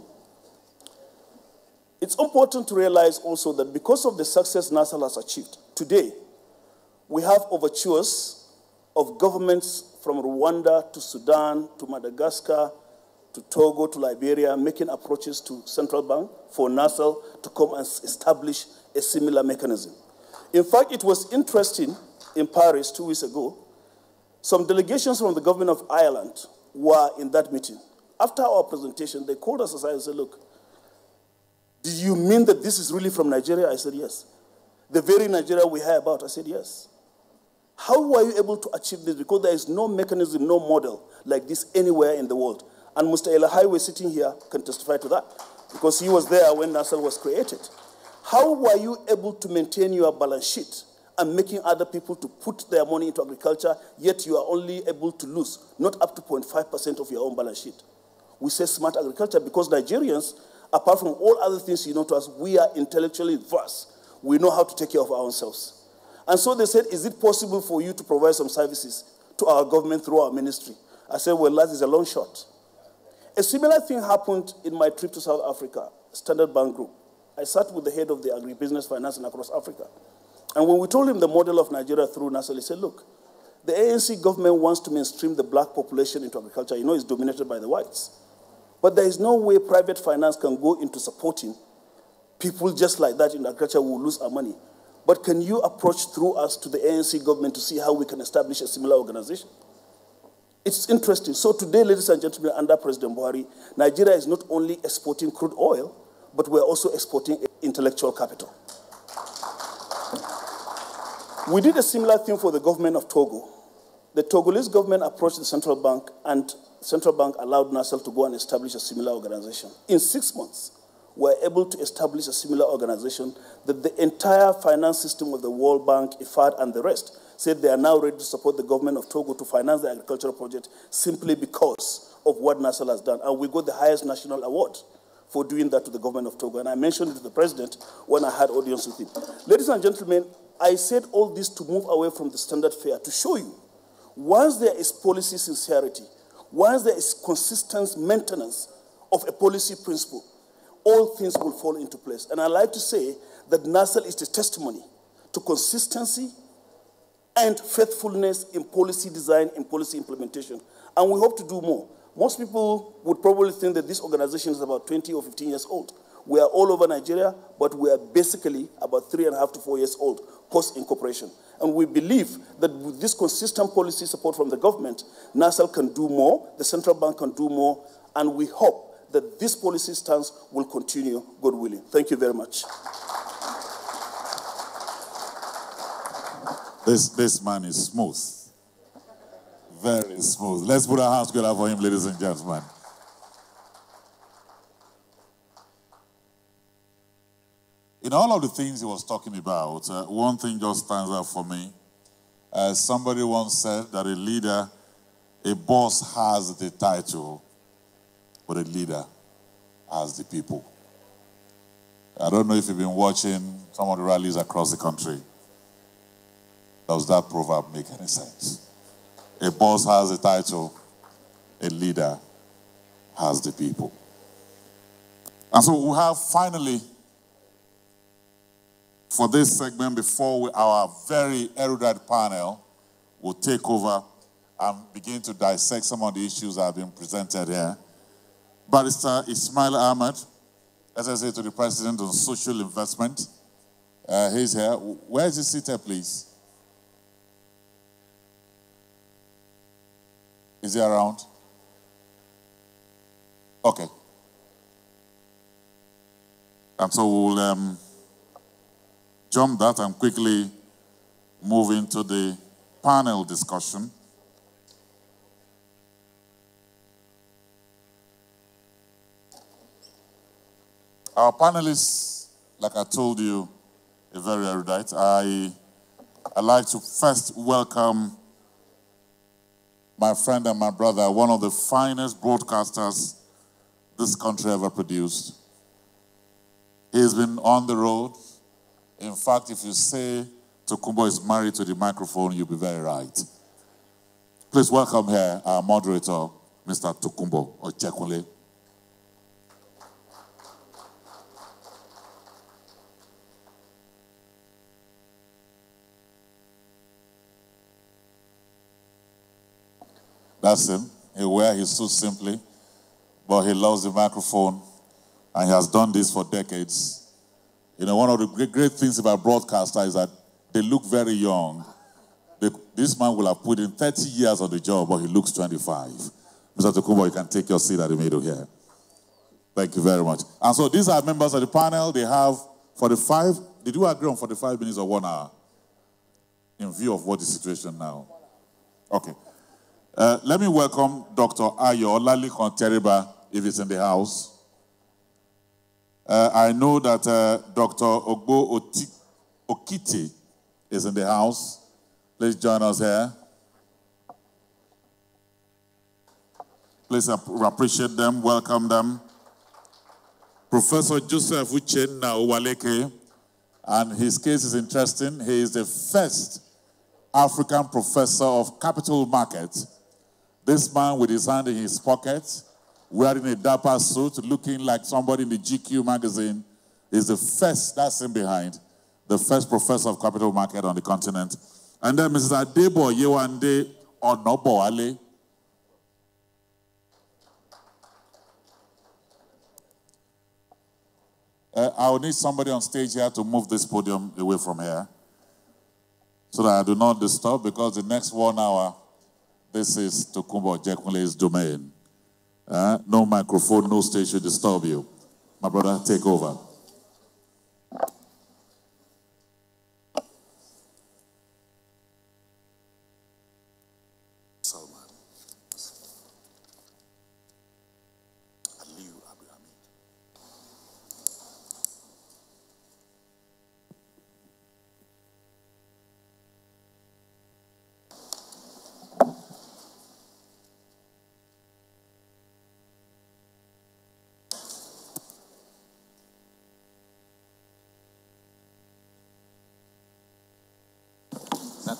It's important to realize also that because of the success NASAL has achieved, today we have overtures of governments from Rwanda to Sudan to Madagascar to Togo to Liberia making approaches to central bank for NASAL to come and establish a similar mechanism. In fact, it was interesting in Paris 2 weeks ago. Some delegations from the government of Ireland were in that meeting. After our presentation, they called us aside and said, look, did you mean that this is really from Nigeria? I said, yes. The very Nigeria we hear about? I said, yes. How were you able to achieve this? Because there is no mechanism, no model like this anywhere in the world. And Mr. Elahaiwe sitting here can testify to that because he was there when NASAL was created. How were you able to maintain your balance sheet and making other people to put their money into agriculture, yet you are only able to lose, not up to 0.5% of your own balance sheet? We say smart agriculture because Nigerians, apart from all other things you know to us, we are intellectually versed. We know how to take care of our own selves. And so they said, is it possible for you to provide some services to our government through our ministry? I said, well, that is a long shot. A similar thing happened in my trip to South Africa, Standard Bank Group. I sat with the head of the agribusiness financing across Africa. And when we told him the model of Nigeria through NASAL, he said, look, the ANC government wants to mainstream the black population into agriculture. You know, it's dominated by the whites. But there is no way private finance can go into supporting people just like that in agriculture who will lose our money. But can you approach through us to the ANC government to see how we can establish a similar organization? It's interesting. So today, ladies and gentlemen, under President Buhari, Nigeria is not only exporting crude oil, but we're also exporting intellectual capital. We did a similar thing for the government of Togo. The Togolese government approached the central bank, and the central bank allowed NASAL to go and establish a similar organization. In 6 months, we were able to establish a similar organization that the entire finance system of the World Bank, IFAD, and the rest said they are now ready to support the government of Togo to finance the agricultural project simply because of what NASAL has done. And we got the highest national award for doing that to the government of Togo. And I mentioned it to the president when I had audience with him. Ladies and gentlemen, I said all this to move away from the standard fare to show you, once there is policy sincerity, once there is consistent maintenance of a policy principle, all things will fall into place. And I like to say that NASAL is the testimony to consistency and faithfulness in policy design and policy implementation. And we hope to do more. Most people would probably think that this organization is about 20 or 15 years old. We are all over Nigeria, but we are basically about 3.5 to 4 years old, post-incorporation. And we believe that with this consistent policy support from the government, NASAL can do more, the central bank can do more, and we hope that this policy stance will continue, God willing. Thank you very much. This man is smooth. Very smooth. Let's put our hands together for him, ladies and gentlemen. In all of the things he was talking about, one thing just stands out for me. Somebody once said that a leader, a boss has the title, but a leader has the people. I don't know if you've been watching some of the rallies across the country. Does that proverb make any sense? A boss has the title, a leader has the people. And so we have finally, for this segment, before our very erudite panel will take over and begin to dissect some of the issues that have been presented here, Barrister Ismail Ahmed, SSA to the President on Social Investment, he's here. Where is he seated, please? Is he around? Okay. And so we'll jump that and quickly move into the panel discussion. Our panelists, like I told you, are very erudite. I'd like to first welcome my friend and my brother, one of the finest broadcasters this country ever produced. He's been on the road. In fact, if you say Tokumbo is married to the microphone, you'll be very right. Please welcome here our moderator, Mr. Tokumbo Ochekunle. That's him. He wears his suit simply, but he loves the microphone, and he has done this for decades. You know, one of the great things about broadcasters is that they look very young. This man will have put in 30 years on the job, but he looks 25. Mr. Tokumbo, you can take your seat at the middle here. Thank you very much. And so these are members of the panel. They have 45. Did you agree on 45 minutes or 1 hour? In view of what is the situation now? Okay. Let me welcome Dr. Ayo Olalikon Teriba, if he's in the house. I know that Dr. Ogbo Okiti is in the house. Please join us here. Please appreciate them, welcome them. Professor Joseph Uchenna Owaleke, and his case is interesting. He is the first African professor of capital markets. This man with his hand in his pocket, wearing a dapper suit, looking like somebody in the GQ magazine, is the first, that's him behind, the first professor of capital market on the continent. And then Mrs. Adebo Yewande Onoboale. I will need somebody on stage here to move this podium away from here so that I do not disturb, because the next 1 hour, this is Tokumbo Ochekunle's domain. No microphone, no stage should disturb you. My brother, take over.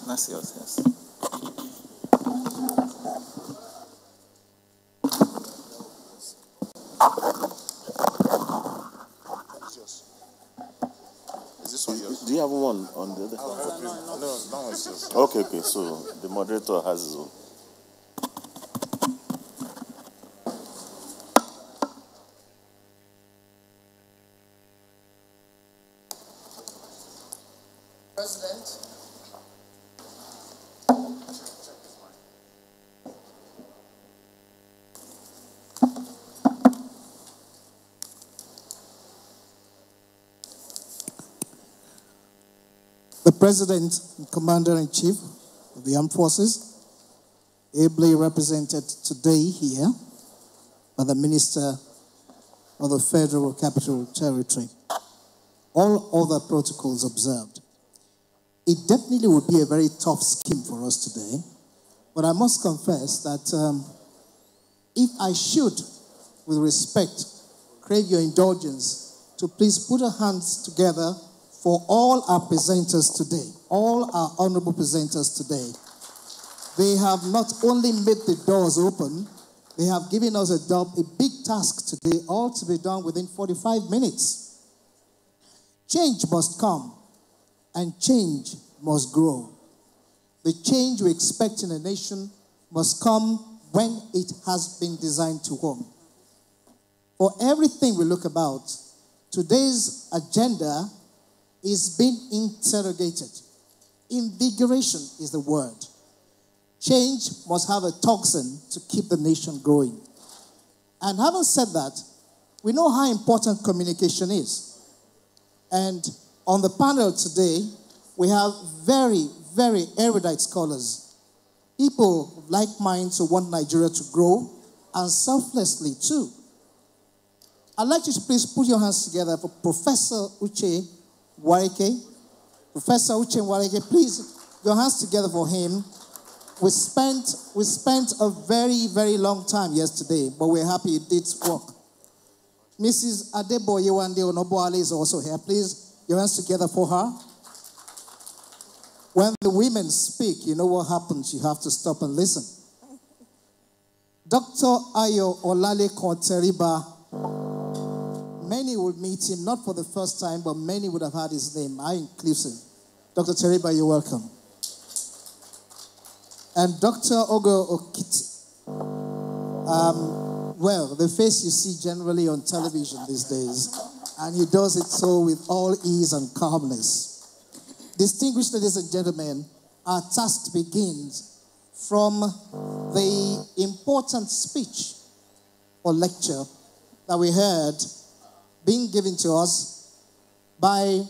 That's yours, yes. Is this one yours? Do you have one on the other? No, that one's yours. Okay, so the moderator has his own. President, the President and Commander-in-Chief of the Armed Forces, ably represented today here by the Minister of the Federal Capital Territory, all other protocols observed. It definitely would be a very tough scheme for us today, but I must confess that if I should, with respect, crave your indulgence to please put our hands together for all our presenters today, all our honorable presenters today. They have not only made the doors open, they have given us a big task today, all to be done within 45 minutes. Change must come, and change must grow. The change we expect in a nation must come when it has been designed to work. For everything we look about, today's agenda is being interrogated. Invigoration is the word. Change must have a toxin to keep the nation growing. And having said that, we know how important communication is. And on the panel today, we have very, very erudite scholars, people of like minds who want Nigeria to grow, and selflessly too. I'd like you to please put your hands together for Professor Uche Warike. Professor Uche Warike, please, your hands together for him. We spent a very, very long time yesterday, but we're happy it did work. Mrs. Adebo Yewande Onoboale is also here. Please, your hands together for her. When the women speak, you know what happens. You have to stop and listen. Dr. Ayo Olale Konteriba, many would meet him, not for the first time, but many would have heard his name, I inclusive. Dr. Teriba, you're welcome. And Dr. Ogo Okiti. Well, the face you see generally on television these days, and he does it so with all ease and calmness. Distinguished ladies and gentlemen, our task begins from the important speech or lecture that we heard being given to us by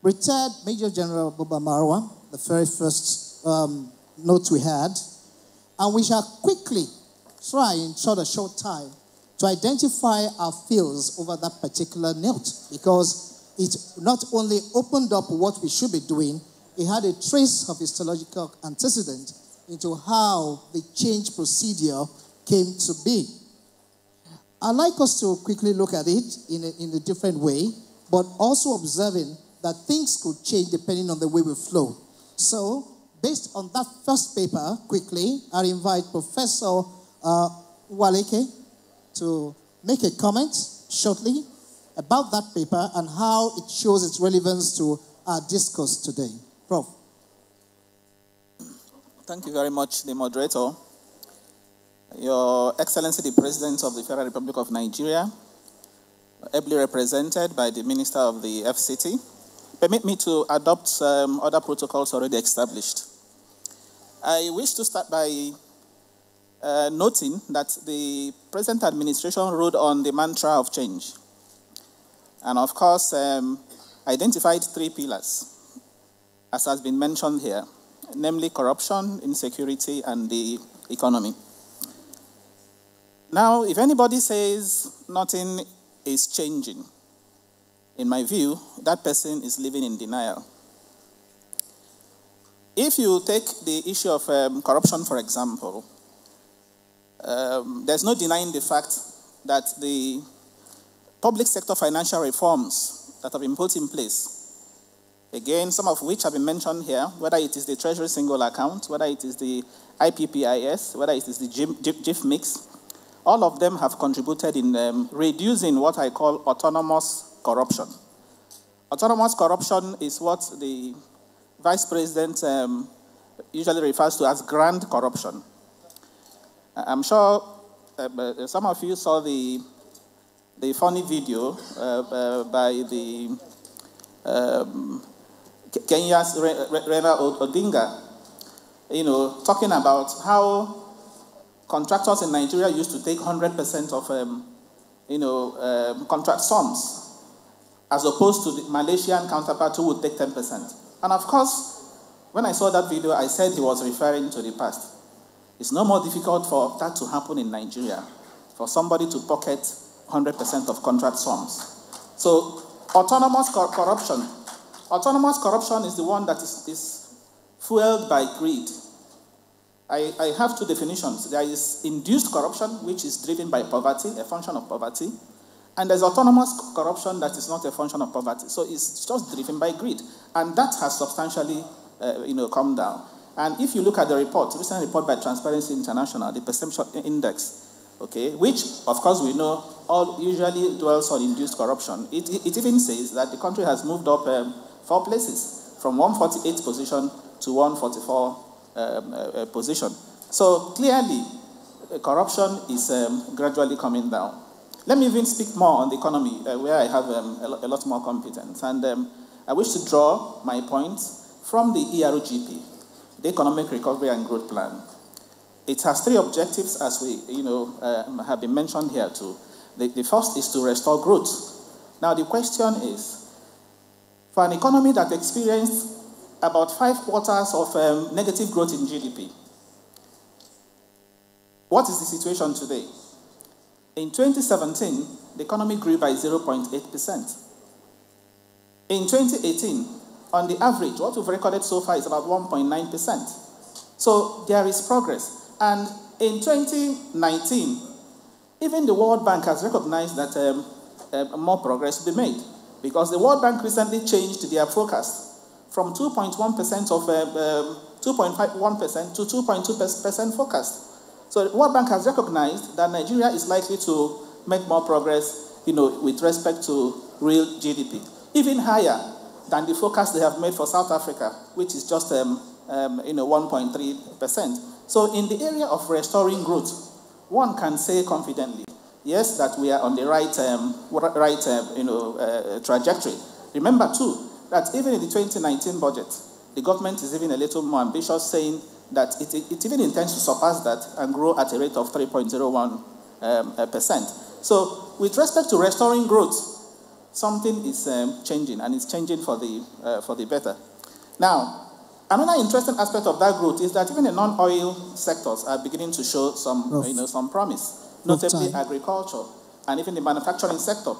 retired Major General Buba Marwa, the very first note we had, and we shall quickly try in a short time to identify our feels over that particular note, because it not only opened up what we should be doing, it had a trace of histological antecedent into how the change procedure came to be. I'd like us to quickly look at it in a different way, but also observing that things could change depending on the way we flow. So, based on that first paper, quickly, I invite Professor Waleke to make a comment shortly about that paper and how it shows its relevance to our discourse today. Prof. Thank you very much, the moderator. Your Excellency, the President of the Federal Republic of Nigeria, ably represented by the Minister of the FCT, permit me to adopt other protocols already established. I wish to start by noting that the present administration rode on the mantra of change, and of course identified 3 pillars, as has been mentioned here, namely corruption, insecurity, and the economy. Now, if anybody says nothing is changing, in my view, that person is living in denial. If you take the issue of corruption, for example, there's no denying the fact that the public sector financial reforms that have been put in place, again, some of which have been mentioned here, whether it is the Treasury Single Account, whether it is the IPPIS, whether it is the GIF mix, all of them have contributed in reducing what I call autonomous corruption. Autonomous corruption is what the Vice President usually refers to as grand corruption. I'm sure some of you saw the funny video by the Kenya's Raila Odinga, talking about how contractors in Nigeria used to take 100% of, contract sums. as opposed to the Malaysian counterpart who would take 10%. And of course, when I saw that video, I said he was referring to the past. It's no more difficult for that to happen in Nigeria, for somebody to pocket 100% of contract sums. So autonomous corruption. Autonomous corruption is the one that is fueled by greed. I have two definitions. There is induced corruption, which is driven by poverty, a function of poverty. And there's autonomous corruption that is not a function of poverty. So it's just driven by greed. And that has substantially come down. And if you look at the report, recent report by Transparency International, the perception index, okay, which, of course, we know all usually dwells on induced corruption. It even says that the country has moved up 4 places, from 148th position to 144 position. So clearly, corruption is gradually coming down. Let me even speak more on the economy, where I have a lot more competence. And I wish to draw my points from the ERGP, the Economic Recovery and Growth Plan. It has 3 objectives, as we have been mentioned here too. The first is to restore growth. Now the question is, for an economy that experienced about 5 quarters of negative growth in GDP, what is the situation today? In 2017, the economy grew by 0.8%. In 2018, on the average, what we've recorded so far is about 1.9%. So there is progress. And in 2019, even the World Bank has recognized that more progress will be made, because the World Bank recently changed their forecast from 2.1% of 2.51% to 2.2% forecast. So the World Bank has recognized that Nigeria is likely to make more progress, with respect to real GDP, even higher than the forecast they have made for South Africa, which is just 1.3%. So in the area of restoring growth, one can say confidently, yes, that we are on the right trajectory. Remember too that even in the 2019 budget, the government is even a little more ambitious, saying that it even intends to surpass that and grow at a rate of 3.01%. So with respect to restoring growth, something is changing, and it's changing for the better. Now, another interesting aspect of that growth is that even the non-oil sectors are beginning to show some promise, notably agriculture and even the manufacturing sector.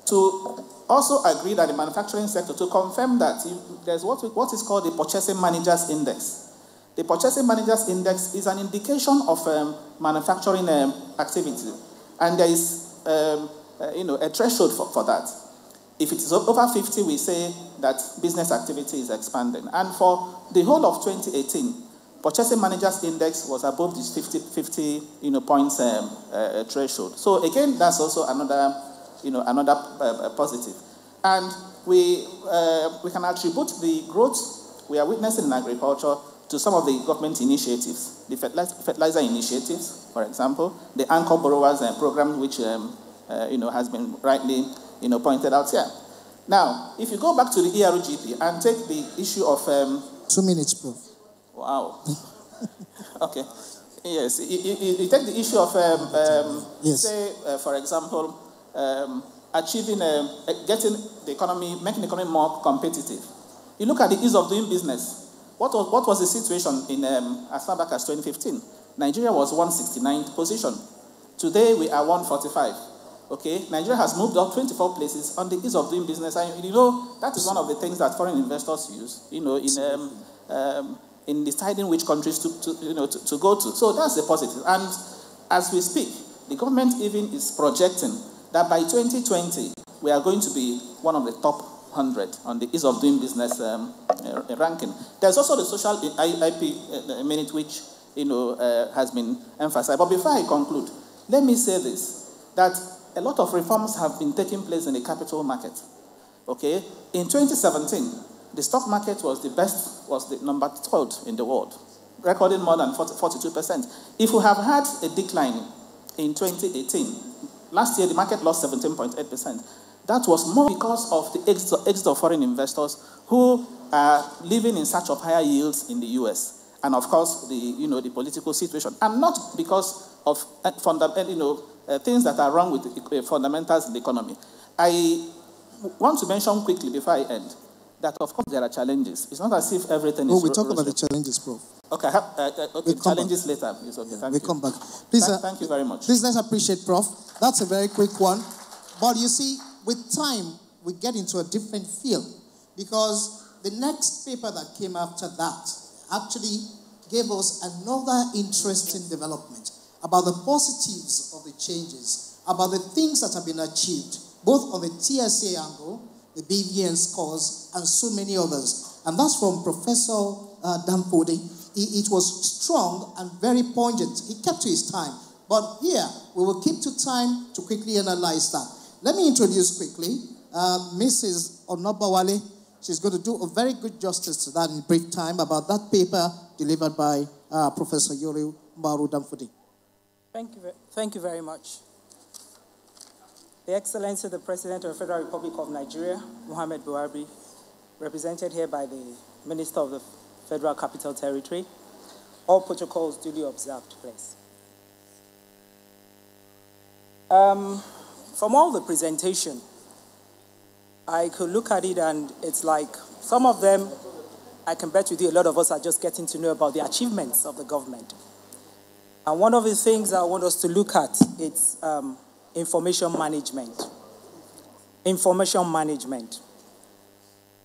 To also agree that the manufacturing sector, to confirm that there's what is called the Purchasing Managers Index. The Purchasing Managers Index is an indication of manufacturing activity, and there is a threshold for that. If it is over 50, we say that business activity is expanding. And for the whole of 2018, Purchasing Managers Index was above this 50 points threshold. So again, that's also another positive. And we can attribute the growth we are witnessing in agriculture to some of the government initiatives, the fertilizer initiatives, for example, the Anchor Borrowers Program, which has been rightly pointed out here. Now, if you go back to the ERGP and take the issue of 2 minutes, bro. Wow. Okay. Yes. You take the issue of say, for example, achieving, getting the economy, making the economy more competitive. You look at the ease of doing business. What was the situation in as far back as 2015? Nigeria was 169th position. Today we are 145. Okay, Nigeria has moved up 24 places on the ease of doing business, and that is one of the things that foreign investors use, in deciding which countries to go to. So that's the positive. And as we speak, the government even is projecting that by 2020 we are going to be one of the top 100 on the ease of doing business ranking. There's also the social IP minute, which has been emphasized. But before I conclude, let me say this: that a lot of reforms have been taking place in the capital market. Okay, in 2017, the stock market was the number 3rd in the world, recording more than 42%. If we have had a decline in 2018, last year the market lost 17.8%. That was more because of the exit of foreign investors who are living in search of higher yields in the US, and of course the political situation, and not because of things that are wrong with the fundamentals in the economy. I want to mention quickly before I end that, of course, there are challenges. It's not as if everything is... we talk about the challenges, Prof. Okay, okay, challenges later. It's okay, thank you. We'll come back. Please, thank you very much. Please, let's appreciate Prof. That's a very quick one. But you see, with time, we get into a different field, because the next paper that came after that actually gave us another interesting development about the positives of the changes, about the things that have been achieved, both on the TSA angle, the BVN scores, and so many others. And that's from Professor Damfodi. It was strong and very poignant. He kept to his time. But here, we will keep to time to quickly analyze that. Let me introduce quickly Mrs. Onobawale. She's going to do a very good justice to that in brief time about that paper delivered by Professor Yori Mbaru Damfodi. Thank you very much. The Excellency, the President of the Federal Republic of Nigeria, Muhammad Buhari, represented here by the Minister of the Federal Capital Territory, all protocols duly observed, please. From all the presentation, I could look at it and it's like some of them, I can bet with you a lot of us are just getting to know about the achievements of the government. And one of the things I want us to look at is information management. Information management.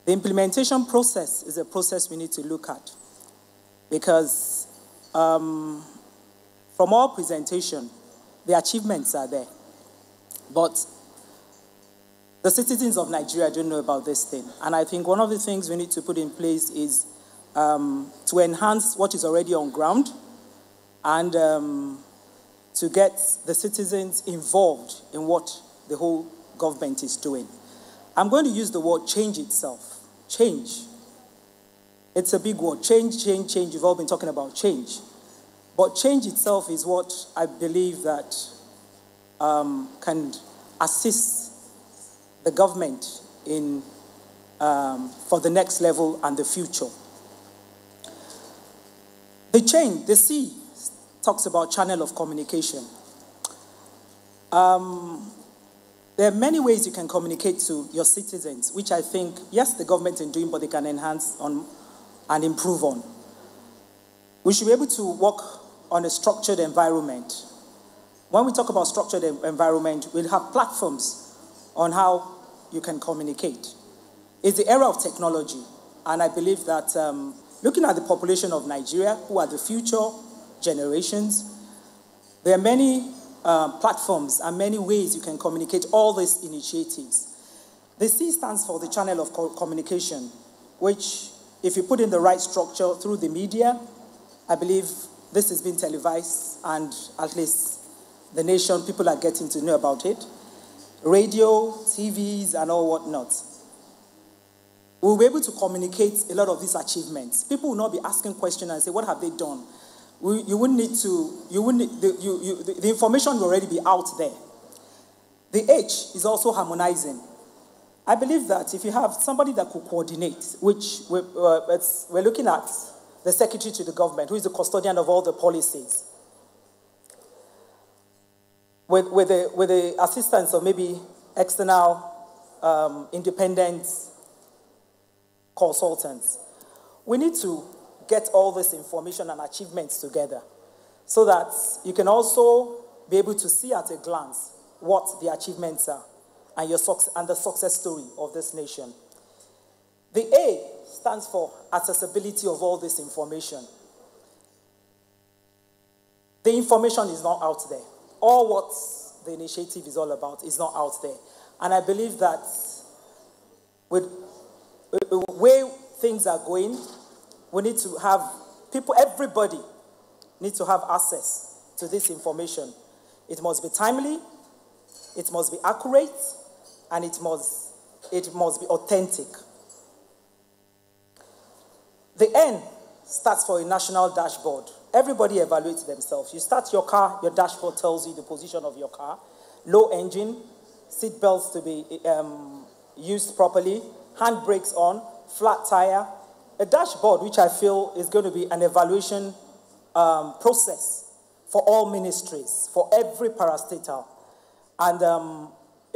The implementation process is a process we need to look at, because from our presentation, the achievements are there. But the citizens of Nigeria don't know about this thing. And I think one of the things we need to put in place is to enhance what is already on ground and to get the citizens involved in what the whole government is doing. I'm going to use the word change itself. Change. It's a big word. Change, change, change. You've all been talking about change. But change itself is what I believe that can assist the government in for the next level and the future. The change, the C, talks about channel of communication. There are many ways you can communicate to your citizens, which I think, yes, the government is doing, but they can enhance on and improve on. We should be able to work on a structured environment. When we talk about structured environment, we'll have platforms on how you can communicate. It's the era of technology, and I believe that looking at the population of Nigeria, who are the future generations, there are many platforms and many ways you can communicate all these initiatives. The C stands for the channel of communication, which, if you put in the right structure through the media, I believe this has been televised, and at least the nation, people are getting to know about it. Radio, TVs, and all whatnot. We'll be able to communicate a lot of these achievements. People will not be asking questions and say, what have they done? You wouldn't need to, the information will already be out there. The H is also harmonizing. I believe that if you have somebody that could coordinate, which we're looking at the Secretary to the government, who is the custodian of all the policies, with the assistance of maybe external independent consultants, we need to get all this information and achievements together so that you can also be able to see at a glance what the achievements are and the success story of this nation. The A stands for accessibility of all this information. The information is not out there. All what the initiative is all about is not out there. And I believe that with the way things are going, we need to have people, everybody needs to have access to this information. It must be timely, it must be accurate, and it must be authentic. The N stands for a national dashboard. Everybody evaluates themselves. You start your car, your dashboard tells you the position of your car, low engine, seat belts to be used properly, hand brakes on, flat tire. A dashboard, which I feel is going to be an evaluation process for all ministries, for every parastatal. And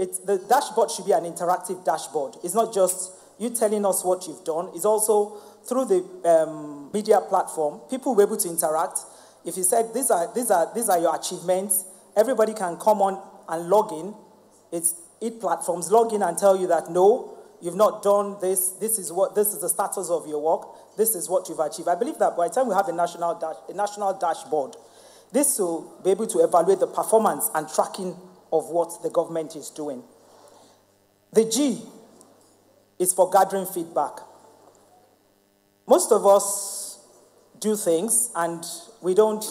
the dashboard should be an interactive dashboard. It's not just you telling us what you've done. It's also through the media platform, people will be able to interact. If you said these are your achievements, everybody can come on and log in. It's platforms log in and tell you that no, you've not done this. This is the status of your work. This is what you've achieved. I believe that by the time we have a national dashboard, this will be able to evaluate the performance and tracking of what the government is doing. The G is for gathering feedback. Most of us do things and we don't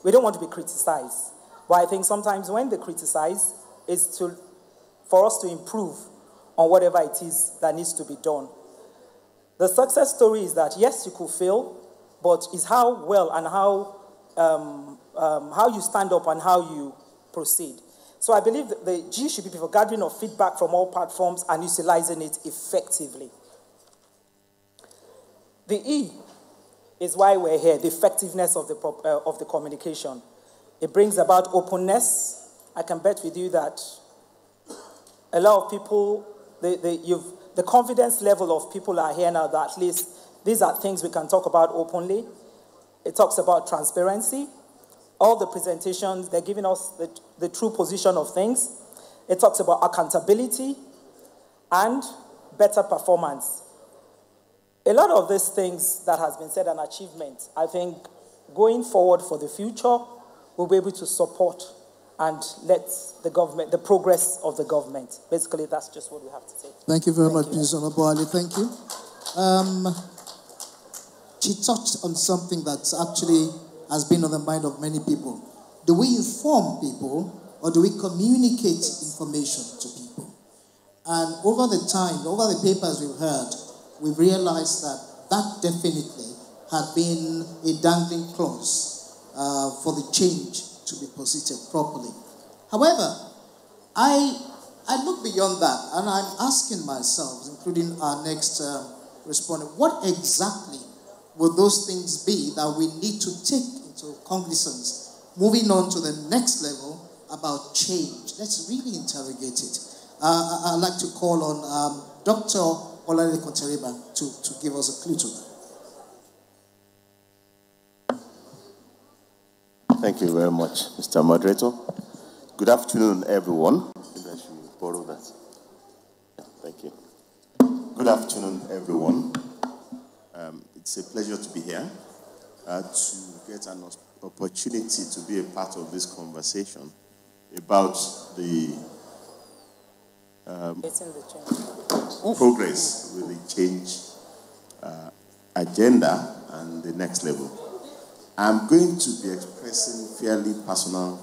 want to be criticized. But I think sometimes when they criticize, it's for us to improve on whatever it is that needs to be done. The success story is that yes, you could fail, but it's how well and how you stand up and how you proceed. So I believe that the G should be for gathering of feedback from all platforms and utilizing it effectively. The E is why we're here, the effectiveness of the communication. It brings about openness. I can bet with you that a lot of people, the confidence level of people are here now that at least these are things we can talk about openly. It talks about transparency. All the presentations, they're giving us the true position of things. It talks about accountability and better performance. A lot of these things that has been said and achievement, I think going forward for the future, we'll be able to support and let the progress of the government. Basically, that's just what we have to say. Thank you very much, Ms. Onobali. Thank you. She touched on something that actually has been on the mind of many people. Do we inform people or do we communicate information to people? And over the time, over the papers we've heard, we've realized that definitely had been a dangling clause for the change to be posited properly. However, I look beyond that and I'm asking myself, including our next respondent, what exactly will those things be that we need to take into cognizance moving on to the next level about change? Let's really interrogate it. I'd like to call on Dr. Olalede Konteriba to give us a clue to that. Thank you very much, Mr. Moderator. Good afternoon, everyone. Maybe I should borrow that. Thank you. Good afternoon, everyone. It's a pleasure to be here, to get an opportunity to be a part of this conversation about the progress with the change agenda and the next level. I'm going to be expressing fairly personal,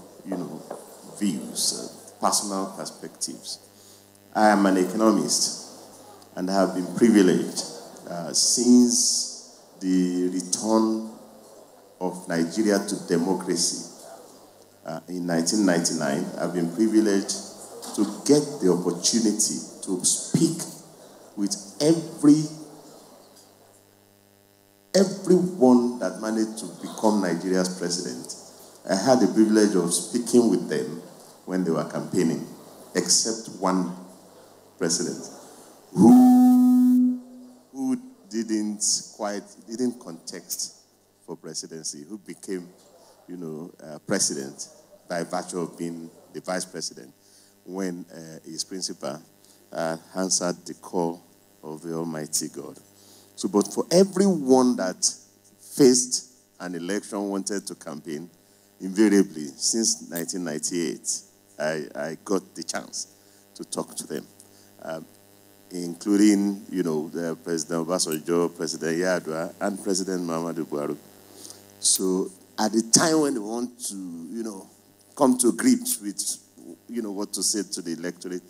views, personal perspectives. I am an economist and have been privileged since the return of Nigeria to democracy in 1999. I've been privileged to get the opportunity to speak with everyone that managed to become Nigeria's president. I had the privilege of speaking with them when they were campaigning, except one president who didn't contest for presidency, who became, president by virtue of being the vice president when his principal answered the call of the Almighty God. So, but for everyone that faced an election, wanted to campaign, invariably, since 1998, I got the chance to talk to them, including, the President Obasanjo, President Yar'Adua, and President Muhammadu Buhari. So, at the time when they want to, come to grips with, what to say to the electorate,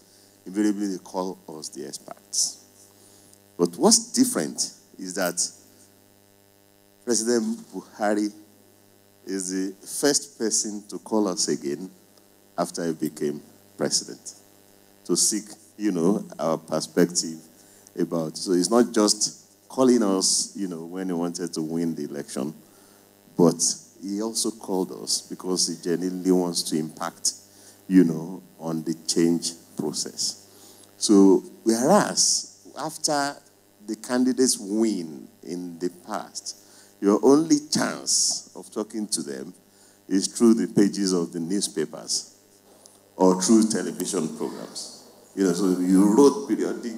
invariably they call us the experts. But what's different is that President Buhari is the first person to call us again after he became president to seek, our perspective about. So it's not just calling us, when he wanted to win the election, but he also called us because he genuinely wants to impact, on the change process. So, whereas after the candidates win in the past, your only chance of talking to them is through the pages of the newspapers or through television programs. So you wrote periodic,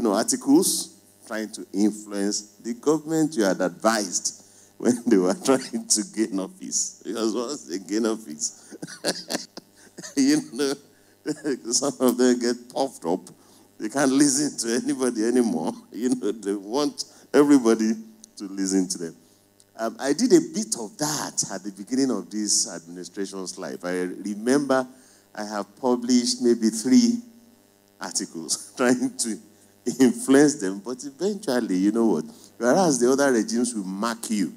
articles trying to influence the government you had advised when they were trying to gain office. Because once they gain office, some of them get puffed up. They can't listen to anybody anymore. They want everybody to listen to them. I did a bit of that at the beginning of this administration's life. I remember I have published maybe 3 articles trying to influence them, but eventually, you know what? Whereas the other regimes will mark you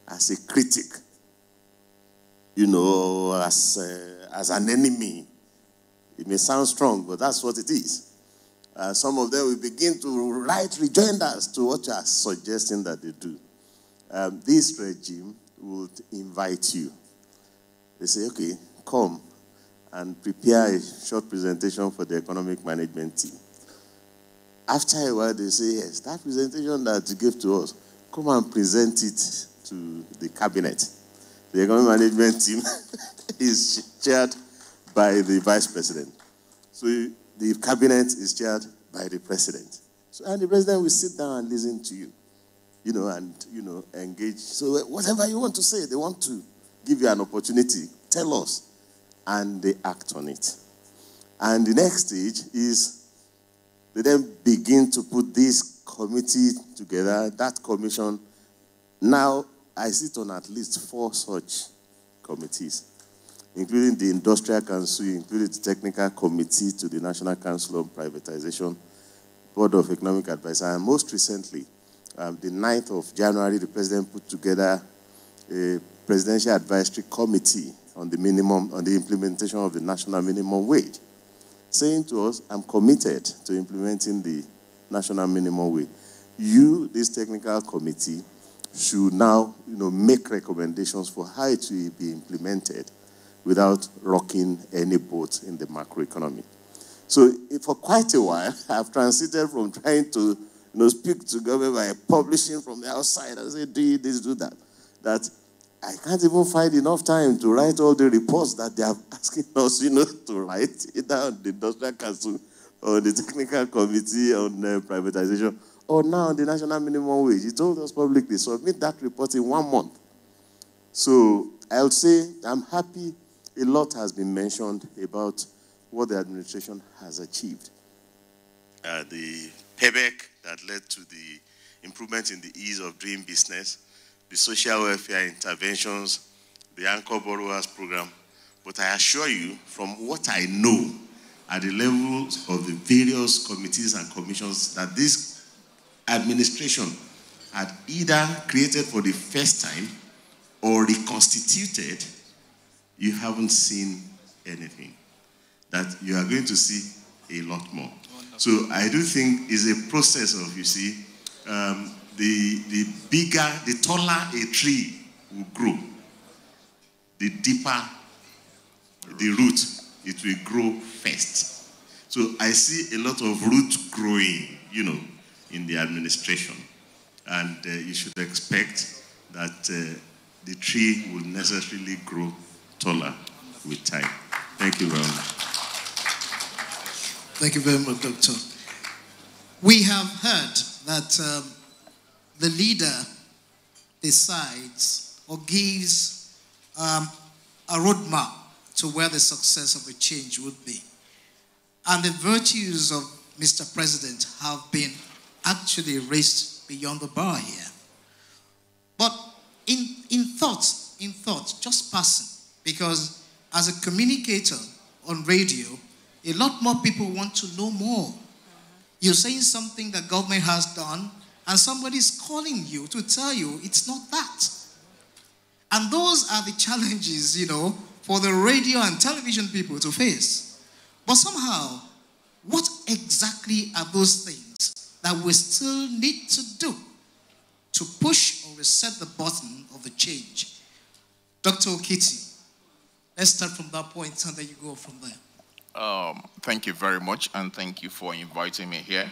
as a critic, as an enemy. It may sound strong, but that's what it is. Some of them will begin to write rejoinders to what you are suggesting that they do. This regime would invite you. They say, okay, come and prepare a short presentation for the economic management team. After a while, they say, yes, that presentation that you gave to us, come and present it to the cabinet. The economic management team is chaired by the vice president. So the cabinet is chaired by the president. And the president will sit down and listen to you, engage. So whatever you want to say, they want to give you an opportunity. Tell us. And they act on it. And the next stage is they then begin to put this committee together, that commission. Now, I sit on at least 4 such committees, including the Industrial Council, including the Technical Committee to the National Council on Privatization, Board of Economic Advisors, and most recently, the 9th of January, the President put together a Presidential Advisory Committee on the implementation of the national minimum wage, saying to us, I'm committed to implementing the national minimum wage. You, this technical committee, should now, make recommendations for how it will be implemented without rocking any boat in the macroeconomy. So for quite a while, I've transited from trying to speak to government by publishing from the outside and say, do this, do that. That I can't even find enough time to write all the reports that they are asking us, to write, either on the Industrial Council or the Technical Committee on Privatization, or now on the National Minimum Wage. He told us publicly, submit that report in 1 month. So I would say I'm happy a lot has been mentioned about what the administration has achieved. The payback that led to the improvement in the ease of doing business, the social welfare interventions, the anchor borrowers program. But I assure you, from what I know at the levels of the various committees and commissions, that this administration had either created for the first time or reconstituted, you haven't seen anything. That you are going to see a lot more. So I do think it's a process of, the bigger, the taller a tree will grow, the deeper the root, it will grow first. So I see a lot of root growing, in the administration. And you should expect that the tree will necessarily grow taller with time. Thank you very much. Thank you very much, Doctor. We have heard that the leader decides or gives a roadmap to where the success of a change would be. And the virtues of Mr. President have been actually raised beyond the bar here. But in thought, just passing, because as a communicator on radio, a lot more people want to know more. You're saying something that government has done, and somebody's calling you to tell you it's not that. And those are the challenges, for the radio and television people to face. But somehow, what exactly are those things that we still need to do to push or reset the button of the change? Dr. Okiti, let's start from that point and then you go from there. Thank you very much, and thank you for inviting me here.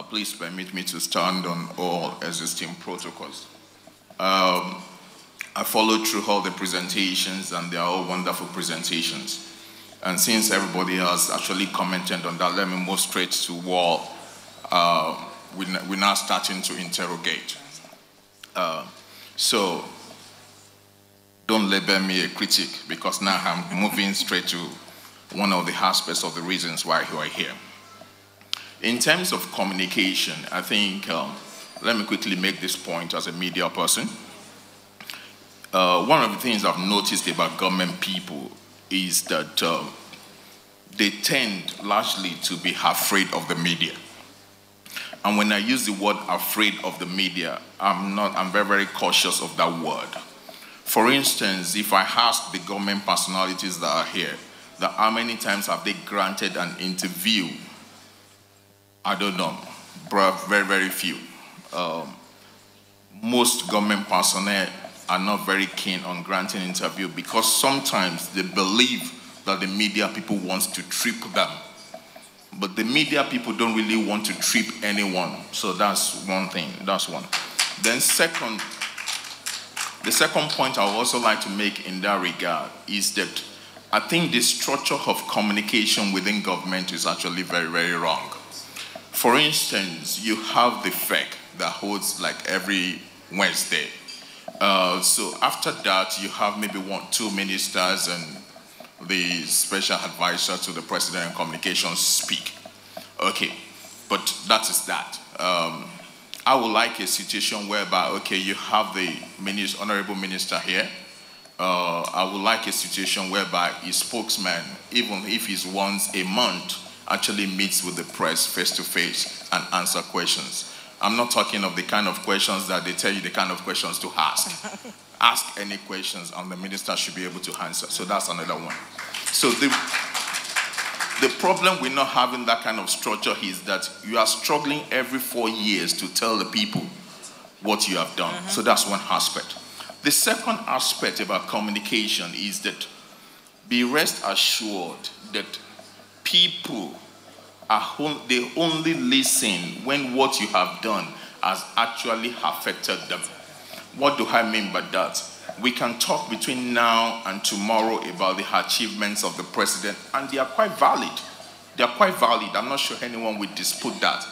Please permit me to stand on all existing protocols. I followed through all the presentations, and they are all wonderful presentations. And since everybody has actually commented on that, let me move straight to what we're now starting to interrogate. So don't label me a critic, because now I'm moving straight to one of the aspects of the reasons why you are here. In terms of communication, I think, let me quickly make this point as a media person. One of the things I've noticed about government people is that they tend largely to be afraid of the media. And when I use the word afraid of the media, I'm very, very cautious of that word. For instance, if I ask the government personalities that are here, that how many times have they granted an interview? I don't know, very, very few. Most government personnel are not very keen on granting interview, because sometimes they believe that the media people want to trip them. But the media people don't really want to trip anyone. So that's one thing, that's one. Then the second point I would also like to make in that regard is that I think the structure of communication within government is actually very, very wrong. For instance, you have the FEC that holds like every Wednesday. So after that, you have maybe 1-2 ministers and the special advisor to the president on communications speak. Okay, but that is that. I would like a situation whereby, okay, you have the honorable minister here. I would like a situation whereby his spokesman, even if it's once a month, actually meets with the press face-to-face and answer questions. I'm not talking of the kind of questions that they tell you the kind of questions to ask. Ask any questions and the minister should be able to answer. So that's another one. So the problem with not having that kind of structure is that you are struggling every 4 years to tell the people what you have done. So that's one aspect. The second aspect about communication is that be rest assured that people they only listen when what you have done has actually affected them. What do I mean by that? We can talk between now and tomorrow about the achievements of the president, and they are quite valid. They are quite valid. I'm not sure anyone would dispute that.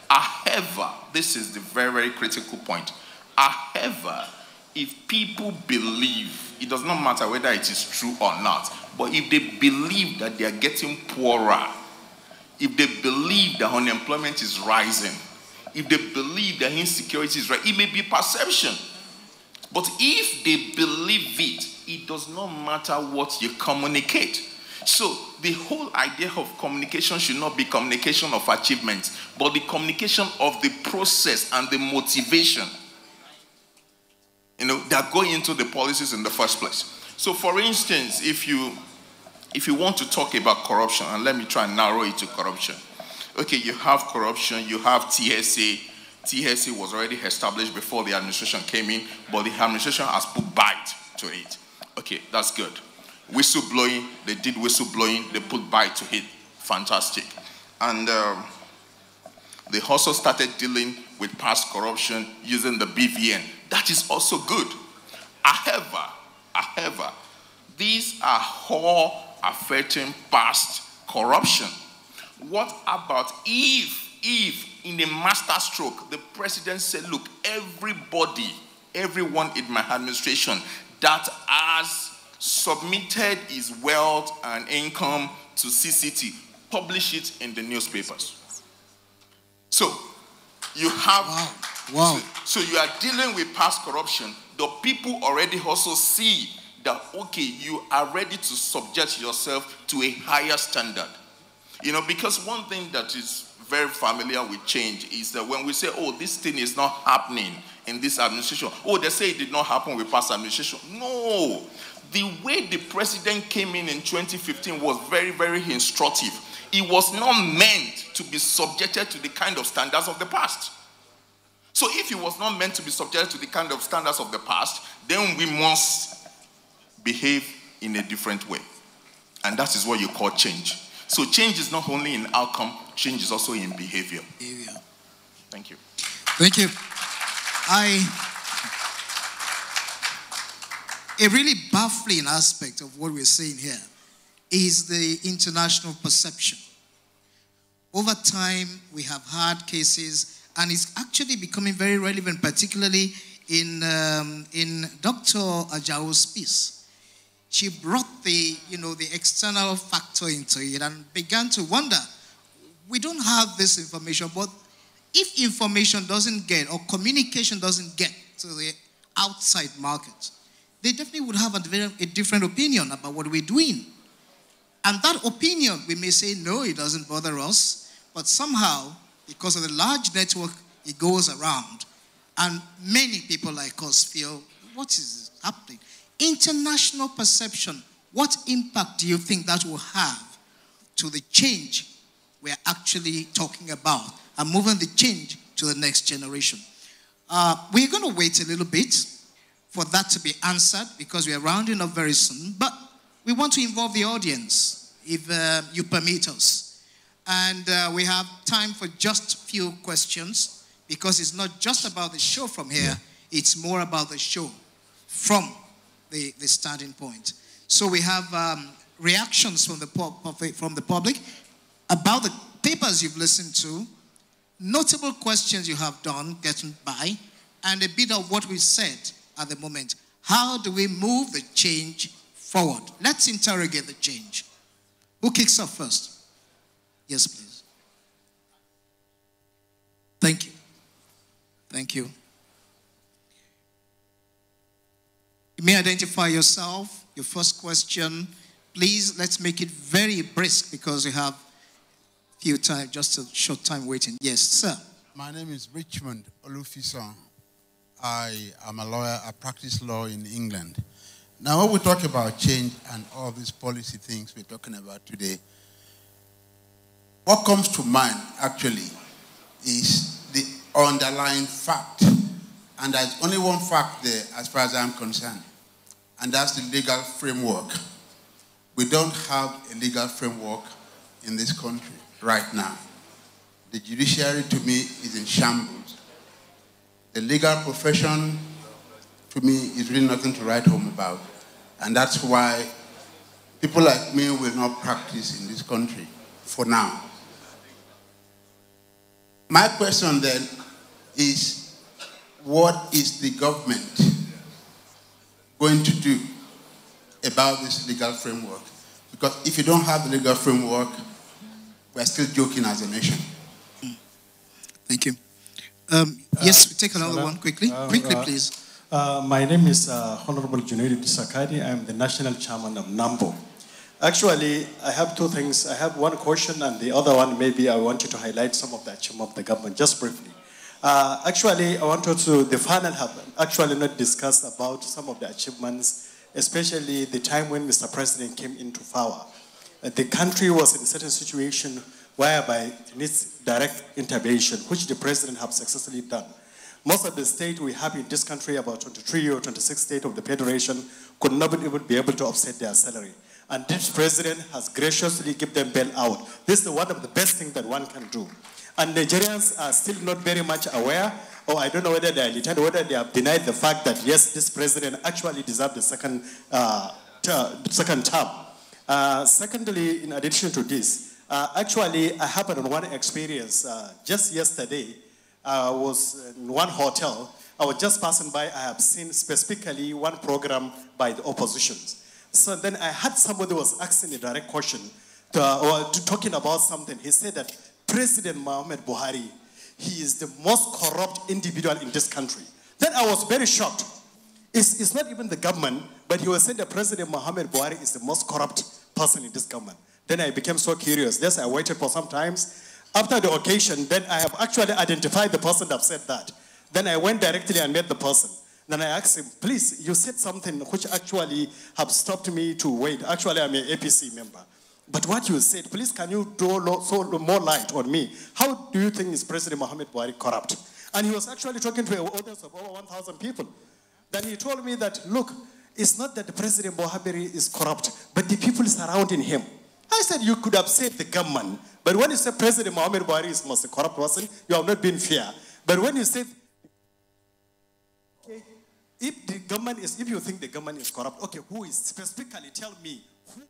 However, this is the very, very critical point. However, if people believe, it does not matter whether it is true or not, but if they believe that they are getting poorer, if they believe that unemployment is rising, if they believe that insecurity is rising, it may be perception. But if they believe it, it does not matter what you communicate. So the whole idea of communication should not be communication of achievements, but the communication of the process and the motivation, that go into the policies in the first place. So for instance, if you want to talk about corruption, and let me try and narrow it to corruption. Okay, you have corruption, you have TSA. TSA was already established before the administration came in, but the administration has put bite to it. Okay, that's good. Whistleblowing, they did whistleblowing, they put bite to it. Fantastic. And they also started dealing with past corruption using the BVN. That is also good. However, these are all affecting past corruption. What about if in a master stroke, the president said, look, everyone in my administration that has submitted his wealth and income to CCT, publish it in the newspapers. So you have, wow. So you are dealing with past corruption. The people already also see that, okay, you are ready to subject yourself to a higher standard. Because one thing that is very familiar with change is that when we say, oh, this thing is not happening in this administration, oh, they say it did not happen with past administration. No. The way the president came in 2015 was very, very instructive. It was not meant to be subjected to the kind of standards of the past. So if it was not meant to be subjected to the kind of standards of the past, then we must behave in a different way. And that is what you call change. So change is not only in outcome, change is also in behavior. Thank you. Thank you. A really baffling aspect of what we're saying here is the international perception. Over time, we have had cases, and it's actually becoming very relevant, particularly in Dr. Ajao's piece. She brought the external factor into it and began to wonder, we don't have this information, but if information doesn't get, or communication doesn't get to the outside market, they definitely would have a different opinion about what we're doing. And that opinion, we may say, no, it doesn't bother us, but somehow, because of the large network, it goes around. And many people like us feel, what is happening? International perception, what impact do you think that will have to the change we're actually talking about and moving the change to the next generation? We're going to wait a little bit for that to be answered because we are rounding up very soon, but we want to involve the audience, if you permit us. And we have time for just a few questions because it's not just about the show from here, it's more about the show from the starting point. So we have reactions from the public about the papers you've listened to, notable questions you have done, getting by, and a bit of what we said at the moment. How do we move the change forward? Let's interrogate the change. Who kicks off first? Yes, please. Thank you. Thank you. You may identify yourself, your first question. Please, let's make it very brisk because we have few time, just a short time waiting. Yes, sir. My name is Richmond Olufison. I am a lawyer. I practice law in England. Now, when we talk about change and all these policy things we're talking about today, what comes to mind, actually, is the underlying fact. And there's only one fact there, as far as I'm concerned, and that's the legal framework. We don't have a legal framework in this country right now. The judiciary, to me, is in shambles. The legal profession, to me, is really nothing to write home about. And that's why people like me will not practice in this country for now. My question then is, what is the government going to do about this legal framework? Because if you don't have the legal framework, we're still joking as a nation. Thank you. Yes, take another one quickly. Quickly, please. My name is Honorable Junaid Sakadi. I'm the National Chairman of NAMBO. Actually, I have two things. I have one question, and the other one, maybe I want you to highlight some of the achievements of the government, just briefly. Actually, I wanted to, the panel have actually not discussed about some of the achievements, especially the time when Mr. President came into power. The country was in a certain situation whereby it needs direct intervention, which the President has successfully done. Most of the states we have in this country, about 23 or 26 states of the Federation, could not even be able to offset their salary. And this President has graciously given them bailout. This is one of the best things that one can do. And Nigerians are still not very much aware, or I don't know whether they are little, whether they have denied the fact that, yes, this President actually deserved the second term. Secondly, in addition to this, actually, I happened on one experience just yesterday. I was in one hotel. I was just passing by. I have seen specifically one program by the oppositions. So then I had somebody was asking a direct question talking about something. He said that President Muhammad Buhari, he is the most corrupt individual in this country. Then I was very shocked. It's not even the government, but he was saying that President Muhammad Buhari is the most corrupt person in this government. Then I became so curious. Yes, I waited for some time. After the occasion, then I have actually identified the person that said that. Then I went directly and met the person. Then I asked him, please, you said something which actually have stopped me to wait. Actually, I'm an APC member. But what you said, please, can you throw more light on me? How do you think is President Muhammad Buhari corrupt? And he was actually talking to an audience of over 1,000 people. Then he told me that, look, it's not that the President Buhari is corrupt, but the people surrounding him. I said you could have saved the government, but when you say President Muhammad Buhari is most a corrupt person, you have not been fair. But when you say, okay, if you think the government is corrupt, okay, who is specifically, tell me, who